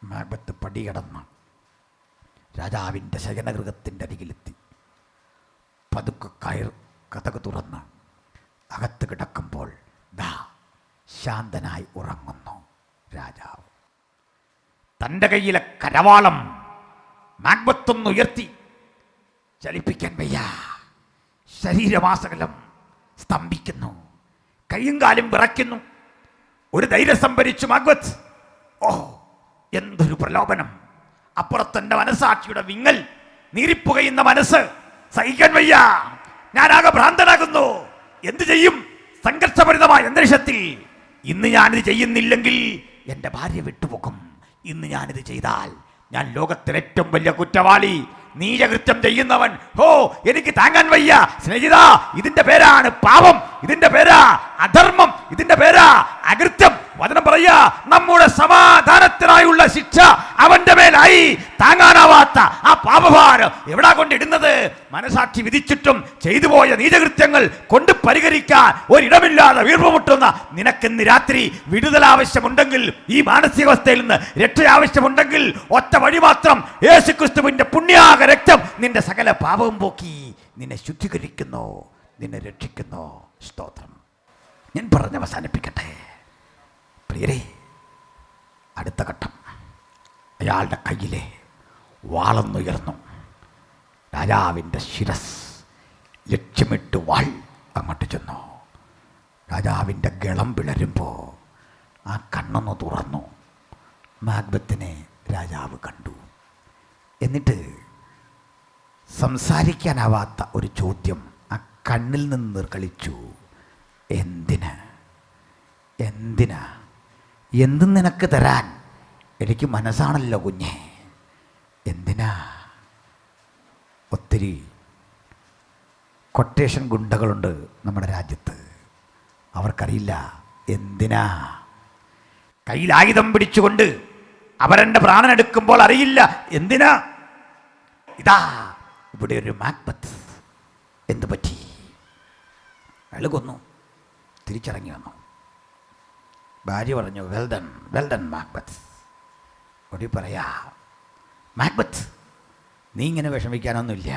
മാക്ബത്ത് പടികടന്ന് രാജാവിൻ്റെ ശയനഗൃഹത്തിൻ്റെ അരികിലെത്തി. പതുക്കെ കതക് തുറന്ന് അകത്ത് കിടക്കുമ്പോൾ ദാ ശാന്തനായി ഉറങ്ങുന്നു രാജാവ്. തൻ്റെ കയ്യിലെ കരവാളം മാക്ബത്തൊന്ന് ഉയർത്തി. ചലിപ്പിക്കാൻ വയ്യ. ശരീരമാസകലം സ്തംഭിക്കുന്നു. കൈയും കാലും വിറയ്ക്കുന്നു. ഒരു ധൈര്യം സംഭരിച്ചു മാക്ബത്ത്. ഓ, എന്തൊരു പ്രലോഭനം! അപ്പുറത്തെൻ്റെ മനസാക്ഷിയുടെ വിങ്ങൽ, നീറിപ്പുകയുന്ന മനസ്സ് സഹിക്കാൻ വയ്യ. ഞാനാകെ ഭ്രാന്തനാകുന്നു. എന്തു ചെയ്യും? സംഘർഷഭരിതമായ അന്തരീക്ഷത്തിൽ ഇന്ന് ഞാനിത് ചെയ്യുന്നില്ലെങ്കിൽ എൻ്റെ ഭാര്യ വിട്ടുപോകും. ഇന്ന് ഞാനിത് ചെയ്താൽ ഞാൻ ലോകത്തിലെ ഏറ്റവും വലിയ കുറ്റവാളി, നീചകൃത്യം ചെയ്യുന്നവൻ. ഹോ, എനിക്ക് താങ്ങാൻ വയ്യ. സ്നേഹിത, ഇതിന്റെ പേരാണ് പാപം. ഇതിന്റെ പേരാ അധർമ്മം. ഇതിന്റെ പേരാ അകൃത്യം. വചനം പറയാ, നമ്മുടെ സമാധാനത്തിനായുള്ള ശിക്ഷ അവന്റെ മേലായി. താങ്ങാനാവാത്ത ആ പാപഭാരം എവിടാ കൊണ്ടിടുന്നത്? മനസാക്ഷി വിധിച്ചിട്ടും ചെയ്തു പോയ നീചകൃത്യങ്ങൾ കൊണ്ട് പരിഹരിക്കാൻ ഒരിടമില്ലാതെ വീർപ്പുമുട്ടുന്ന നിനക്കിന്ന് രാത്രി വിടുതൽ ആവശ്യമുണ്ടെങ്കിൽ, ഈ മാനസികാവസ്ഥയിൽ നിന്ന് രക്ഷ ആവശ്യമുണ്ടെങ്കിൽ, ഒറ്റ വഴി മാത്രം. യേശുക്രിസ്തുവിന്റെ പുണ്യാക രക്തം നിന്റെ സകല പാപവും പോക്കി നിന്നെ ശുദ്ധീകരിക്കുന്നു, നിന്നെ രക്ഷിക്കുന്നു. സ്തോത്രം. ഞാൻ പറഞ്ഞ് അവസാനിപ്പിക്കട്ടെ പ്രിയരെ. അടുത്ത ഘട്ടം, അയാളുടെ കയ്യിലെ വാളൊന്നുയർന്നു. രാജാവിൻ്റെ ശിരസ് ലക്ഷ്യമിട്ട് വാൾ അങ്ങോട്ട് ചെന്നു. രാജാവിൻ്റെ ഗളം പിളരുമ്പോൾ ആ കണ്ണൊന്ന് തുറന്നു. മാക്ബത്തിനെ രാജാവ് കണ്ടു. എന്നിട്ട് സംസാരിക്കാനാവാത്ത ഒരു ചോദ്യം ആ കണ്ണിൽ നിന്ന് കളിച്ചു. എന്തിന്? എന്തിനാ? എന്തും നിനക്ക് തരാൻ എനിക്ക് മനസ്സാണല്ലോ കുഞ്ഞെ. എന്തിനാ? ഒത്തിരി കൊട്ടേഷൻ ഗുണ്ടകളുണ്ട് നമ്മുടെ രാജ്യത്ത്. അവർക്കറിയില്ല എന്തിനാ. കയ്യിൽ ആയുധം പിടിച്ചുകൊണ്ട് അവരെൻ്റെ പ്രാണനെടുക്കുമ്പോൾ അറിയില്ല എന്തിനാ. ഇതാ ഇവിടെ ഒരു മാക്ബത്ത്. എന്തു പറ്റി? അയാൾ കൊന്നു, തിരിച്ചിറങ്ങി വന്നു. ഭാര്യ പറഞ്ഞു, well done, well done Macbeth. ഒടി പറയാ, മാക്ബത്ത് നീ ഇങ്ങനെ വിഷമിക്കാനൊന്നുമില്ല,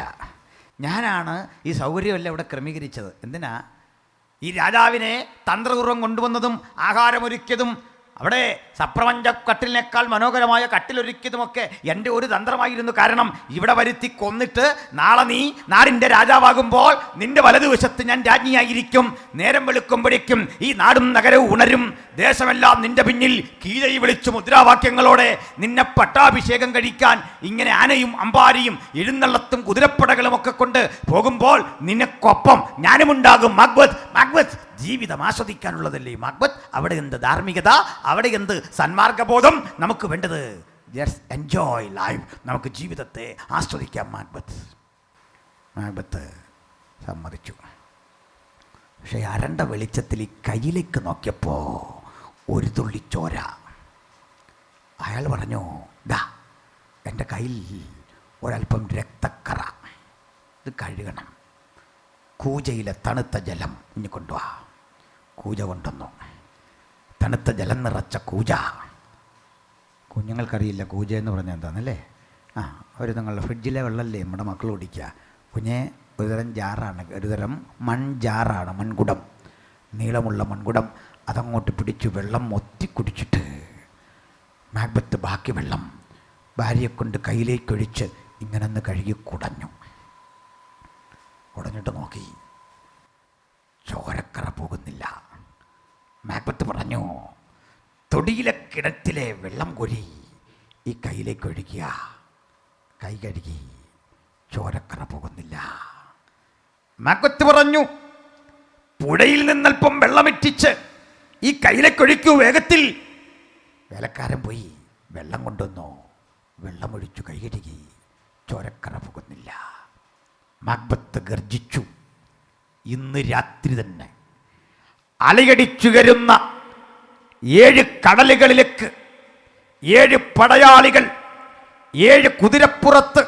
ഞാനാണ് ഈ സൗകര്യമെല്ലാം ഇവിടെ ക്രമീകരിച്ചത്. എന്തിനാ? ഈ രാജാവിനെ തന്ത്രപൂർവ്വം കൊണ്ടുവന്നതും ആഹാരമൊരുക്കിയതും അവിടെ സപ്രപഞ്ച കട്ടിലിനേക്കാൾ മനോഹരമായ കട്ടിലൊരുക്കിയതുമൊക്കെ എൻ്റെ ഒരു തന്ത്രമായിരുന്നു. കാരണം ഇവിടെ വരുത്തി കൊന്നിട്ട് നാളെ നീ നാടിൻ്റെ രാജാവാകുമ്പോൾ നിന്റെ വലതുവശത്ത് ഞാൻ രാജ്ഞിയായിരിക്കും. നേരം വെളുക്കുമ്പോഴേക്കും ഈ നാടും നഗരവും ഉണരും, ദേശമെല്ലാം നിന്റെ പിന്നിൽ കീഴൈ വിളിച്ചു മുദ്രാവാക്യങ്ങളോടെ നിന്നെ പട്ടാഭിഷേകം കഴിക്കാൻ ഇങ്ങനെ ആനയും അമ്പാരിയും എഴുന്നള്ളത്തും കുതിരപ്പടകളും ഒക്കെ കൊണ്ട് പോകുമ്പോൾ നിനക്കൊപ്പം ഞാനുമുണ്ടാകും. മാക്ബത്ത്, മാക്ബത്ത് ജീവിതം ആസ്വദിക്കാനുള്ളതല്ലേ മാക്ബത്ത്. അവിടെ എന്ത് ധാർമ്മികത, അവിടെ എന്ത് സന്മാർഗബോധം നമുക്ക് വേണ്ടത്? ജസ്റ്റ് എൻജോയ് ലൈഫ്, നമുക്ക് ജീവിതത്തെ ആസ്വദിക്കാം മാക്ബത്ത്. മാക്ബത്ത് സമ്മതിച്ചു. പക്ഷേ അരണ്ട വെളിച്ചത്തിൽ ഈ കയ്യിലേക്ക് നോക്കിയപ്പോൾ ഒരു തുള്ളി ചോര. അയാൾ പറഞ്ഞു, ദാ എൻ്റെ കയ്യിൽ ഒരല്പം രക്തക്കറ, ഇത് കഴുകണം. കൂജയിലെ തണുത്ത ജലം ഇനി കൊണ്ടുവാ. കൂജ കൊണ്ടുവന്നു. തണുത്ത ജലം നിറച്ച കൂജ. കുഞ്ഞുങ്ങൾക്കറിയില്ല കൂജ എന്ന് പറഞ്ഞാൽ എന്താണെന്നല്ലേ. അവർ നിങ്ങളുടെ ഫ്രിഡ്ജിലെ വെള്ളമല്ലേ നമ്മുടെ മക്കൾ കുടിക്കുക. കുഞ്ഞെ ഒരുതരം ജാറാണ്, ഒരുതരം മൺജാറാണ്, മൺകുടം, നീളമുള്ള മൺകുടം. അതങ്ങോട്ട് പിടിച്ച് വെള്ളം ഒത്തി കുടിച്ചിട്ട് മാക്ബത്ത് ബാക്കി വെള്ളം ഭാര്യയെക്കൊണ്ട് കയ്യിലേക്കൊഴിച്ച് ഇങ്ങനൊന്ന് കഴുകി കുടഞ്ഞു. കുടഞ്ഞിട്ട് നോക്കി, ചോരക്കറ പോകുന്നില്ല. മാക്ബത്ത് പറഞ്ഞു, തൊടിയിലെ കിണറ്റിലെ വെള്ളം കോരി ഈ കയ്യിലേക്ക് ഒഴിക്കുക. കൈ കഴുകി, ചോരക്കറ പോകുന്നില്ല. മാക്ബത്ത് പറഞ്ഞു, പുഴയിൽ നിന്നൽപ്പം വെള്ളമിറ്റിച്ച് ഈ കയ്യിലേക്ക് ഒഴിക്കൂ വേഗത്തിൽ. വേലക്കാരൻ പോയി വെള്ളം കൊണ്ടുവന്നു. വെള്ളമൊഴിച്ചു കൈ കഴുകി, ചോരക്കറ പോകുന്നില്ല. മാക്ബത്ത് ഗർജിച്ചു, ഇന്ന് രാത്രി തന്നെ അലയടിച്ചുയരുന്ന 7 കടലുകളിലേക്ക് 7 പടയാളികൾ 7 കുതിരപ്പുറത്ത്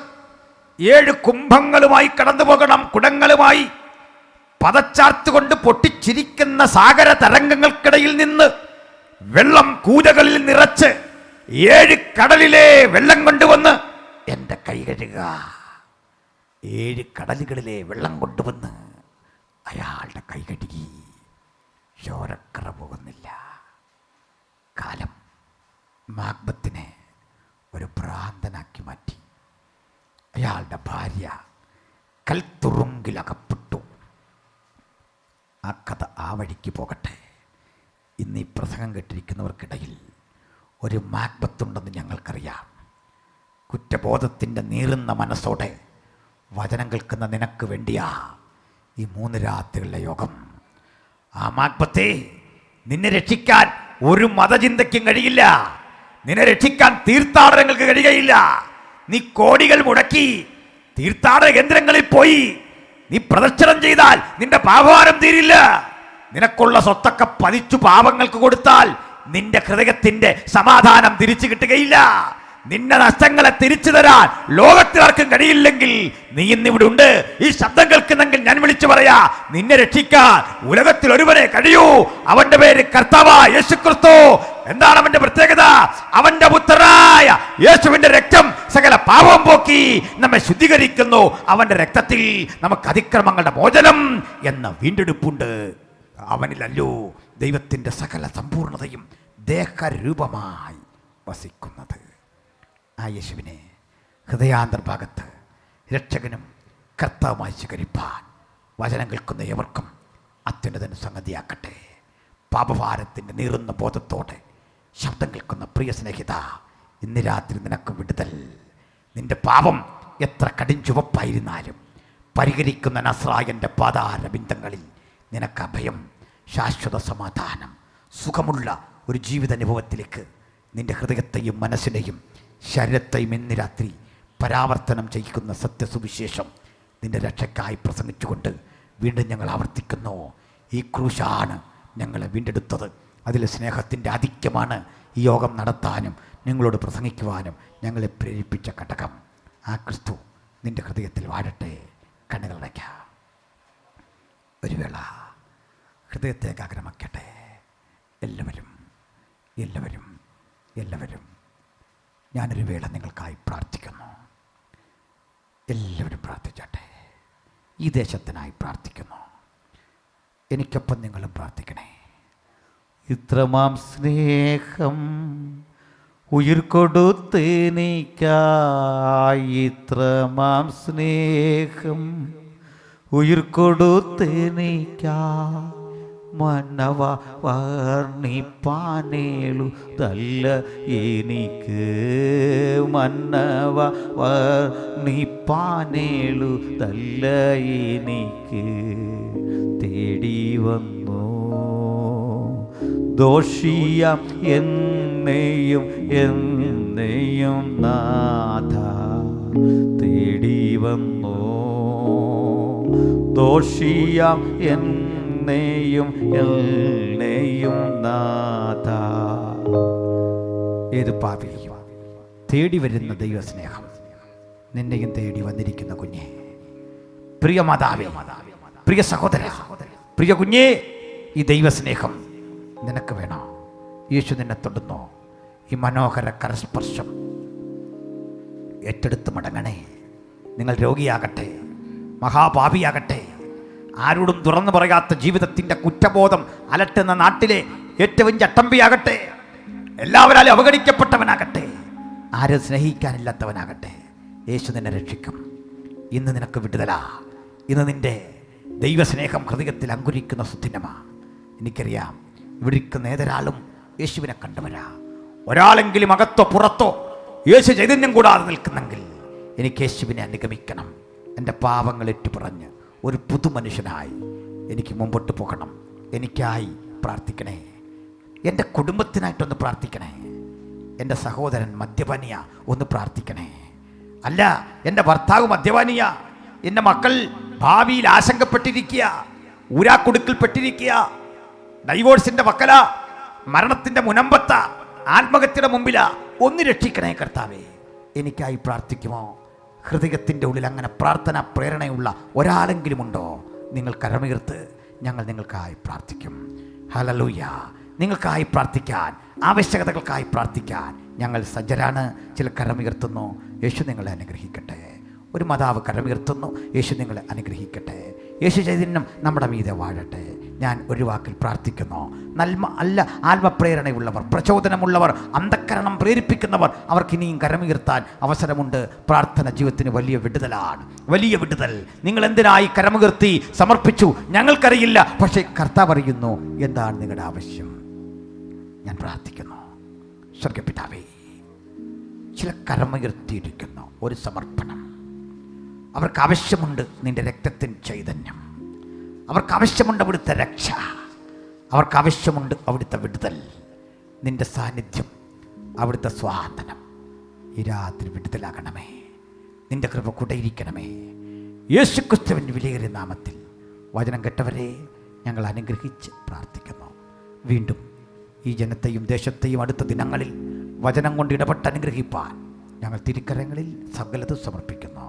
7 കുംഭങ്ങളുമായി കടന്നു പോകണം. കുടങ്ങളുമായി പതച്ചാർത്തുകൊണ്ട് പൊട്ടിച്ചിരിക്കുന്ന സാഗര തരംഗങ്ങൾക്കിടയിൽ നിന്ന് വെള്ളം കൂജകളിൽ നിറച്ച് 7 കടലിലെ വെള്ളം കൊണ്ടുവന്ന് എൻ്റെ കൈ കഴുകുക. 7 കടലുകളിലെ വെള്ളം കൊണ്ടുവന്ന് അയാളുടെ കൈ കഴുകി. ചോരക്കറ പോകുന്നില്ല. കാലം മാക്ബത്തിനെ ഒരു ഭ്രാന്തനാക്കി മാറ്റി. അയാളുടെ ഭാര്യ കൽത്തുറുങ്കിലകപ്പെട്ടു. ആ കഥ ആ വഴിക്ക് പോകട്ടെ. ഇന്ന് ഈ പ്രസംഗം കേട്ടിരിക്കുന്നവർക്കിടയിൽ ഒരു മാക്ബത്തുണ്ടെന്ന് ഞങ്ങൾക്കറിയാം. കുറ്റബോധത്തിൻ്റെ നീറുന്ന മനസ്സോടെ വചനം കേൾക്കുന്ന നിനക്ക് വേണ്ടിയാ ഈ 3 രാത്രികളുടെ യോഗം. ആ മാക്ബത്തെ, നിന്നെ രക്ഷിക്കാൻ ഒരു മതചിന്തയ്ക്കും കഴിയില്ല. നിന്നെ രക്ഷിക്കാൻ തീർത്ഥാടനങ്ങൾക്ക് കഴിയുകയില്ല. നീ കോടികൾ മുടക്കി തീർത്ഥാടന കേന്ദ്രങ്ങളിൽ പോയി നീ പ്രദക്ഷിണം ചെയ്താൽ നിന്റെ പാപഭാരം തീരില്ല. നിനക്കുള്ള സ്വത്തൊക്കെ പതിച്ചു പാപങ്ങൾക്ക് കൊടുത്താൽ നിന്റെ ഹൃദയത്തിന്റെ സമാധാനം തിരിച്ചു കിട്ടുകയില്ല. നിന്റെ നഷ്ടങ്ങളെ തിരിച്ചു തരാൻ ലോകത്തിലാർക്കും കഴിയില്ലെങ്കിൽ നീ ഇന്നിവിടെ ഉണ്ട്. ഈ ശബ്ദം കേൾക്കുന്നെങ്കിൽ ഞാൻ വിളിച്ചു പറയാ, നിന്നെ രക്ഷിക്കാൻ ഉലകത്തിൽ ഒരുവനെ കഴിയൂ. അവന്റെ പേര് കർത്താവായ യേശുക്രിസ്തു. എന്താണ് അവന്റെ പ്രത്യേകത? അവന്റെ പുത്രനായ യേശുവിന്റെ രക്തം സകല പാപം പോക്കി നമ്മെ ശുദ്ധീകരിക്കുന്നു. അവന്റെ രക്തത്തിൽ നമുക്ക് അതിക്രമങ്ങളുടെ മോചനം എന്ന വീണ്ടെടുപ്പുണ്ട്. അവനിലല്ലോ ദൈവത്തിന്റെ സകല സമ്പൂർണതയും ദേഹരൂപമായി വസിക്കുന്നത്. ആ യേശുവിനെ ഹൃദയാന്തർഭാഗത്ത് രക്ഷകനും കർത്താവുമായി സ്വീകരിപ്പാൻ വചനം കേൾക്കുന്ന ഏവർക്കും അത്യുന്നതൻ സംഗതിയാക്കട്ടെ. പാപഭാരത്തിൻ്റെ നീറുന്ന ബോധത്തോടെ ശബ്ദം കേൾക്കുന്ന പ്രിയ സ്നേഹിത, ഇന്ന് രാത്രി നിനക്ക് വിടുതൽ. നിന്റെ പാപം എത്ര കടും ചുവപ്പായിരുന്നാലും പരിഹരിക്കുന്ന നസ്രായൻ്റെ പാതാരബിന്ദങ്ങളിൽ നിനക്ക് അഭയം, ശാശ്വത സമാധാനം, സുഖമുള്ള ഒരു ജീവിതാനുഭവത്തിലേക്ക് നിന്റെ ഹൃദയത്തെയും മനസ്സിനെയും ശരീരത്തെയും ഇന്ന് രാത്രി പരാവർത്തനം ചെയ്യിക്കുന്ന സത്യസുവിശേഷം നിന്റെ രക്ഷയ്ക്കായി പ്രസംഗിച്ചുകൊണ്ട് വീണ്ടും ഞങ്ങൾ ആവർത്തിക്കുന്നു. ഈ ക്രൂശാണ് ഞങ്ങളെ വീണ്ടെടുത്തത്. അതിലെ സ്നേഹത്തിൻ്റെ ആധിക്യമാണ് ഈ യോഗം നടത്താനും നിങ്ങളോട് പ്രസംഗിക്കുവാനും ഞങ്ങളെ പ്രേരിപ്പിച്ച ഘടകം. ആ ക്രിസ്തു നിന്റെ ഹൃദയത്തിൽ വാഴട്ടെ. കണ്ണുകളടയ്ക്ക. ഒരു വേള ഹൃദയത്തെ ഏകാഗ്രമാക്കട്ടെ. എല്ലാവരും എല്ലാവരും ഞാനൊരു വേള നിങ്ങൾക്കായി പ്രാർത്ഥിക്കുന്നു. എല്ലാവരും പ്രാർത്ഥിച്ചാട്ടെ. ഈ ദേശത്തിനായി പ്രാർത്ഥിക്കുന്നു. എനിക്കൊപ്പം നിങ്ങളും പ്രാർത്ഥിക്കണേ. ഇത്രമാം സ്നേഹം ഉയിർ കൊടുത്ത് നീക്കായി, ഇത്രമാം സ്നേഹം ഉയിർ കൊടുത്ത് നീക്കാ, മന്നവ വർണ്ണിപ്പാനേളുതല്ല എനിക്ക്, മന്നവ വർണ്ണിപ്പാനേളുതല്ല എനിക്ക്. തേടി വന്നു ദോഷിയാം എന്നെയും നാഥ, തേടി വന്നു ദോഷിയാം എന്നെയും നാഥ. ഏത് പാപിയും തേടി വരുന്ന ദൈവസ്നേഹം നിന്നെയും തേടി വന്നിരിക്കുന്ന കുഞ്ഞെ, പ്രിയ മാതാവേ, പ്രിയ സഹോദര, പ്രിയ കുഞ്ഞേ, ഈ ദൈവസ്നേഹം നിനക്ക് വേണോ? യേശു നിന്നെ തൊടുന്നു. ഈ മനോഹര കരസ്പർശം ഏറ്റെടുത്ത് മടങ്ങണേ. നിങ്ങൾ രോഗിയാകട്ടെ, മഹാപാപിയാകട്ടെ, ആരോടും തുറന്നു പറയാത്ത ജീവിതത്തിൻ്റെ കുറ്റബോധം അലട്ടുന്ന നാട്ടിലെ ഏറ്റവും ചട്ടമ്പിയാകട്ടെ, എല്ലാവരാലും അവഗണിക്കപ്പെട്ടവനാകട്ടെ, ആരും സ്നേഹിക്കാനില്ലാത്തവനാകട്ടെ, യേശു നിന്നെ രക്ഷിക്കും. ഇന്ന് നിനക്ക് വിടുതലാ. ഇന്ന് നിന്റെ ദൈവസ്നേഹം ഹൃദയത്തിൽ അങ്കുരിക്കുന്ന സുദിനമാ. എനിക്കറിയാം, ഇവിടെ ഇരിക്കുന്ന ഏതൊരാളും യേശുവിനെ കണ്ടവരാ. ഒരാളെങ്കിലും അകത്തോ പുറത്തോ യേശു ചൈതന്യം കൂടാതെ നിൽക്കുന്നെങ്കിൽ എനിക്ക് യേശുവിനെ അനുഗമിക്കണം. എൻ്റെ പാപങ്ങൾ ഏറ്റുപറഞ്ഞ് ഒരു പുതുമനുഷ്യനായി എനിക്ക് മുമ്പോട്ട് പോകണം. എനിക്കായി പ്രാർത്ഥിക്കണേ. എൻ്റെ കുടുംബത്തിനായിട്ടൊന്ന് പ്രാർത്ഥിക്കണേ. എൻ്റെ സഹോദരൻ മദ്യപാനിയ, ഒന്ന് പ്രാർത്ഥിക്കണേ. അല്ല, എൻ്റെ ഭർത്താവ് മദ്യപാനിയ, എൻ്റെ മക്കൾ ഭാവിയിൽ ആശങ്കപ്പെട്ടിരിക്കുക, ഊരാക്കുടുക്കിൽപ്പെട്ടിരിക്കുക, ഡൈവോഴ്സിൻ്റെ വക്കല, മരണത്തിൻ്റെ മുനമ്പത്ത, ആത്മഹത്യയുടെ മുമ്പില, ഒന്ന് രക്ഷിക്കണേ കർത്താവേ. എനിക്കായി പ്രാർത്ഥിക്കുമോ? ഹൃദയത്തിൻ്റെ ഉള്ളിൽ അങ്ങനെ പ്രാർത്ഥന പ്രേരണയുള്ള ഒരാളെങ്കിലും ഉണ്ടോ? നിങ്ങൾ കരമുയർത്ത്, ഞങ്ങൾ നിങ്ങൾക്കായി പ്രാർത്ഥിക്കും. ഹല്ലേലൂയ. നിങ്ങൾക്കായി പ്രാർത്ഥിക്കാൻ, ആവശ്യകതകൾക്കായി പ്രാർത്ഥിക്കാൻ ഞങ്ങൾ സജ്ജരാണ്. ചില കരമുയർത്തുന്നു. യേശു നിങ്ങളെ അനുഗ്രഹിക്കട്ടെ. ഒരു മാതാവ് കരമുയർത്തുന്നു. യേശു നിങ്ങളെ അനുഗ്രഹിക്കട്ടെ. യേശു ചൈതന്യം നമ്മുടെ മീതെ വാഴട്ടെ. ഞാൻ ഒരു വാക്കിൽ പ്രാർത്ഥിക്കുന്നു. ആത്മപ്രേരണയുള്ളവർ, പ്രചോദനമുള്ളവർ, അന്ധക്കരണം പ്രേരിപ്പിക്കുന്നവർ, അവർക്ക് ഇനിയും കരമുയർത്താൻ അവസരമുണ്ട്. പ്രാർത്ഥന ജീവിതത്തിന് വലിയ വിടുതലാണ്, വലിയ വിടുതൽ. നിങ്ങൾ എന്തിനായി കരമുയർത്തി സമർപ്പിച്ചു? ഞങ്ങൾക്കറിയില്ല, പക്ഷേ കർത്താവ് അറിയുന്നു. എന്താണ് നിങ്ങളുടെ ആവശ്യം? ഞാൻ പ്രാർത്ഥിക്കുന്നു. സ്വർഗ്ഗപിതാവേ, ചില കരമുയർത്തിയിരിക്കുന്നു ഒരു സമർപ്പണം. അവർക്ക് ആവശ്യമുണ്ട് നിന്റെ രക്തത്തിൻ ചൈതന്യം. അവർക്ക് ആവശ്യമുണ്ട് അവിടുത്തെ രക്ഷ. അവർക്ക് ആവശ്യമുണ്ട് അവിടുത്തെ വിടുതൽ, നിന്റെ സാന്നിധ്യം, അവിടുത്തെ സ്വാതന്ത്ര്യം. ഈ രാത്രി വിടുതലാകണമേ. നിന്റെ കൃപ കൂടെയിരിക്കണമേ. യേശുക്രിസ്തുവിൻ്റെ വിലയേറിയ നാമത്തിൽ വചനം കേട്ടവരെ ഞങ്ങൾ അനുഗ്രഹിച്ച് പ്രാർത്ഥിക്കുന്നു. വീണ്ടും ഈ ജനത്തെയും ദേശത്തെയും അടുത്ത ദിനങ്ങളിൽ വചനം കൊണ്ട് ഇടപെട്ട് അനുഗ്രഹിപ്പാൻ ഞങ്ങൾ തിരുക്കരങ്ങളിൽ സകലതും സമർപ്പിക്കുന്നു.